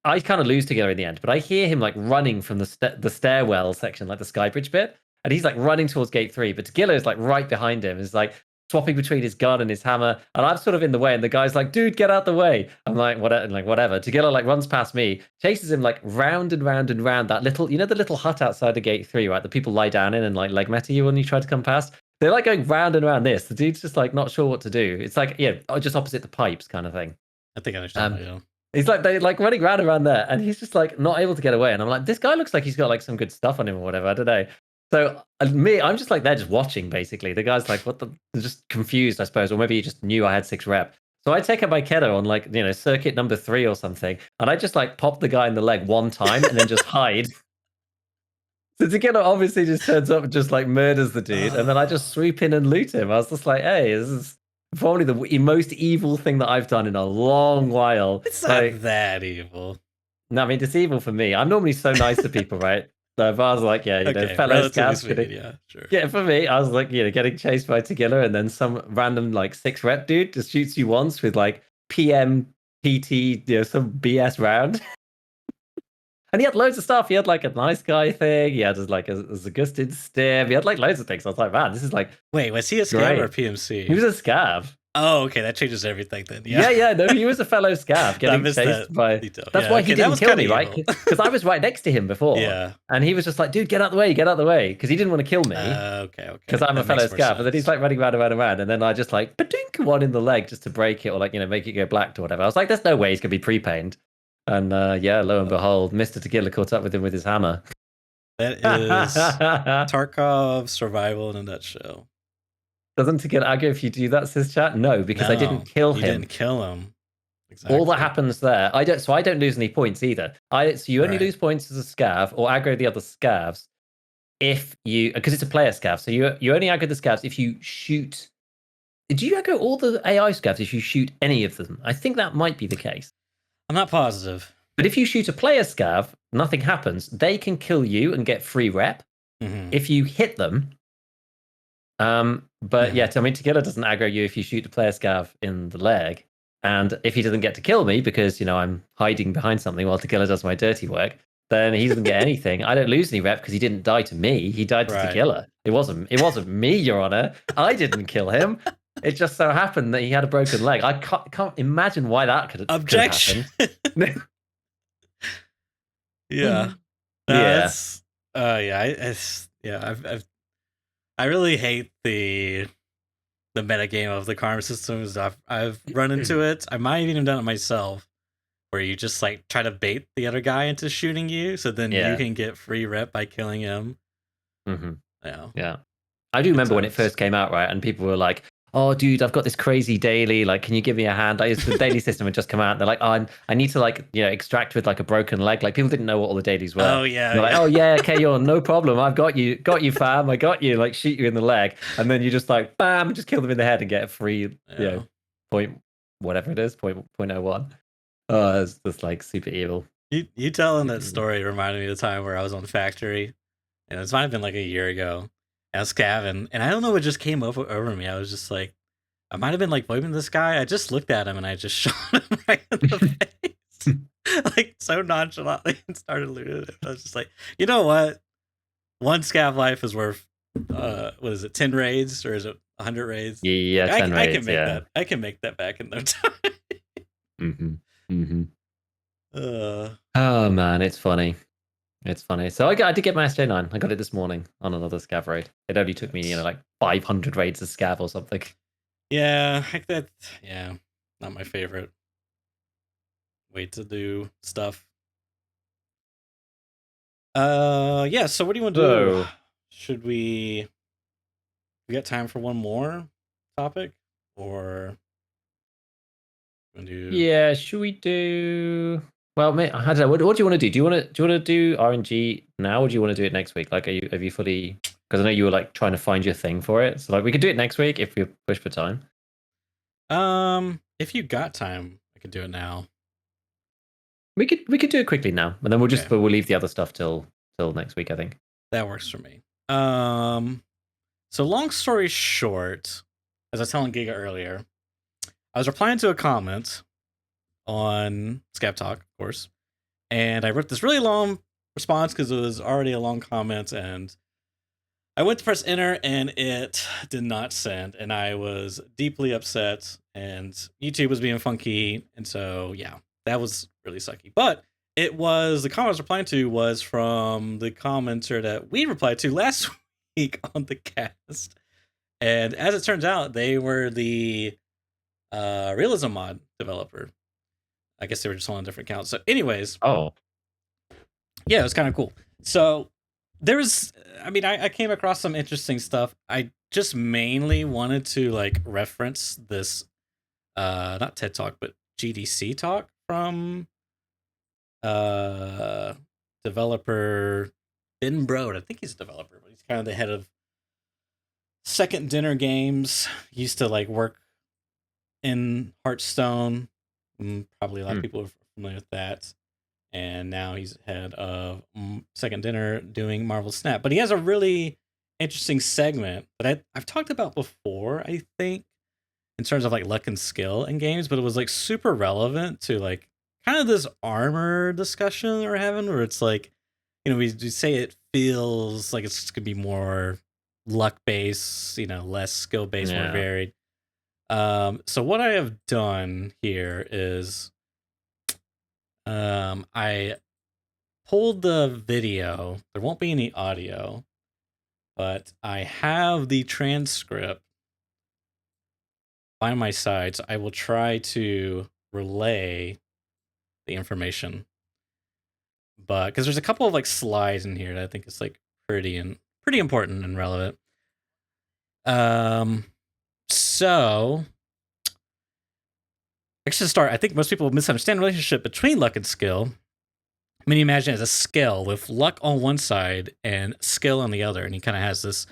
I kind of lose Tagilla in the end, but I hear him like running from the stairwell section, like the skybridge bit, and he's like running towards gate 3, but Tagilla is like right behind him, is like swapping between his gun and his hammer, and I'm sort of in the way, and the guy's like, dude, get out the way. I'm like, whatever. Tagilla like runs past me, chases him like round and round and round that little, you know, the little hut outside the gate 3, right? The people lie down in and like leg meta you when you try to come past. They're like going round and round this. The dude's just like not sure what to do. It's like, yeah, just opposite the pipes kind of thing. I think I understand that, yeah. He's like, they like running round around there, and he's just like not able to get away. And I'm like, this guy looks like he's got like some good stuff on him or whatever. I don't know. So I'm just like there, just watching. Basically, the guy's like, "What the?" Just confused, I suppose, or maybe he just knew I had 6 rep. So I take out my Kedda on like, you know, circuit number 3 or something, and I just like pop the guy in the leg one time and then just hide. So Tagilla obviously just turns up and just like murders the dude, and then I just swoop in and loot him. I was just like, "Hey, this is probably the most evil thing that I've done in a long while." It's not that evil. No, I mean, it's evil for me. I'm normally so nice to people, right? So if I was like, yeah, Okay, fellow relatively scouts, speaking, yeah, sure. yeah, for me, I was like, getting chased by Tagilla, and then some random like 6 rep dude just shoots you once with like PM, PT, some BS round. And he had loads of stuff. He had like a nice guy thing. He had like a Augustin stim. He had like loads of things. I was like, man, this is like Wait, was he a scav or a great. PMC? He was a scav. Oh, okay, that changes everything then. Yeah, Yeah, no, he was a fellow scav I getting missed chased that by. detail. That's Yeah, why okay, he that didn't was kill kind of me, right? evil. Because I was right next to him before. Yeah. And he was just like, dude, get out the way, because he didn't want to kill me. Okay. Because I'm a That makes fellow more scav. And then he's sense. like running around. And then I just like, badink one in the leg just to break it or like, make it go black or whatever. I was like, there's no way he's going to be pre-pained. And yeah, lo and behold, Mr. Tequila caught up with him with his hammer. That is Tarkov survival in a nutshell. Doesn't Tequila argue if you do that, says chat? No, because I didn't kill him. You didn't kill him. Exactly. All that happens there, I don't lose any points either. So you only lose points as a scav or aggro the other scavs if you, because it's a player scav. So you only aggro the scavs if you shoot. Do you aggro all the AI scavs if you shoot any of them? I think that might be the case. I'm not positive. But if you shoot a player scav, nothing happens. They can kill you and get free rep if you hit them. But yeah, I mean, Tequila doesn't aggro you if you shoot a player scav in the leg. And if he doesn't get to kill me because, I'm hiding behind something while Tequila does my dirty work, then he doesn't get anything. I don't lose any rep because he didn't die to me. He died to Tequila. It wasn't me, Your Honor. I didn't kill him. It just so happened that he had a broken leg. I can't imagine why that could have happened. Yeah. I really hate the metagame of the karma systems. I've run into it. I might have even done it myself, where you just like try to bait the other guy into shooting you, so then you can get free rep by killing him. Yeah. I do remember when it first came out, right? And people were like, "Oh, dude, I've got this crazy daily. Like, can you give me a hand?" Like, the daily system had just come out. And they're like, "Oh, I need to like, extract with like a broken leg." Like, people didn't know what all the dailies were. Oh yeah. They're like, "Oh yeah, okay, you're no problem. I've got you, fam. I got you." Like, shoot you in the leg, and then you just like, bam, just kill them in the head and get a free, point, whatever it is, point 0.01. Oh, it's just like super evil. You telling that story reminded me of the time where I was on Factory, and it might have been like a year ago. I was scavving, and I don't know what just came over me. I was just like, I might have been like waving this guy. I just looked at him and I just shot him right in the face, like so nonchalantly, and started looting him. I was just like, you know what? One scav life is worth, what is it, 10 raids, or is it 100 raids? Yeah, 10 raids. I can make that. I can make that back in no time. Oh man, it's funny. It's funny. So I did get my SJ9. I got it this morning on another scav raid. It only took me, like 500 raids of scav or something. Yeah, not my favorite way to do stuff. Yeah, so what do you want to do? Should we got time for one more topic, or yeah, should we do? Well, mate, I don't know. What do you want to do? Do you want to do RNG now, or do you want to do it next week? Like, have you fully? Because I know you were like trying to find your thing for it. So like, we could do it next week if we push for time. If you got time, I could do it now. We could do it quickly now, and then we'll leave the other stuff till next week. I think that works for me. So long story short, as I was telling Giga earlier, I was replying to a comment on ScavTalk, of course, and I wrote this really long response because it was already a long comment, and I went to press enter and it did not send, and I was deeply upset, and YouTube was being funky, and so yeah, that was really sucky. But the comment I was replying to was from the commenter that we replied to last week on the cast, and as it turns out, they were the realism mod developer. I guess they were just on a different account. So anyways, yeah, it was kind of cool. So I came across some interesting stuff. I just mainly wanted to like reference this not TED Talk, but GDC talk from developer Ben Brode. I think he's a developer, but he's kind of the head of Second Dinner Games. He used to like work in Hearthstone. Probably a lot of people are familiar with that. and now he's head of Second Dinner doing Marvel Snap. But he has a really interesting segment that I've talked about before, I think, in terms of like luck and skill in games, but it was like super relevant to like kind of this armor discussion we're having, where it's like, we say it feels like it's gonna be more luck based, less skill based, more varied. So what I have done here is I pulled the video. There won't be any audio, but I have the transcript by my side, so I will try to relay the information. But because there's a couple of like slides in here that I think is like pretty important and relevant. So actually, to start, I think most people misunderstand the relationship between luck and skill. I mean, you imagine it as a scale with luck on one side and skill on the other, and he kind of has this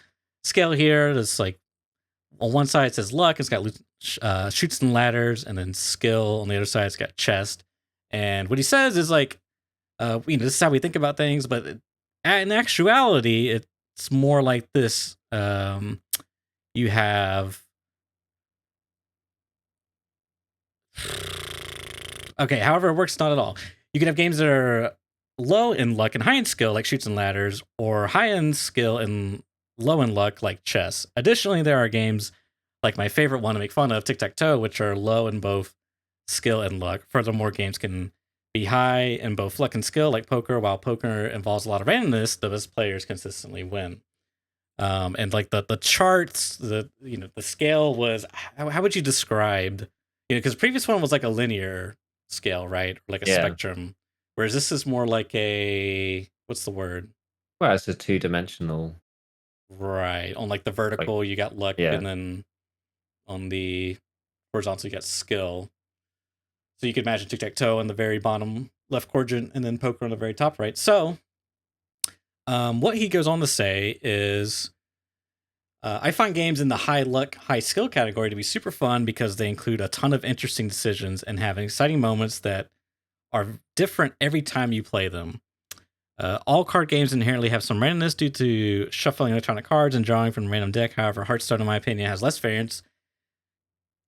scale here that's like on one side it says luck, it's got shoots and ladders, and then skill on the other side it's got chest. And what he says is like, this is how we think about things, but in actuality, it's more like this. You have okay, however it works, not at all. You can have games that are low in luck and high in skill, like shoots and ladders, or high in skill and low in luck, like chess. Additionally, there are games like my favorite one to make fun of, tic-tac-toe, which are low in both skill and luck. Furthermore, games can be high in both luck and skill, like poker. While poker involves a lot of randomness, the best players consistently win. And like the charts, the scale was, how would you describe? Because the previous one was like a linear scale, right? Or like a spectrum. Whereas this is more like a, what's the word? Well, it's a 2-dimensional. Right. On like the vertical, you got luck, and then on the horizontal, you got skill. So you could imagine tic-tac-toe on the very bottom left quadrant, and then poker on the very top right. So what he goes on to say is, I find games in the high luck, high skill category to be super fun because they include a ton of interesting decisions and have exciting moments that are different every time you play them. All card games inherently have some randomness due to shuffling electronic cards and drawing from a random deck. However, Hearthstone, in my opinion, has less variance.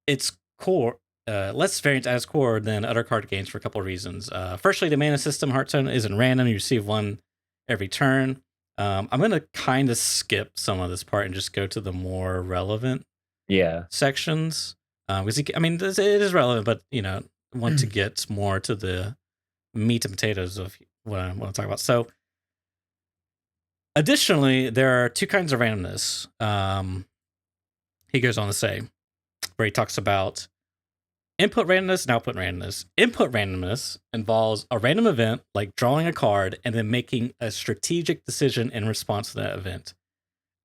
It's core, less variance at its core than other card games for a couple of reasons. Firstly, the mana system Hearthstone isn't random; you receive one every turn. I'm gonna kind of skip some of this part and just go to the more relevant sections. Because it is relevant, but want to get more to the meat and potatoes of what I want to talk about. So, additionally, there are two kinds of randomness. He goes on to say, where he talks about input randomness and output randomness. Input randomness involves a random event, like drawing a card and then making a strategic decision in response to that event.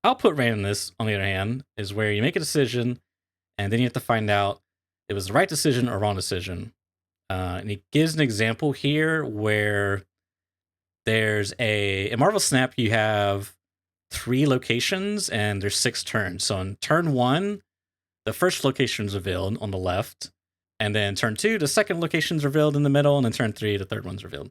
Output randomness, on the other hand, is where you make a decision and then you have to find out it was the right decision or wrong decision. And he gives an example here where there's in Marvel Snap, you have 3 locations and there's 6 turns. So on turn 1, the first location is revealed on the left. And then turn 2, the second location is revealed in the middle. And then turn 3, the third one's revealed.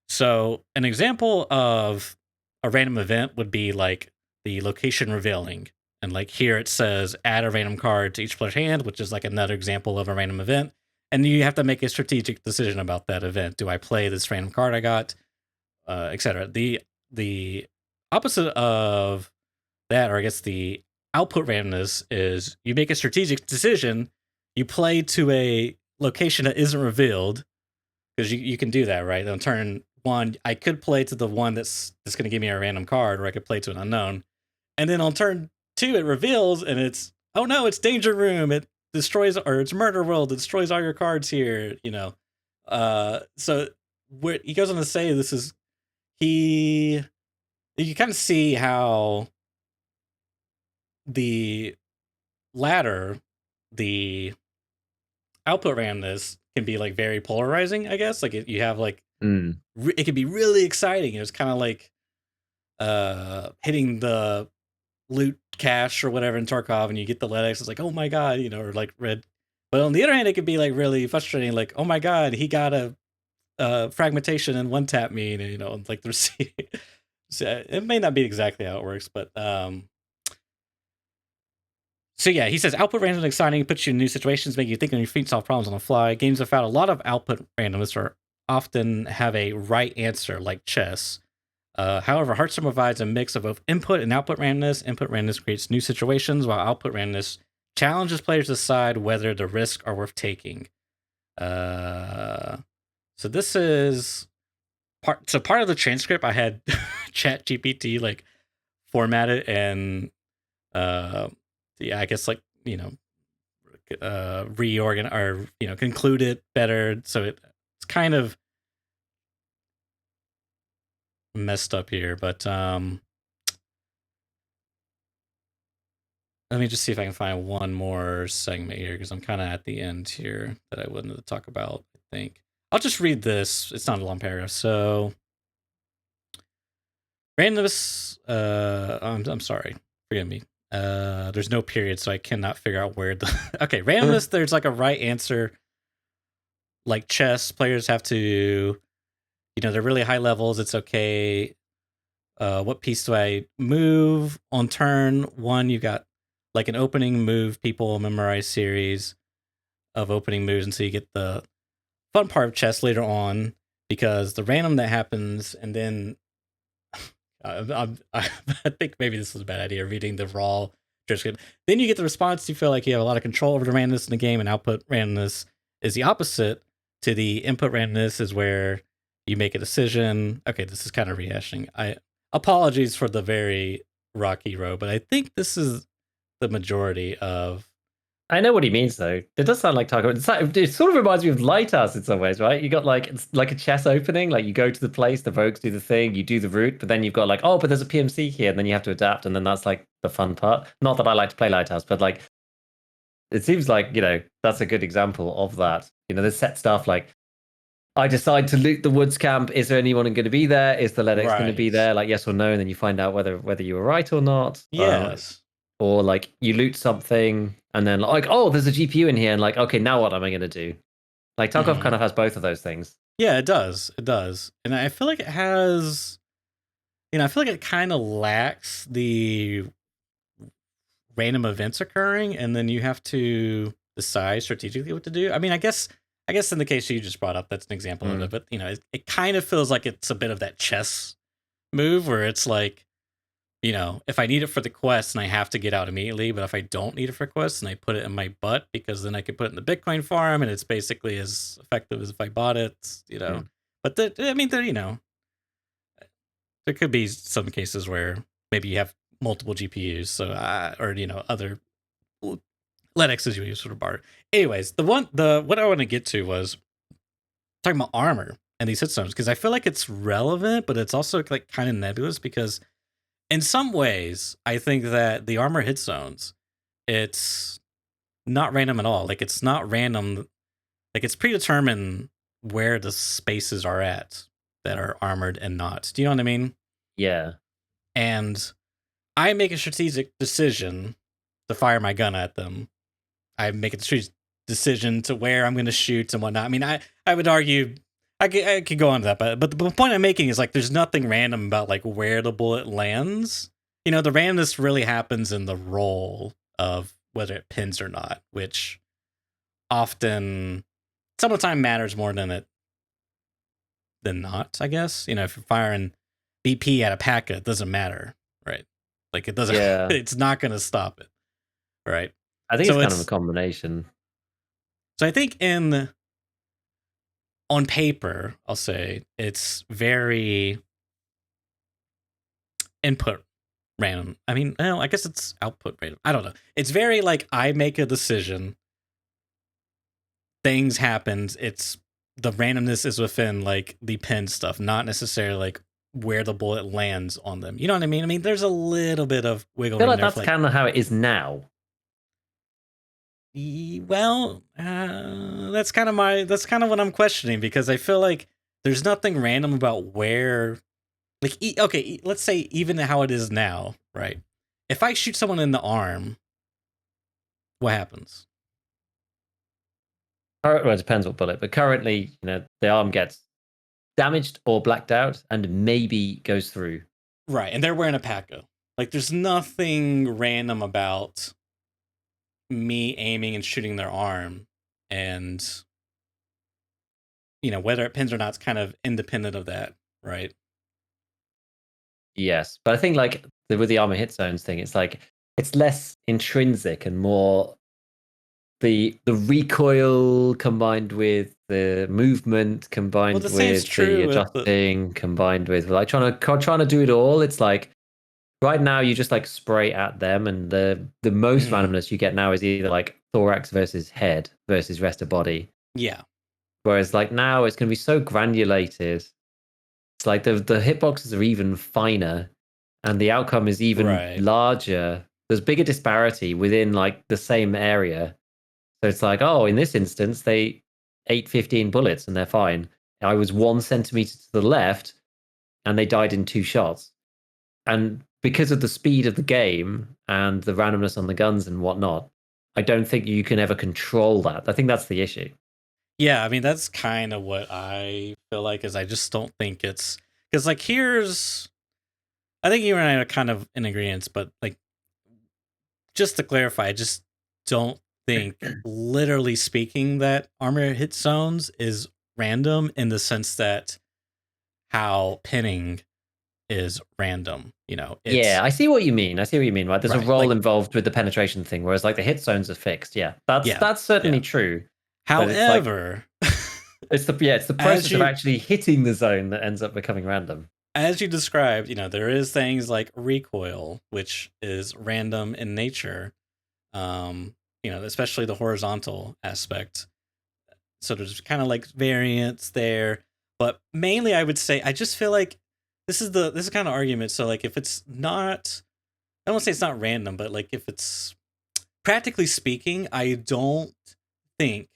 So an example of a random event would be like the location revealing. And like here it says add a random card to each player's hand, which is like another example of a random event. And you have to make a strategic decision about that event. Do I play this random card I got? Etc. The opposite of that, or I guess the output randomness, is you make a strategic decision, you play to a location that isn't revealed, because you can do that, right? On turn 1, I could play to the one that's going to give me a random card, or I could play to an unknown. And then on turn 2, it reveals, and it's, oh no, it's Danger Room. It destroys, or it's Murder World. It destroys all your cards here, So where he goes on to say, this is, you kind of see how the latter, the output randomness, can be like very polarizing, I guess. Like you have like, it can be really exciting. It was kind of like hitting the loot cache or whatever in Tarkov, and you get the lead X, it's like, oh my god, or like red. But on the other hand, it could be like really frustrating, like, oh my god, he got a fragmentation and one tap mean? And, like the so it may not be exactly how it works, but so yeah, he says output random exciting, puts you in new situations, make you think on your feet, solve problems on the fly. Games without a lot of output randomness are often have a right answer, like chess. However, Hearthstone provides a mix of both input and output randomness. Input randomness creates new situations, while output randomness challenges players to decide whether the risks are worth taking. So this is part of the transcript. I had Chat GPT like format it and yeah, I guess like reorganize or conclude it better. So it's kind of messed up here, but let me just see if I can find one more segment here because I'm kind of at the end here that I wanted to talk about. I think I'll just read this. It's not a long paragraph. So randomness. I'm sorry. Forgive me. There's no period, so I cannot figure out where the okay randomness. There's like a right answer. Like chess, players have to, they're really high levels. It's okay. What piece do I move on turn one? You got like an opening move. People memorize series of opening moves until you get the fun part of chess later on, because the random that happens, and then I think maybe this was a bad idea reading the raw transcript. Then you get the response. You feel like you have a lot of control over the randomness in the game, and output randomness is the opposite to the input randomness, is where you make a decision. Okay, this is kind of rehashing. Apologies for the very rocky road, but I think this is the majority of. I know what he means, though. It does sound like Tarkov. It sort of reminds me of Lighthouse in some ways, right? You got like it's like a chess opening. Like you go to the place, the rogues do the thing, you do the route, but then you've got like, oh, but there's a PMC here, and then you have to adapt, and then that's like the fun part. Not that I like to play Lighthouse, but like it seems like that's a good example of that. There's set stuff like I decide to loot the woods camp. Is there anyone going to be there? Is the Ledex going to be there? Like yes or no, and then you find out whether you were right or not. Yes. Or like you loot something and then like, oh, there's a GPU in here, and like, okay, now what am I going to do? Like Tarkov kind of has both of those things. Yeah, it does. It does. And I feel like it has, I feel like it kind of lacks the random events occurring, and then you have to decide strategically what to do. I mean, I guess in the case you just brought up, that's an example of it, but it kind of feels like it's a bit of that chess move where it's like, if I need it for the quest and I have to get out immediately, but if I don't need it for quests and I put it in my butt, because then I could put it in the Bitcoin farm and it's basically as effective as if I bought it, But there could be some cases where maybe you have multiple GPUs, so or other Linux you use for the bar. Anyways, what I want to get to was talking about armor and these hitstones, because I feel like it's relevant, but it's also like kind of nebulous, because in some ways, I think that the armor hit zones, it's not random at all. Like it's not random. Like it's predetermined where the spaces are at that are armored and not. Do you know what I mean? Yeah. And I make a strategic decision to fire my gun at them. I make a strategic decision to where I'm going to shoot and whatnot. I mean, I would argue I could go on to that, but the point I'm making is like there's nothing random about like where the bullet lands. The randomness really happens in the roll of whether it pins or not, which often some of the time matters more than not, I guess. If you're firing BP at a packet, it doesn't matter, right? Like it doesn't. Yeah. It's not going to stop it, right? I think it's kind of a combination. So I think on paper, I'll say it's very input random. I mean, I guess it's output random. I don't know. It's very like I make a decision, things happen. It's the randomness is within like the pin stuff, not necessarily like where the bullet lands on them. You know what I mean? I mean, there's a little bit of wiggle room. I feel like that's kind of how it is now. Well, that's kind of what I'm questioning, because I feel like there's nothing random about where, like, okay, let's say even how it is now, right? If I shoot someone in the arm, what happens? Well, it depends what bullet, but currently, the arm gets damaged or blacked out and maybe goes through. Right, and they're wearing a Paco. Like, there's nothing random about me aiming and shooting their arm, and whether it pins or not is kind of independent of that, right? Yes, but I think like with the Armor Hitzones thing, it's like it's less intrinsic and more the recoil combined with the movement combined The same's with the true with adjusting combined with like trying to do it all. It's like right now you just like spray at them, and the most randomness you get now is either like thorax versus head versus rest of body. Yeah. Whereas like now it's going to be so granulated. It's like the hitboxes are even finer, and the outcome is even larger. There's bigger disparity within like the same area. So it's like, oh, in this instance, they ate 15 bullets and they're fine. I was 1 centimeter to the left, and they died in 2 shots. And because of the speed of the game and the randomness on the guns and whatnot, I don't think you can ever control that. I think that's the issue. Yeah, I mean, that's kind of what I feel like, is I just don't think it's... Because, like, I think you and I are kind of in agreement, but, like, just to clarify, I just don't think, literally speaking, that Armor Hitzones is random in the sense that how pinning is random. Yeah, I see what you mean. Right? There's a role like, involved with the penetration thing, whereas like the hit zones are fixed. Yeah, that's certainly true. However, it's the process of actually hitting the zone that ends up becoming random. As you described, there is things like recoil, which is random in nature. Especially the horizontal aspect. So there's kind of like variance there, but mainly I would say I just feel like this is kind of argument. So like if it's not, I don't want to say it's not random, but like if it's practically speaking, I don't think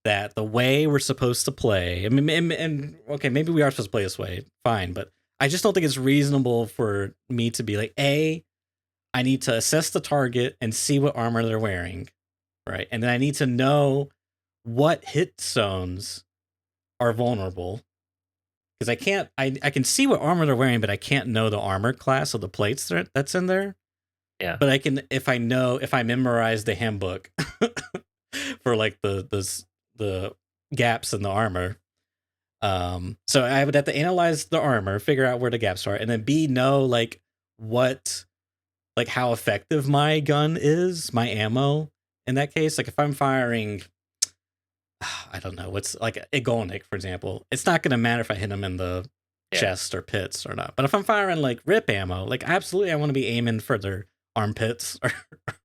that the way we're supposed to play, I mean, and okay, maybe we are supposed to play this way, fine, but I just don't think it's reasonable for me to be like, I need to assess the target and see what armor they're wearing, right? And then I need to know what hit zones are vulnerable, because I can see what armor they're wearing, but I can't know the armor class of the plates that's in there. Yeah. But I can, if I memorize the handbook for like the gaps in the armor. So I would have to analyze the armor, figure out where the gaps are, and then know like how effective my gun is, my ammo in that case. Like if I'm firing, I don't know, what's like a Golnik, for example, it's not going to matter if I hit him in the chest or pits or not. But if I'm firing like rip ammo, like absolutely I want to be aiming for their armpits or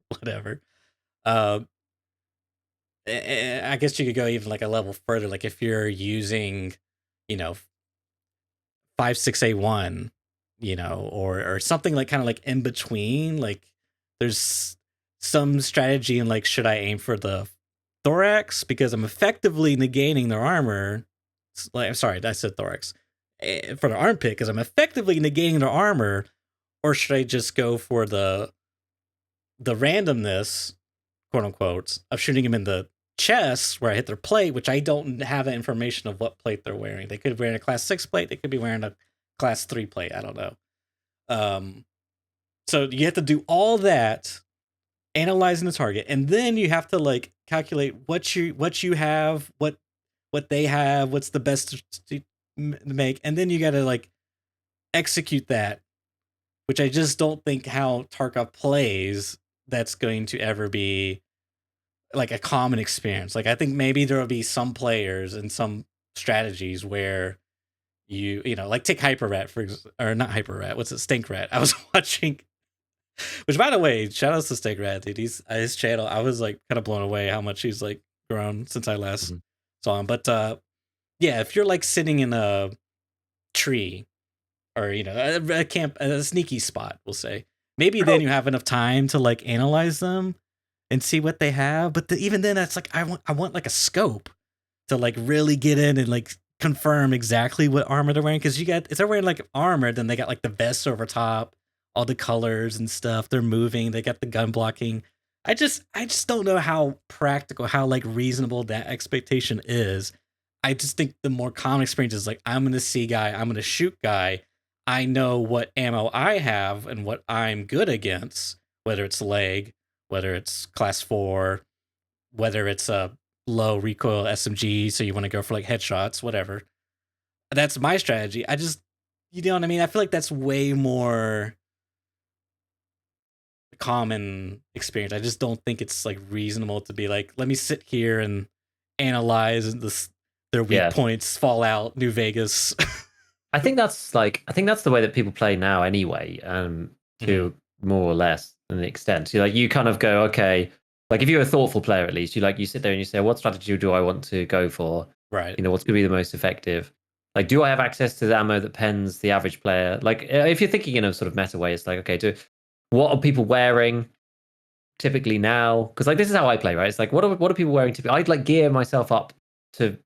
whatever. I guess you could go even like a level further. Like if you're using, 5.6A1, or something like kind of like in between, like there's some strategy in like, should I aim for the thorax because I'm effectively negating their armor? Like, I'm sorry, I said thorax. For the armpit because I'm effectively negating their armor, or should I just go for the randomness, quote unquote, of shooting him in the chest where I hit their plate, which I don't have that information of what plate they're wearing. They could be wearing a class 6 plate, they could be wearing a class 3 plate, I don't know. So you have to do all that, analyzing the target, and then you have to like calculate what you have, what they have, what's the best to make, and then you got to like execute that, which I just don't think how Tarkov plays that's going to ever be like a common experience. Like I think maybe there will be some players and some strategies where you know, like take Hyper Rat or not Hyper Rat, what's it, Stink Rat. I was watching, which by the way, shout outs to Stink Rat, dude. He's his channel, I was like kind of blown away how much he's like grown since I last saw him. But yeah, if you're like sitting in a tree or a camp, a sneaky spot, we'll say, maybe then you have enough time to like analyze them and see what they have. But even then, that's like I want like a scope to like really get in and like confirm exactly what armor they're wearing, because if they're wearing like armor, then they got like the vest over top, all the colors and stuff, they're moving, they got the gun blocking. I just don't know how practical, how like reasonable that expectation is. I just think the more common experience is like, I'm gonna see guy, I'm gonna shoot guy. I know what ammo I have and what I'm good against, whether it's leg, whether it's class 4, whether it's a low recoil SMG, so you want to go for like headshots, whatever. That's my strategy. I just, you know what I mean? I feel like that's way more common experience. I just don't think it's like reasonable to be like, let me sit here and analyze their weak points, Fallout, New Vegas. I think that's the way that people play now anyway, to more or less an extent. So like you kind of go, okay, like if you're a thoughtful player at least, you sit there and you say, what strategy do I want to go for? Right. What's going to be the most effective? Like, do I have access to the ammo that pens the average player? Like, if you're thinking in a sort of meta way, it's like, okay, what are people wearing typically now? Because like this is how I play, right? It's like, what are people wearing typically? I'd like gear myself up to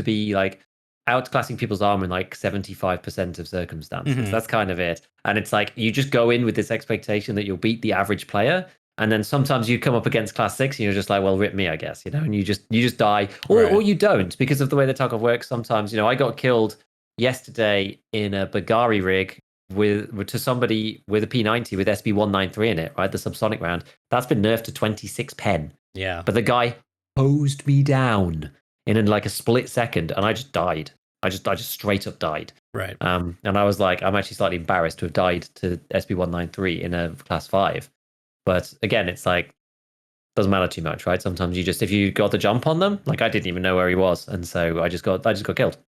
be like outclassing people's armor in like 75% of circumstances. That's kind of it. And it's like you just go in with this expectation that you'll beat the average player. And then sometimes you come up against class 6 and you're just like, well, rip me, I guess, and you just die. Or you don't, because of the way the Tarkov works. Sometimes, I got killed yesterday in a Bagari rig to somebody with a P90 with SB193 in it, right? The subsonic round. That's been nerfed to 26 pen. Yeah. But the guy hosed me down in like a split second, and I just died. I just straight up died. Right. And I was like, I'm actually slightly embarrassed to have died to SB193 in a class 5. But again, it's like, doesn't matter too much, right? Sometimes if you got the jump on them, like I didn't even know where he was, and so I just got killed.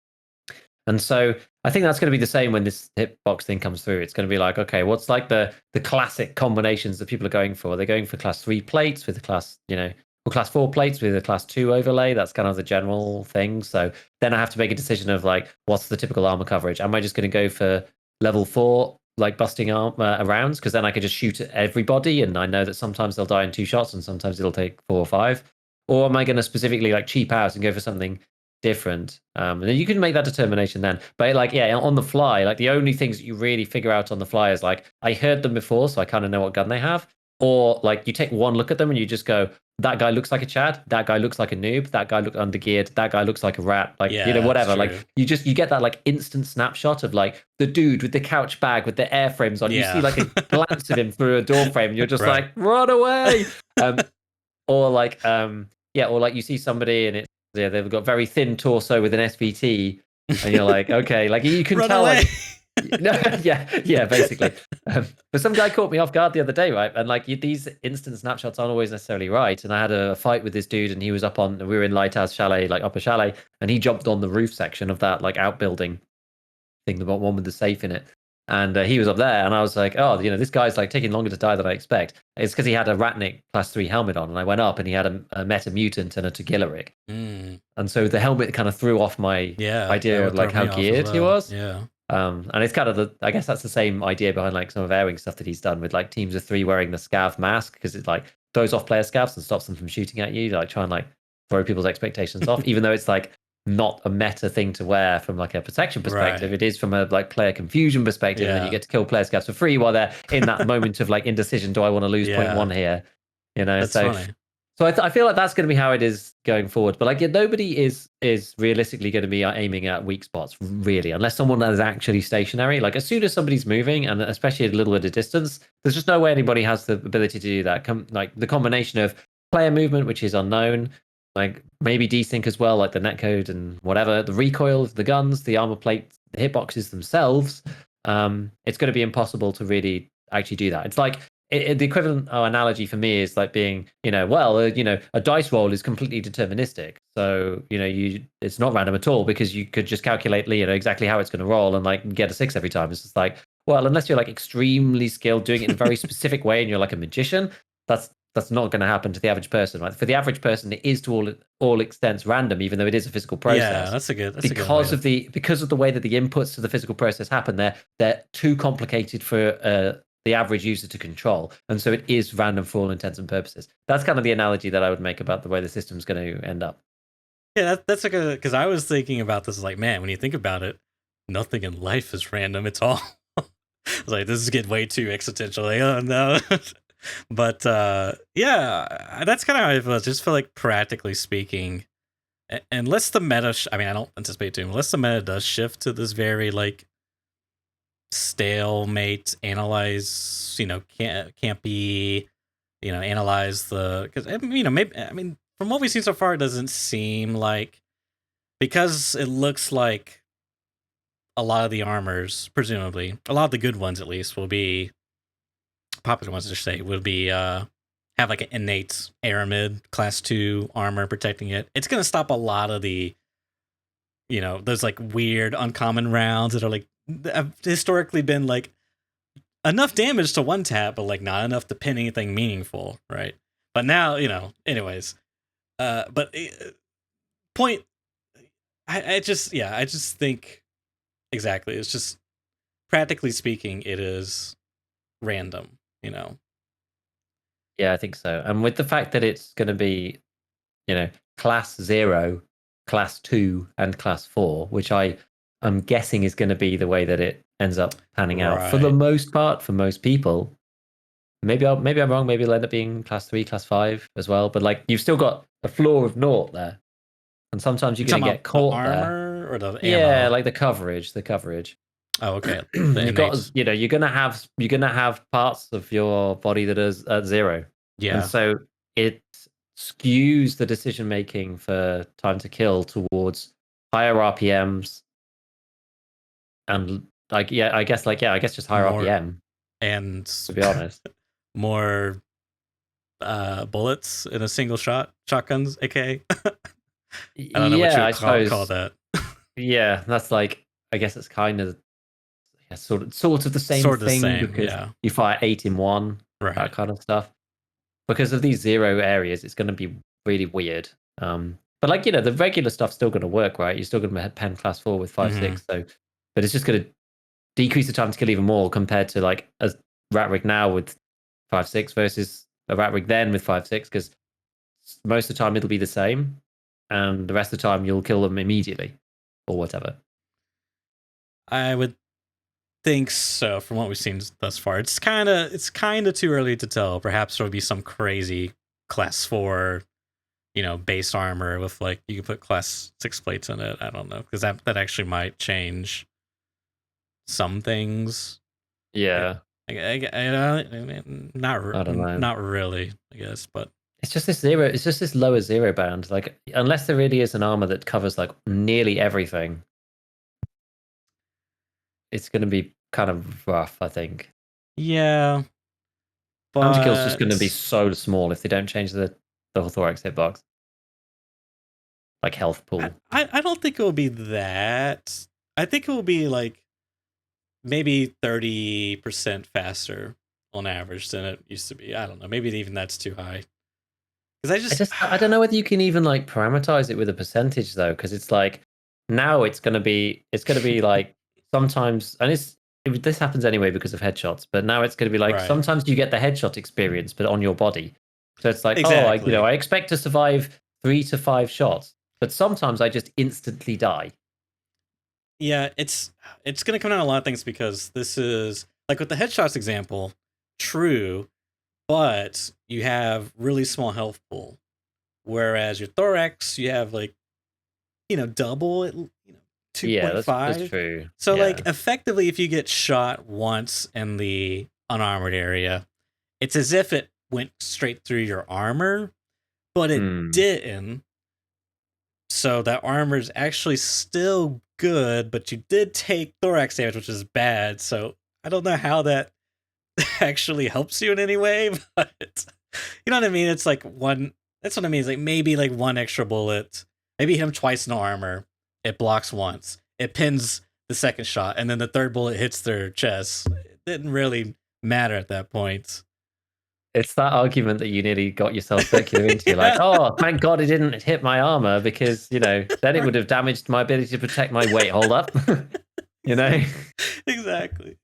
And so I think that's going to be the same when this hitbox thing comes through. It's going to be like, okay, what's like the classic combinations that people are going for? They're going for class 3 plates with a class, or class 4 plates with a class 2 overlay. That's kind of the general thing. So then I have to make a decision of like, what's the typical armor coverage? Am I just going to go for level 4, like busting armor rounds? Because then I could just shoot at everybody, and I know that sometimes they'll die in 2 shots, and sometimes it'll take 4 or 5. Or am I going to specifically like cheap out and go for something different? And then you can make that determination then. But like, yeah, on the fly, like the only things that you really figure out on the fly is like, I heard them before, so I kind of know what gun they have. Or like you take one look at them and you just go, that guy looks like a Chad, that guy looks like a noob, that guy looks undergeared, that guy looks like a rat, like whatever. Like you get that like instant snapshot of like the dude with the couch bag with the airframes on. You see like a glance of him through a door frame and you're just like, run away. Or like or like you see somebody and they've got very thin torso with an SVT, and you're like, okay, like you can tell away. like basically. But some guy caught me off guard the other day, right? And like these instant snapshots aren't always necessarily right. And I had a fight with this dude, and he was we were in Lighthouse Chalet, like upper chalet, and he jumped on the roof section of that like outbuilding thing, the one with the safe in it. And he was up there, and I was like, oh, this guy's like taking longer to die than I expect. It's because he had a Ratnik class 3 helmet on, and I went up, and he had a Meta Mutant and a Tagilla rig. And so the helmet kind of threw off my idea of like how geared he was. Yeah. And it's kind of I guess that's the same idea behind like some of Airwing stuff that he's done with like teams of 3 wearing the scav mask, because it like throws off player scavs and stops them from shooting at you, like try and like throw people's expectations off, even though it's like not a meta thing to wear from like a protection perspective. It is from a like player confusion perspective, and then you get to kill player scavs for free while they're in that moment of like indecision. Do I want to lose 0.1 here? That's funny. So I feel like that's going to be how it is going forward. But like, nobody is realistically going to be aiming at weak spots, really, unless someone is actually stationary. Like as soon as somebody's moving, and especially at a little bit of distance, there's just no way anybody has the ability to do that. Like the combination of player movement, which is unknown, like maybe desync as well, like the netcode and whatever, the recoil of the guns, the armor plates, the hitboxes themselves. It's going to be impossible to really actually do that. It's like the equivalent analogy for me is like being, a dice roll is completely deterministic. So, it's not random at all, because you could just calculate, exactly how it's going to roll and like get a 6 every time. It's just like, well, unless you're like extremely skilled doing it in a very specific way and you're like a magician, that's not going to happen to the average person, right? For the average person, it is to all extents random, even though it is a physical process. Yeah, that's a good. Because of the way that the inputs to the physical process happen, they're too complicated for the average user to control, and so it is random for all intents and purposes. That's kind of the analogy that I would make about the way the system's going to end up. Yeah, that's like because I was thinking about this, like, man, when you think about it, nothing in life is random. It's all like, this is getting way too existential. Like, oh no. But yeah, that's kind of how I feel. Just feel like, practically speaking, unless the meta, I mean, I don't anticipate to, unless the meta does shift to this very like stalemate, analyze, can't be, analyze the, because maybe, I mean, from what we've seen so far, it doesn't seem like, because it looks like a lot of the armors, presumably, a lot of the good ones at least, will be popular ones, to say, would be have like an innate aramid class 2 armor protecting it. It's gonna stop a lot of the, those like weird uncommon rounds that are like have historically been like enough damage to one tap, but like not enough to pin anything meaningful, right? But now, anyways. But point, I just think exactly. It's just, practically speaking, it is random, Yeah, I think so. And with the fact that it's going to be, class 0, class 2, and class 4, which I'm guessing is going to be the way that it ends up panning out for the most part for most people. Maybe I'm wrong. Maybe it'll end up being class 3, class 5 as well. But like, you've still got a floor of 0 there, and sometimes you're going to get caught the armor there. Or the ammo? Yeah, like the coverage. Oh, okay. You've got, you're gonna have parts of your body that is at 0. Yeah. And so it skews the decision making for time to kill towards higher RPMs, and I guess just higher RPM. And to be honest, more bullets in a single shot, shotguns, aka. I don't know what you would call that. Yeah, that's like, I guess it's kind of sort of the same thing, because you fire 8 in 1, right, that kind of stuff. Because of these 0 areas, it's going to be really weird. But like, the regular stuff's still going to work, right? You're still going to pen class 4 with 5.6, so, but it's just going to decrease the time to kill even more compared to like a rat rig now with 5.6 versus a rat rig then with 5.6, because most of the time it'll be the same, and the rest of the time you'll kill them immediately or whatever. I would think so, from what we've seen thus far. It's kind of too early to tell. Perhaps there'll be some crazy class 4, base armor with like, you can put class 6 plates in it. I don't know, because that actually might change some things. Yeah. Not really, I guess, but it's just this lower 0 bound. Like, unless there really is an armor that covers like nearly everything, it's going to be kind of rough, I think. Yeah. But time to kill is just going to be so small if they don't change the thorax hitbox. Like health pool. I don't think it will be that. I think it will be like maybe 30% faster on average than it used to be. I don't know. Maybe even that's too high. Because I don't know whether you can even like parameterize it with a percentage though, because it's like, now it's gonna be like, sometimes, and this happens anyway because of headshots, but now it's gonna be like, sometimes you get the headshot experience but on your body. So it's like, exactly. I expect to survive 3 to 5 shots, but sometimes I just instantly die. Yeah, it's gonna come down to a lot of things, because this is like with the headshots example, true, but you have really small health pool, whereas your thorax, you have like, double it, 2.5. Yeah, that's true. So like, effectively, if you get shot once in the unarmored area, it's as if it went straight through your armor, but it didn't. So that armor is actually still good, but you did take thorax damage, which is bad. So I don't know how that actually helps you in any way, but you know what I mean? It's like that's what I mean. It's like maybe like one extra bullet, maybe hit him twice in the armor, it blocks once, it pins the second shot, and then the third bullet hits their chest. It didn't really matter at that point. It's that argument that you nearly got yourself circular into. Like, oh, thank God it didn't hit my armor, because, then it would have damaged my ability to protect my weight. Hold up. Exactly.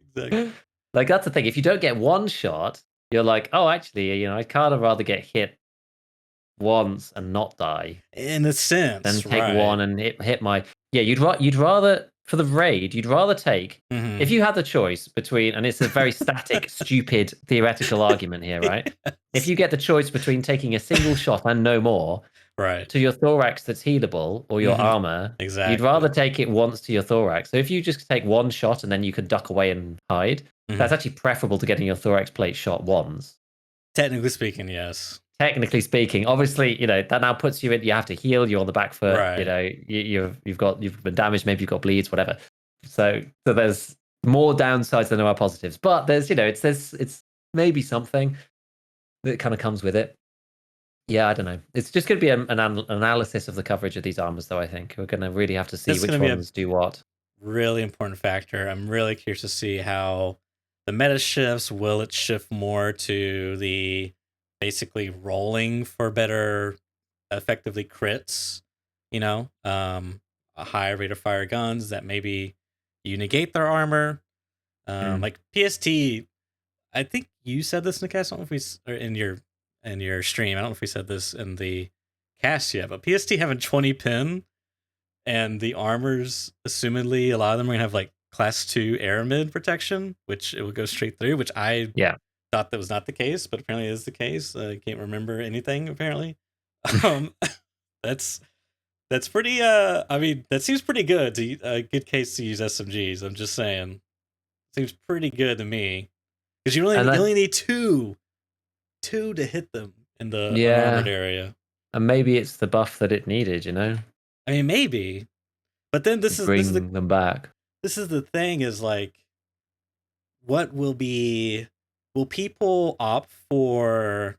Like, that's the thing. If you don't get one shot, you're like, oh, actually, I'd kind of rather get hit once and not die. In a sense. Than take one and hit my... Yeah, you'd rather... For the raid, you'd rather take, if you had the choice between, and it's a very static, stupid, theoretical argument here, right? Yes. If you get the choice between taking a single shot and no more, Right. to your thorax that's healable or your armor, Exactly. you'd rather take it once to your thorax. So if you just take one shot and then you can duck away and hide, that's actually preferable to getting your thorax plate shot once. Technically speaking, yes. Technically speaking, obviously, that now puts you in. You have to heal. You're on the back foot. Right. You've been damaged. Maybe you've got bleeds, whatever. So there's more downsides than there are positives. But there's it's maybe something that kind of comes with it. Yeah, I don't know. It's just going to be an analysis of the coverage of these armors, though. I think we're going to really have to see which ones do what. Really important factor. I'm really curious to see how the meta shifts. Will it shift more to the basically rolling for better, effectively crits? A higher rate of fire guns that maybe you negate their armor. Like PST, I think you said this in the cast. I don't know if or in your stream. I don't know if we said this in the cast yet, but PST having 20 pin and the armors, assumedly, a lot of them are gonna have like class 2 aramid protection, which it would go straight through, which I thought that was not the case, but apparently is the case. I can't remember anything apparently. That's pretty I mean, that seems pretty good to a good case to use SMGs. I'm just saying. Seems pretty good to me. Because you only need two to hit them in the unarmored area. And maybe it's the buff that it needed, I mean, maybe. But then this is them back. This is the thing, is like, what will people opt for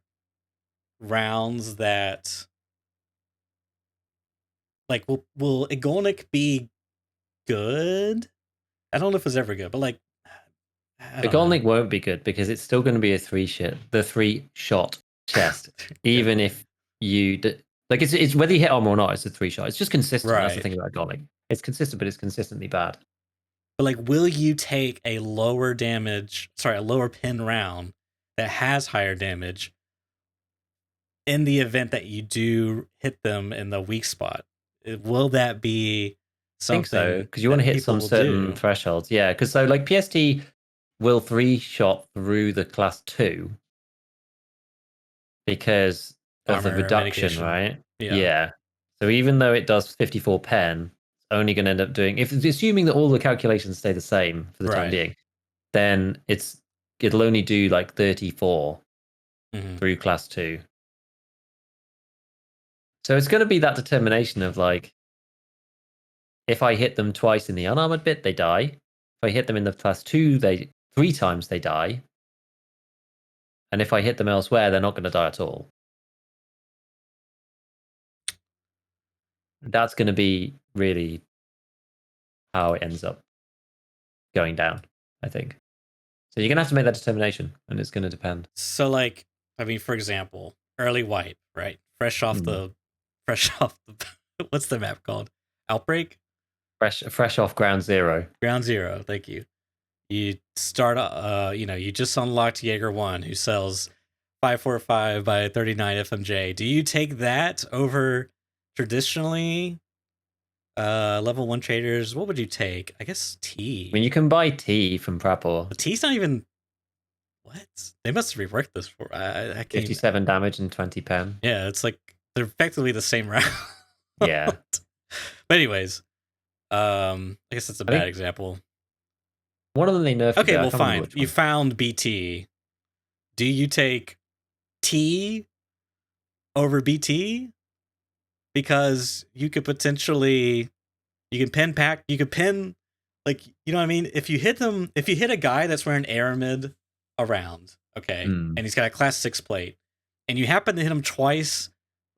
rounds that, like, will Igolnik be good? I don't know if it's ever good, but like, Igolnik won't be good because it's still going to be a 3-shot chest, even if you like it's whether you hit armor or not. It's a 3-shot. It's just consistent. Right. That's the thing about Igolnik. It's consistent, but it's consistently bad. But like, will you take a lower pin round that has higher damage in the event that you do hit them in the weak spot? Will that be something? I think so, because you want to hit some certain thresholds. Yeah, because so like PST will 3-shot through the class 2 because of the reduction, mitigation. Right? Yeah. So even though it does 54 pen, it's only going to end up doing, if it's assuming that all the calculations stay the same for the time being, then it'll only do like 34 through class 2. So it's going to be that determination of like, if I hit them twice in the unarmored bit, they die. If I hit them in the class 2, 3 times they die. And if I hit them elsewhere, they're not going to die at all. That's going to be really how it ends up going down, I think. So you're going to have to make that determination, and it's going to depend. So, like, I mean, for example, early wipe, right? Fresh off the what's the map called? Outbreak? Fresh off ground zero. Ground zero, thank you. You start, you just unlocked Jaeger 1, who sells 545 by 39 FMJ. Do you take that over traditionally level 1 traders? What would you take? I guess T. I mean, you can buy T from Prapor. But T's not even... What? They must have reworked this for... I can't 57 damage and 20 pen. Yeah, it's like they're effectively the same round. Yeah. But anyways, I guess that's a bad example. One of them they nerfed. Okay, well, fine. You found BT. Do you take T over BT? Because you could potentially, you can pin, like, you know what I mean? If you hit a guy that's wearing Aramid around, okay, and he's got a class 6 plate, and you happen to hit him twice,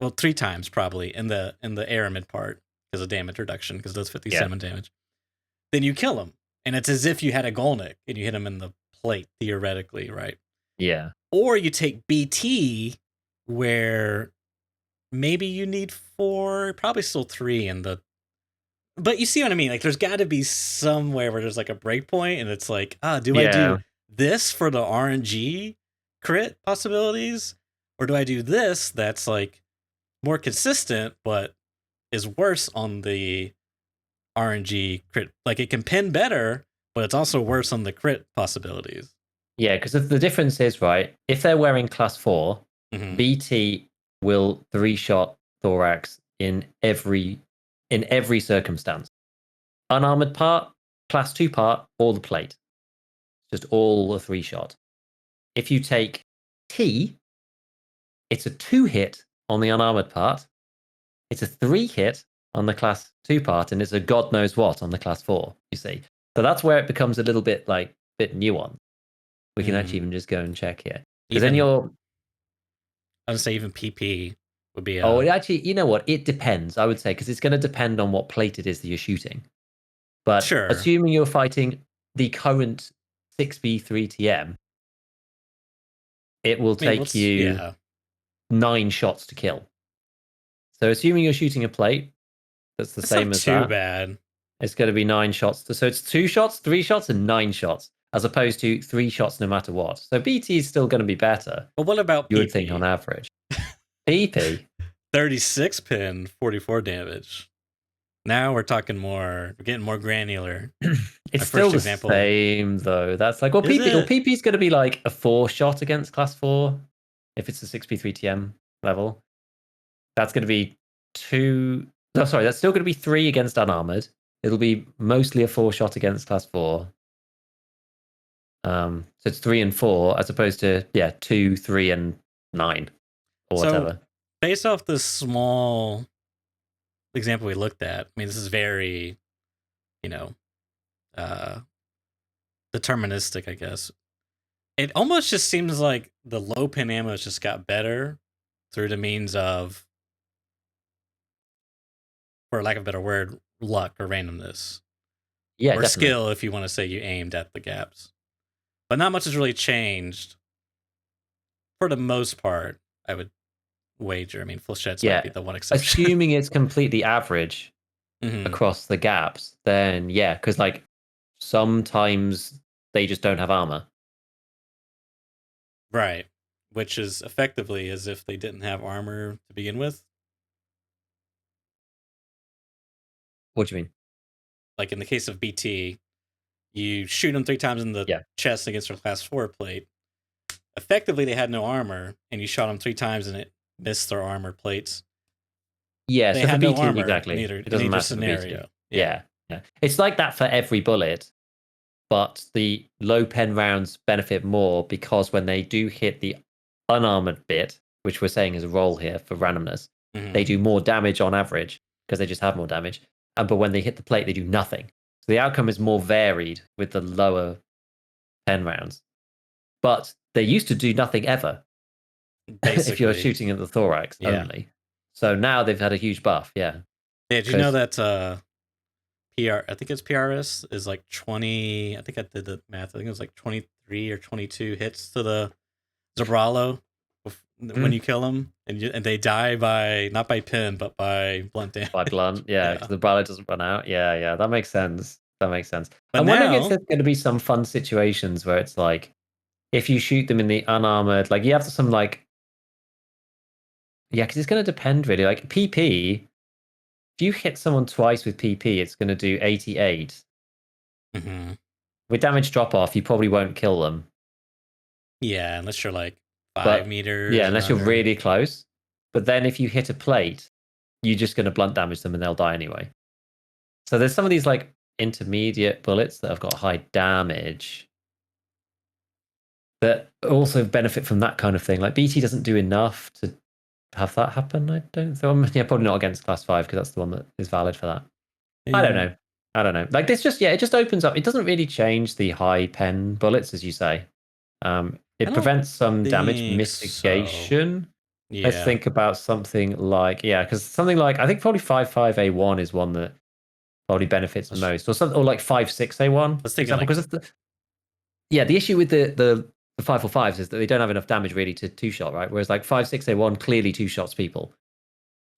well, 3 times probably in the Aramid part because of damage reduction, because it does 57 damage, then you kill him. And it's as if you had a Golnik and you hit him in the plate, theoretically, right? Yeah. Or you take BT, where maybe you need 4, probably still 3 in the... But you see what I mean? Like, there's got to be somewhere where there's like a breakpoint, and it's like, do I do this for the RNG crit possibilities? Or do I do this that's like more consistent, but is worse on the RNG crit? Like, it can pin better, but it's also worse on the crit possibilities. Yeah, because the difference is, right, if they're wearing class 4, BT will 3-shot thorax in every circumstance. Unarmored part, class 2 part, or the plate. Just all a 3-shot. If you take T, it's a 2-hit on the unarmored part. It's a 3-hit on the class 2 part, and it's a god knows what on the class 4, you see. So that's where it becomes a little bit nuanced. We can actually even just go and check here. Because then you're... I would say even PP would be... actually, you know what? It depends, I would say, because it's going to depend on what plate it is that you're shooting. But sure. Assuming you're fighting the current 6B3TM, it will take you 9 shots to kill. So assuming you're shooting a plate, that's the same as that. Too bad. It's going to be 9 shots. So it's 2 shots, 3 shots, and 9 shots, as opposed to 3 shots no matter what. So BT is still going to be better. But what about you would think on average? PP 36 pin, 44 damage. Now we're talking more. We're getting more granular. It's still the same though. That's like PP is going to be like a 4 shot against class 4 if it's a 6P3TM level. That's going to be 2. No, sorry, that's still going to be 3 against unarmored. It'll be mostly a 4 shot against class 4. So it's 3 and 4 as opposed to 2, 3, and 9 or whatever. Based off this small example we looked at, I mean, this is very, deterministic, I guess. It almost just seems like the low pin ammo just got better through the means of, for lack of a better word, luck or randomness. Yeah, or definitely. Skill if you want to say you aimed at the gaps. But not much has really changed for the most part, I would wager. I mean, Flechette's might be the one exception. Assuming it's completely average across the gaps, then because like sometimes they just don't have armor. Right. Which is effectively as if they didn't have armor to begin with. What do you mean? Like in the case of BT, you shoot them 3 times in the chest against their class 4 plate. Effectively, they had no armor, and you shot them 3 times and it missed their armor plates. Yeah, they so had for BT, no armor exactly. in it doesn't matter scenario. For BT. Yeah. It's like that for every bullet, but the low pen rounds benefit more because when they do hit the unarmored bit, which we're saying is a roll here for randomness, they do more damage on average because they just have more damage. But when they hit the plate, they do nothing. So the outcome is more varied with the lower pen rounds. But they used to do nothing ever if you're shooting at the thorax only. So now they've had a huge buff, Yeah, do you know that PR, I think it's PRS, is like 20, I think I did the math, I think it was like 23 or 22 hits to the Zabralo when you kill them, and they die by, not by pin, but by blunt damage. By blunt, because the Zabralo doesn't run out. Yeah, that makes sense. But I'm wondering if there's going to be some fun situations where it's like, if you shoot them in the unarmored, like you have some like, because it's going to depend really. Like PP, if you hit someone twice with PP, it's going to do 88. With damage drop off, you probably won't kill them. Yeah, unless you're like 5 meters. Yeah, unless you're really close. But then if you hit a plate, you're just going to blunt damage them and they'll die anyway. So there's some of these like intermediate bullets that have got high damage that also benefit from that kind of thing. Like BT doesn't do enough to have that happen, I don't think. Probably not against class 5 because that's the one that is valid for that. I don't know. Like this just, it just opens up. It doesn't really change the high pen bullets, as you say. It prevents some damage mitigation. So. Let's think about something like, because something like, I think probably 5.5A1 is one that probably benefits the most. Or something, or like 5.6A1. Let's take example, because the issue with the 5.45s is that they don't have enough damage really to 2-shot, right? Whereas like 5.6A1 clearly 2-shots people.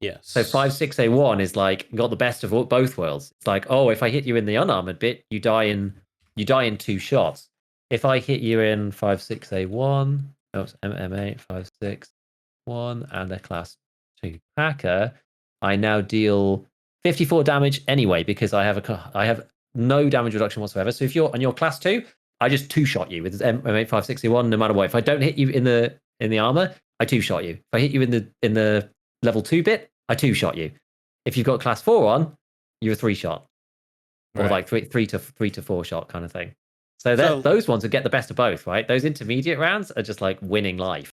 Yes. So 5.6A1 is like got the best of both worlds. It's like, if I hit you in the unarmored bit, you die in 2 shots. If I hit you in 5.6A1, MMA 5.6.1 and a class 2 Packer, I now deal 54 damage anyway because I have no damage reduction whatsoever. So if you're on your class 2, I just 2-shot you with MMA 5.6A1 no matter what. If I don't hit you in the armor, I 2-shot you. If I hit you in the level 2 bit, I 2-shot you. If you've got class 4 on, you're a 3-shot. Or like three to 4-shot kind of thing. So those ones would get the best of both, right? Those intermediate rounds are just like winning life.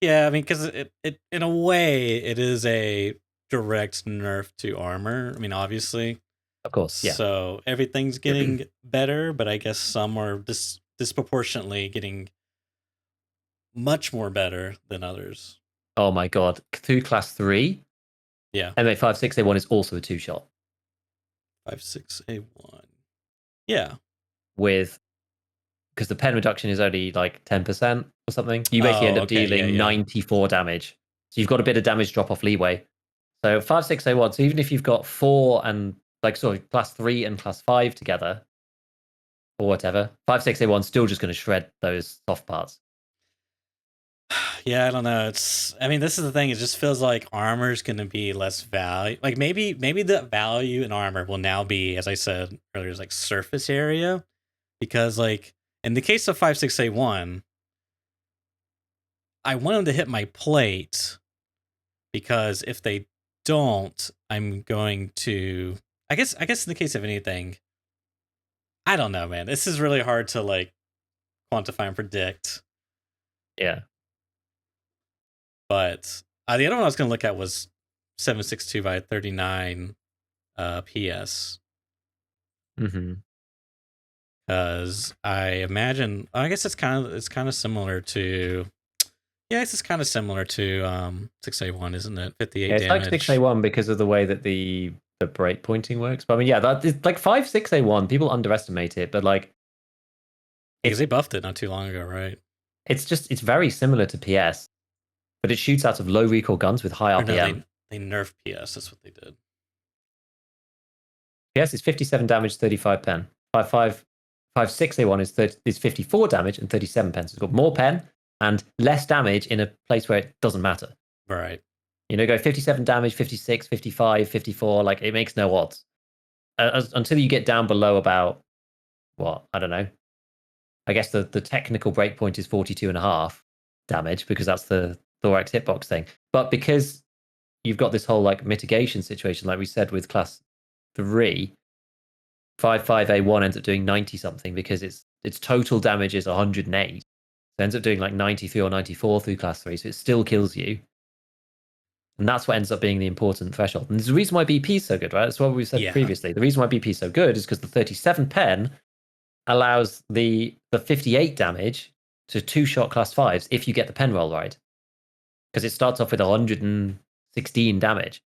Yeah, I mean, because it in a way it is a direct nerf to armor. I mean, obviously, of course, yeah. So everything's getting better, but I guess some are disproportionately getting much more better than others. Oh my god, through class 3, yeah, MA56A1 is also a 2-shot. 56A1, yeah. With because the pen reduction is only like 10% or something, you basically end up dealing 94 damage. So you've got a bit of damage drop off leeway. So 56A1. So even if you've got 4 and class 3 and class 5 together, or whatever, 56A1 still just going to shred those soft parts. Yeah, I don't know. I mean, this is the thing. It just feels like armor's going to be less value. Like maybe the value in armor will now be, as I said earlier, is like surface area, because like in the case of 56A1, I want them to hit my plate, because if they don't, I'm going to. I guess in the case of anything, I don't know, man. This is really hard to like quantify and predict. Yeah. But the other one I was going to look at was 762 by 39 PS. Because I imagine, I guess it's kind of similar to. Yeah, it's kind of similar to 6A1, isn't it? 58 it's damage. Like 6A1 because of the way that the break pointing works. But I mean, yeah, that is like 56A1. People underestimate it, but like because they buffed it not too long ago, right? It's very similar to PS, but it shoots out of low recoil guns with high RPM. No, they nerfed PS. That's what they did. PS is 57 damage, 35 pen. 56A1 is 54 damage and 37 pen. So it's got more pen and less damage in a place where it doesn't matter. Right. You know, go 57 damage, 56, 55, 54. Like it makes no odds until you get down below about what, I don't know. I guess the technical breakpoint is 42.5 damage because that's the thorax hitbox thing. But because you've got this whole like mitigation situation, like we said with class 3, 55A1 ends up doing 90 something because its total damage is 108. So it ends up doing like 93 or 94 through class 3. So it still kills you. And that's what ends up being the important threshold. And there's a reason why BP is so good, right? That's what we said previously. The reason why BP is so good is because the 37 pen allows the 58 damage to 2-shot class 5s if you get the pen roll right. Because it starts off with 116 damage.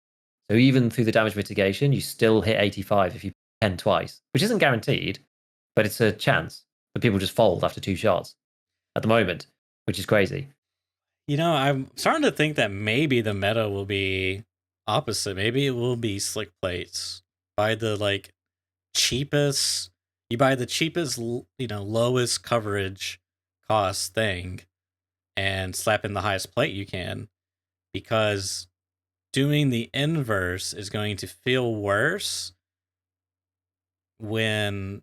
So even through the damage mitigation, you still hit 85 if you pen twice, which isn't guaranteed, but it's a chance that people just fold after 2 shots at the moment, which is crazy. You know, I'm starting to think that maybe the meta will be opposite. Maybe it will be slick plates. Buy the like cheapest. You buy the cheapest, lowest coverage cost thing, and slap in the highest plate you can, because doing the inverse is going to feel worse when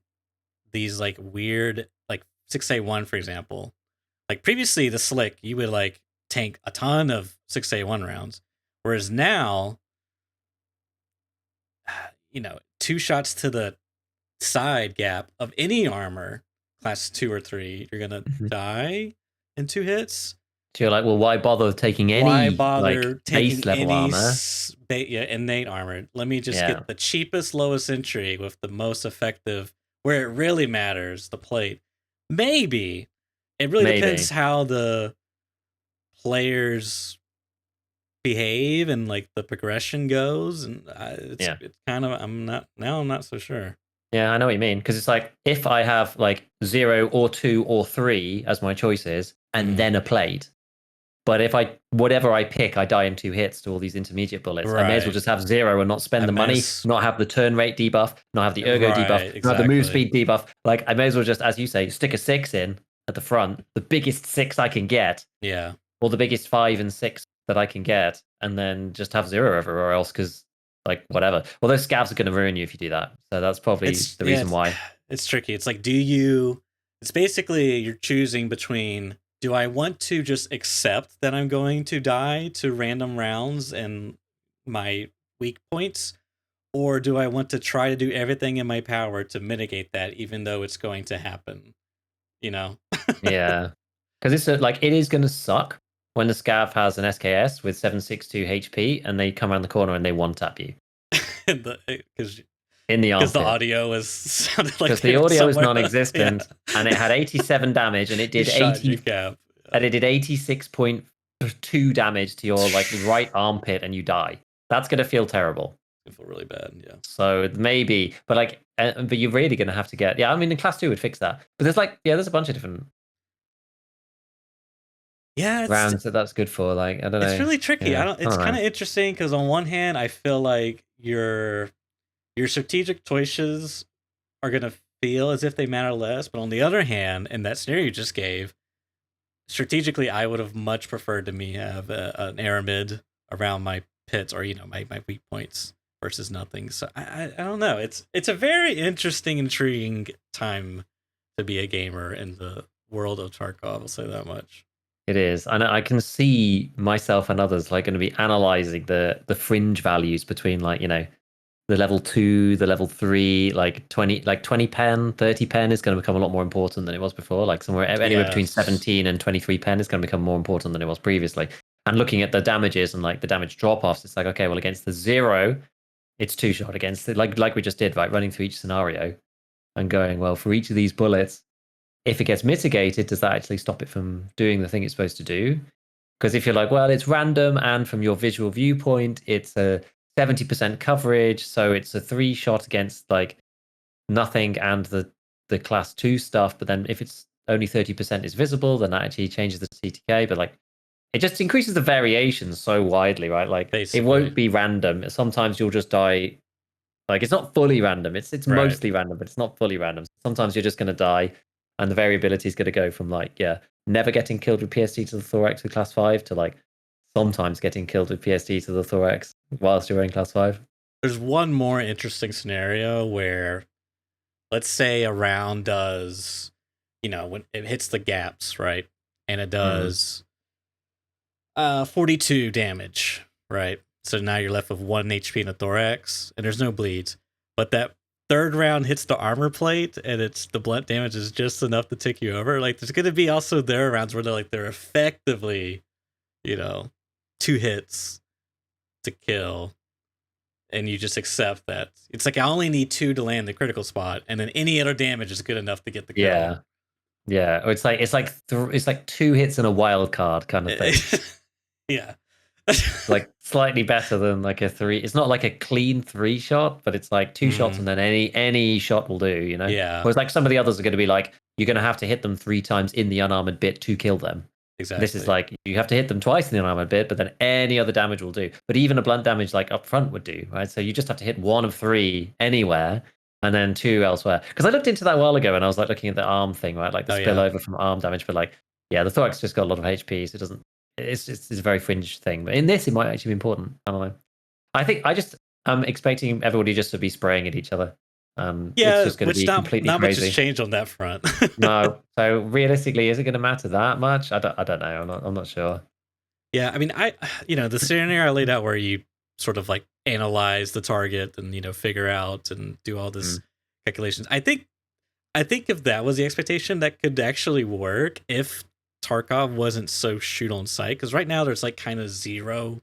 these like weird, like 6A1, for example. Like previously, the slick, you would like tank a ton of 6A1 rounds, whereas now, 2 shots to the side gap of any armor, class 2 or 3, you're gonna die in 2 hits. So you're like, well, why bother taking any base level armor? Innate armor. Let me just get the cheapest, lowest entry with the most effective, where it really matters, the plate. Maybe. It really depends how the players behave and like the progression goes, and it's kind of I'm not so sure. Yeah, I know what you mean, because it's like if I have like 0 or 2 or 3 as my choices and then a plate, but if whatever I pick, I die in 2 hits to all these intermediate bullets, I may as well just have 0 and not spend the money, not have the turn rate debuff, not have the ergo debuff, not have the move speed debuff. Like I may as well just, as you say, stick a 6 in at the front, the biggest 6 I can get, or the biggest 5 and 6 that I can get, and then just have 0 everywhere else, because like whatever. Well, those scavs are going to ruin you if you do that. So that's probably the reason why. It's tricky. It's like, it's basically you're choosing between, do I want to just accept that I'm going to die to random rounds and my weak points, or do I want to try to do everything in my power to mitigate that, even though it's going to happen? You know? Yeah, because it's like it is going to suck when the scav has an SKS with 762 HP and they come around the corner and they one tap you Because in the the armpit. audio was sounded like Because they the were audio is somewhere. non-existent, Yeah. and it had 87 damage, and it You did shot 80, G-Cap. and it did 86.2 damage to your like right armpit, and you die. That's gonna feel terrible. I feel really bad. Yeah. So maybe, but like, but you're really gonna have to get. Yeah, I mean, in class 2 would fix that. But there's like, yeah, there's a bunch of different Yeah, rounds that's good for. Like, I don't it's know. really tricky. Yeah, I It's don't kind know. of interesting because on one hand, I feel like your strategic choices are gonna feel as if they matter less, but on the other hand, in that scenario you just gave, strategically, I would have much preferred to me have an aramid around my pits or my weak points versus nothing. So I don't know. It's a very interesting, intriguing time to be a gamer in the world of Tarkov. I'll say that much. It is, and I can see myself and others like going to be analyzing the fringe values between like the level 2, the level 3, like 20 pen, 30 pen is going to become a lot more important than it was before. Like somewhere anywhere between Yes. 17 and 23 pen is going to become more important than it was previously. And looking at the damages and like the damage drop offs, it's like, okay, well, against the 0, it's 2-shot. Against it, like we just did, right? Running through each scenario and going, well, for each of these bullets, if it gets mitigated, does that actually stop it from doing the thing it's supposed to do? Because if you're like, well, it's random, and from your visual viewpoint, it's a 70% coverage, so it's a 3-shot against like nothing and the class 2 stuff. But then if it's only 30% is visible, then that actually changes the CTK. But like, it just increases the variation so widely, right? Like, it Basically. won't be random. Sometimes you'll just die. Like, it's not fully random. It's Right. mostly random, but it's not fully random. Sometimes you're just going to die, and the variability is going to go from like, yeah, never getting killed with PSD to the thorax with class 5 to like sometimes getting killed with PSD to the thorax whilst you're in class 5. There's one more interesting scenario where, let's say a round does, when it hits the gaps, right? And it Mm. does 42 damage, right? So now you're left with 1 HP in the thorax, and there's no bleeds. But that third round hits the armor plate, and it's the blunt damage is just enough to tick you over. Like, there's going to be also there rounds where they're effectively, 2 hits to kill, and you just accept that. It's like I only need 2 to land the critical spot, and then any other damage is good enough to get the kill. Yeah. Yeah. Or it's like 2 hits and a wild card kind of thing. Yeah. Like slightly better than like a 3. It's not like a clean 3-shot, but it's like 2 shots and then any shot will do. Yeah, Whereas like some of the others are going to be like, you're going to have to hit them 3 times in the unarmored bit to kill them. This is exactly. like, you have to hit them twice in the unarmored bit, but then any other damage will do. But even a blunt damage like up front would do, right? So you just have to hit 1 of 3 anywhere and then 2 elsewhere. Because I looked into that a while ago and I was like looking at the arm thing, right? Like the spillover from arm damage, but like, yeah, the thorax just got a lot of HP, so it doesn't. It's a very fringe thing. But in this, it might actually be important. I don't know. I think I'm expecting everybody just to be spraying at each other. It's Yeah, just going to which be completely not much has crazy. changed on that front. No, so realistically, is it going to matter that much? I don't know. I'm not sure. Yeah, I mean, the scenario I laid out where you sort of like analyze the target and figure out and do all this Mm. calculations. I think if that was the expectation, that could actually work if Tarkov wasn't so shoot on sight. Because right now there's like kind of zero.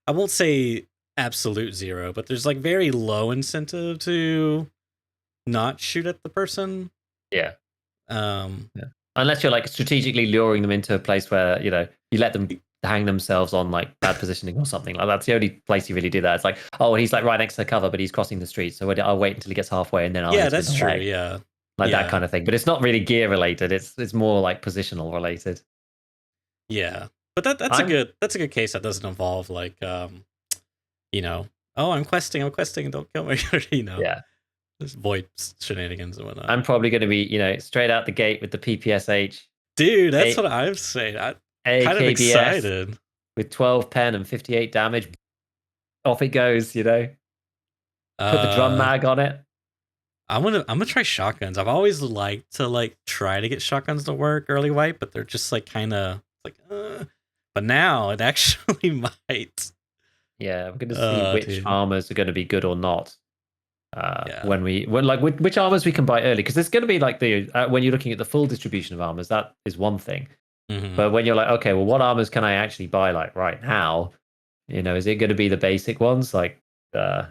I won't say absolute zero, but there's like very low incentive to not shoot at the person. Yeah. Um, Yeah. Unless you're like strategically luring them into a place where you let them hang themselves on like bad positioning or something. Like that's the only place you really do that. It's like, oh, he's like right next to the cover, but he's crossing the street, so I'll wait until he gets halfway and then I'll yeah, hit him in that's the true. leg, Yeah, like that yeah, kind of thing. But it's not really gear related. It's more like positional related. yeah. But that's a I'm good case that doesn't involve like oh, I'm questing, don't kill me. Yeah. Just void shenanigans and whatnot. I'm probably going to be straight out the gate with the PPSH, Dude, that's A- what I'm saying. I'm kind of AKBS excited. with 12 pen and 58 damage. Off it goes. Put the drum Uh, mag on it. I'm gonna try shotguns. I've always liked to like try to get shotguns to work early wipe, but they're just like kind of like. But now it actually might. Yeah, we're going to see which Dude. armors are going to be good or not. Yeah. When like which armors we can buy early, because there's going to be like the when you're looking at the full distribution of armors, that is one thing. Mhm. But when you're like, okay, well, what armors can I actually buy like right now? Is it going to be the basic ones like the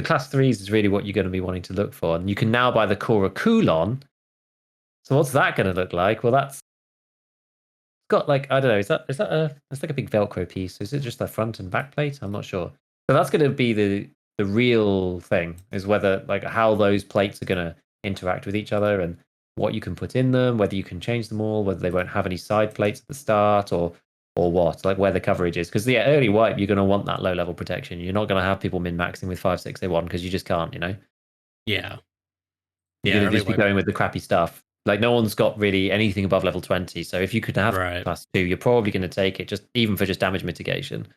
class 3s is really what you're going to be wanting to look for, and you can now buy the Cora Coulon. So what's that going to look like? Well, that's got like, I don't know, is that it's like a big Velcro piece. Is it just the front and back plate? I'm not sure. So that's going to be the real thing, is whether like how those plates are going to interact with each other and what you can put in them, whether you can change them all, whether they won't have any side plates at the start or what, like where the coverage is. Because the early wipe, you're going to want that low level protection. You're not going to have people min maxing with 5.6A1 because you just can't. Yeah. You're Yeah, going to early just be wipe. going with the crappy stuff. Like no one's got really anything above level 20. So if you could have Right. class 2, you're probably going to take it just even for just damage mitigation.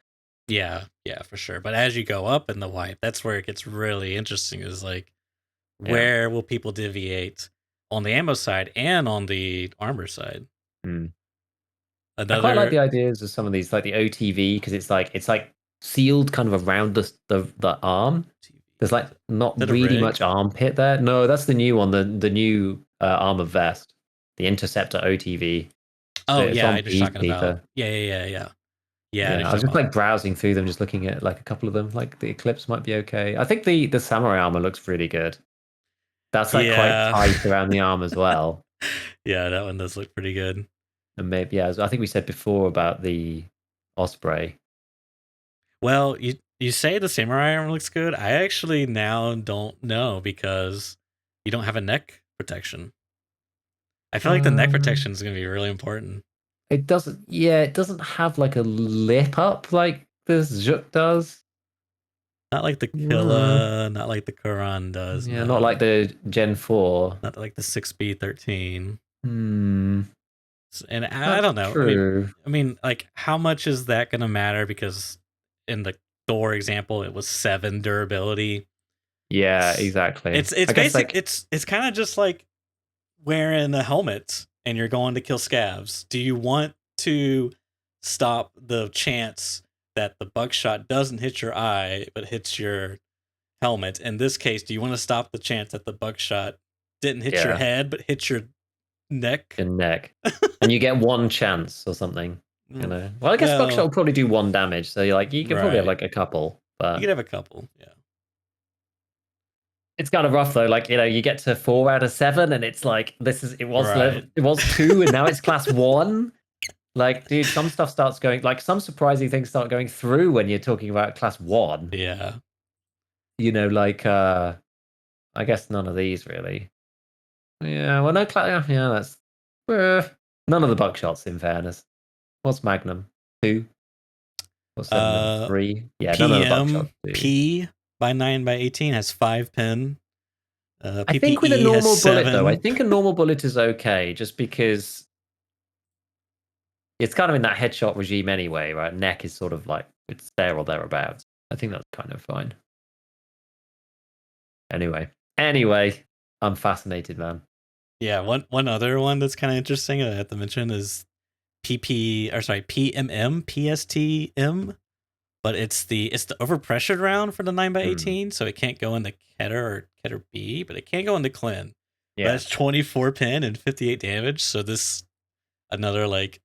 Yeah, for sure. But as you go up in the wipe, that's where it gets really interesting, is like, where will people deviate on the ammo side and on the armor side? I quite like Another the ideas of some of these, like the OTV, because it's like sealed kind of around the arm. There's like not Is it a really rig? much armpit there. No, that's the new one, the new armor vest, the Interceptor OTV. Oh It's yeah, on I'm just talking about. Peacekeeper. Yeah. Yeah, I know Yeah, what I you're was talking just about. like browsing through them, just looking at like a couple of them. Like the Eclipse might be okay. I think the samurai armor looks really good. That's like quite Yeah. tight around the arm as well. Yeah, that one does look pretty good. And maybe, yeah, I think we said before about the Osprey. Well, you say the samurai armor looks good. I actually now don't know, because you don't have a neck protection. I feel like the neck protection is going to be really important. It doesn't. Yeah, it doesn't have like a lip up like this Zook does. Not like the Mm, Killa, not like the Quran does. yeah, not No, like the Gen 4. not like the 6B13. Hmm, And I that's don't know. true. I mean, like, how much is that going to matter? Because in the Thor example, it was 7 durability. Yeah, exactly. It's I guess basic. like It's kind of just like wearing a helmet and you're going to kill scavs. Do you want to stop the chance that the buckshot doesn't hit your eye but hits your helmet? In this case, do you want to stop the chance that the buckshot didn't hit your yeah, head but hit your neck? your neck, and you get one chance or something. Well, I guess Buckshot Well, will probably do one damage, so you can probably have right. like a couple, You but could have a couple. Yeah. it's kind of rough though. Like you get to 4 out of 7, and it's like it was level, Right. it was 2, and now it's class 1. Like, dude, some stuff starts going, like some surprising things start going through when you're talking about class 1. Yeah. Like I guess none of these really. Yeah, well, no, yeah, that's none of the buckshots. In fairness, what's Magnum 2? What's 7 and 3? Yeah, none of the buckshots do. P by 9x18 has 5 pin. I think with a PPE has normal bullet though, I 7. think a normal bullet is okay, just because it's kind of in that headshot regime anyway, right? Neck is sort of like it's there or thereabouts. I think that's kind of fine. Anyway, I'm fascinated, man. Yeah, one other one that's kind of interesting I have to mention is PMM PSTM, but it's the overpressured round for the 9x18, so it can't go into Keter or Keter B, but it can go into Clin. But Yeah, it's 24 pin and 58 damage, so this another like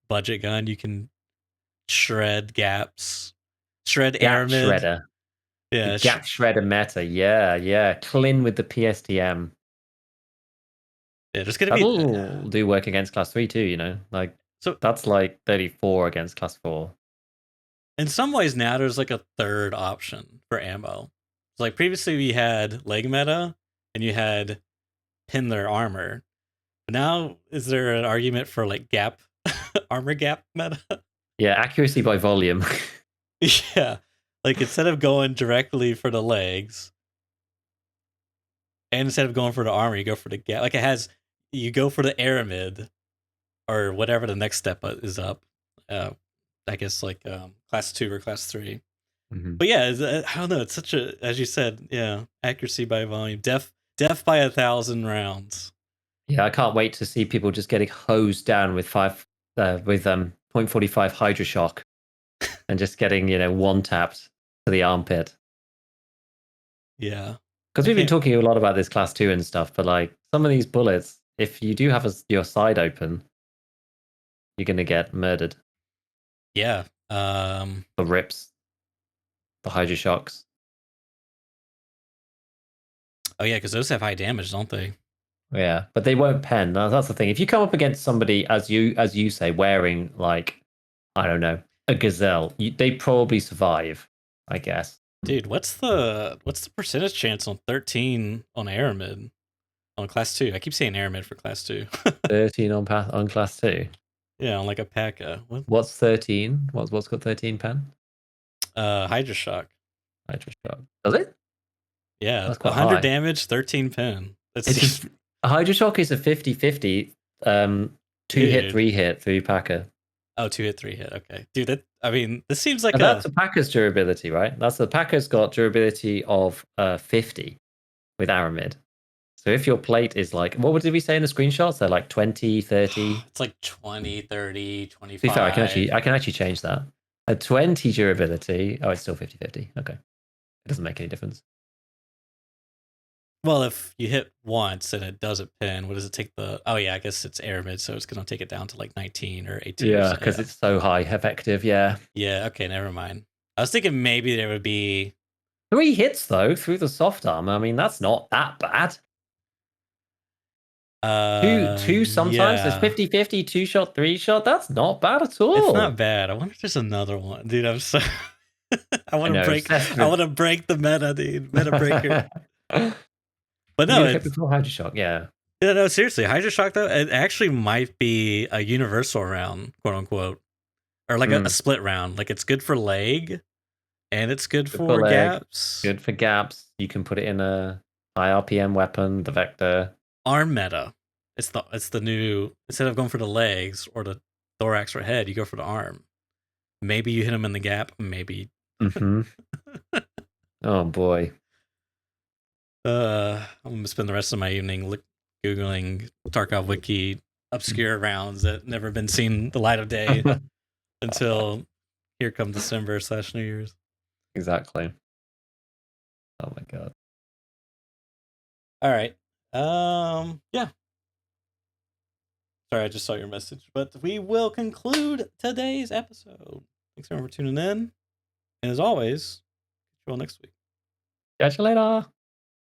budget gun. You can shred gaps, shred gap aramid. shredder. The Yeah, gap shredder meta. Yeah. Clin with the PSTM. yeah. There's gonna be That'll do work against class 3 too. Like so that's like 34 against class 4. in some ways now there's like a third option for ammo. So like previously we had leg meta and you had pin their armor. But now is there an argument for like gap armor gap meta? Yeah, accuracy by volume. Yeah. Like instead of going directly for the legs and instead of going for the armor, you go for the gap. Like you go for the aramid or whatever the next step is up. I guess like class 2 or class 3. Mm-hmm. But yeah, I don't know. It's such a, as you said, yeah, accuracy by volume, death by 1,000 rounds. Yeah, I can't wait to see people just getting hosed down with 0.45 Hydra Shock. and just getting, one tapped to the armpit. Yeah. Because we've been talking a lot about this class 2 and stuff, but like some of these bullets, if you do have your side open, you're going to get murdered. Yeah. The rips, the Hydra Shocks. Oh yeah, because those have high damage, don't they? Yeah, but they won't pen. That's the thing. If you come up against somebody, as you say, wearing like, I don't know, a gazelle, they probably survive, I guess. Dude, what's the percentage chance on 13 on Aramid on class 2? I keep saying Aramid for class 2. 13 on class 2. Yeah, on like a P.E.K.K.A. What's 13? What's got 13 pen? Hydra Shock. Hydra Shock. Does it? Yeah, That's quite 100 high. damage, 13 pen. A Hydra Shock is a 50-50 2-hit, 3-hit through P.E.K.K.A. Oh, 2-hit, 3-hit. Okay. Dude, this seems like that's the P.E.K.K.A's durability, right? That's the P.E.K.K.A's got durability of 50 with Aramid. So if your plate is like, what did we say in the screenshots? They're like 20, 30. It's like 20, 30, 25. To be fair, I can actually change that. A 20 durability. Oh, it's still 50-50. Okay. It doesn't make any difference. Well, if you hit once and it doesn't pin, what does it take the... Oh, yeah, I guess it's Aramid, so it's going to take it down to like 19 or 18. Yeah, because it's so high effective, yeah. Yeah, okay, never mind. I was thinking maybe there would be... 3 hits, though, through the soft armor. I mean, that's not that bad. Two sometimes. Yeah. There's 50-50, 2-shot, 3-shot. That's not bad at all. It's not bad. I wonder if there's another one. Dude, I'm so... I want to break the meta, dude. Meta breaker. But no, it's before Hydra Shock, yeah. Yeah, no, seriously, Hydra Shock though, it actually might be a universal round, quote unquote, or like a split round. Like it's good for leg, and it's good for gaps. Good for gaps. You can put it in a high RPM weapon, the Vector. Arm meta. It's the new, instead of going for the legs or the thorax or head, you go for the arm. Maybe you hit him in the gap. Maybe. Oh boy. I'm gonna spend the rest of my evening googling Tarkov wiki obscure rounds that never been seen the light of day until here come December/New Year's. Exactly. Oh my god. All right. Yeah. Sorry, I just saw your message, but we will conclude today's episode. Thanks everyone for tuning in, and as always, see you all next week. Catch you later.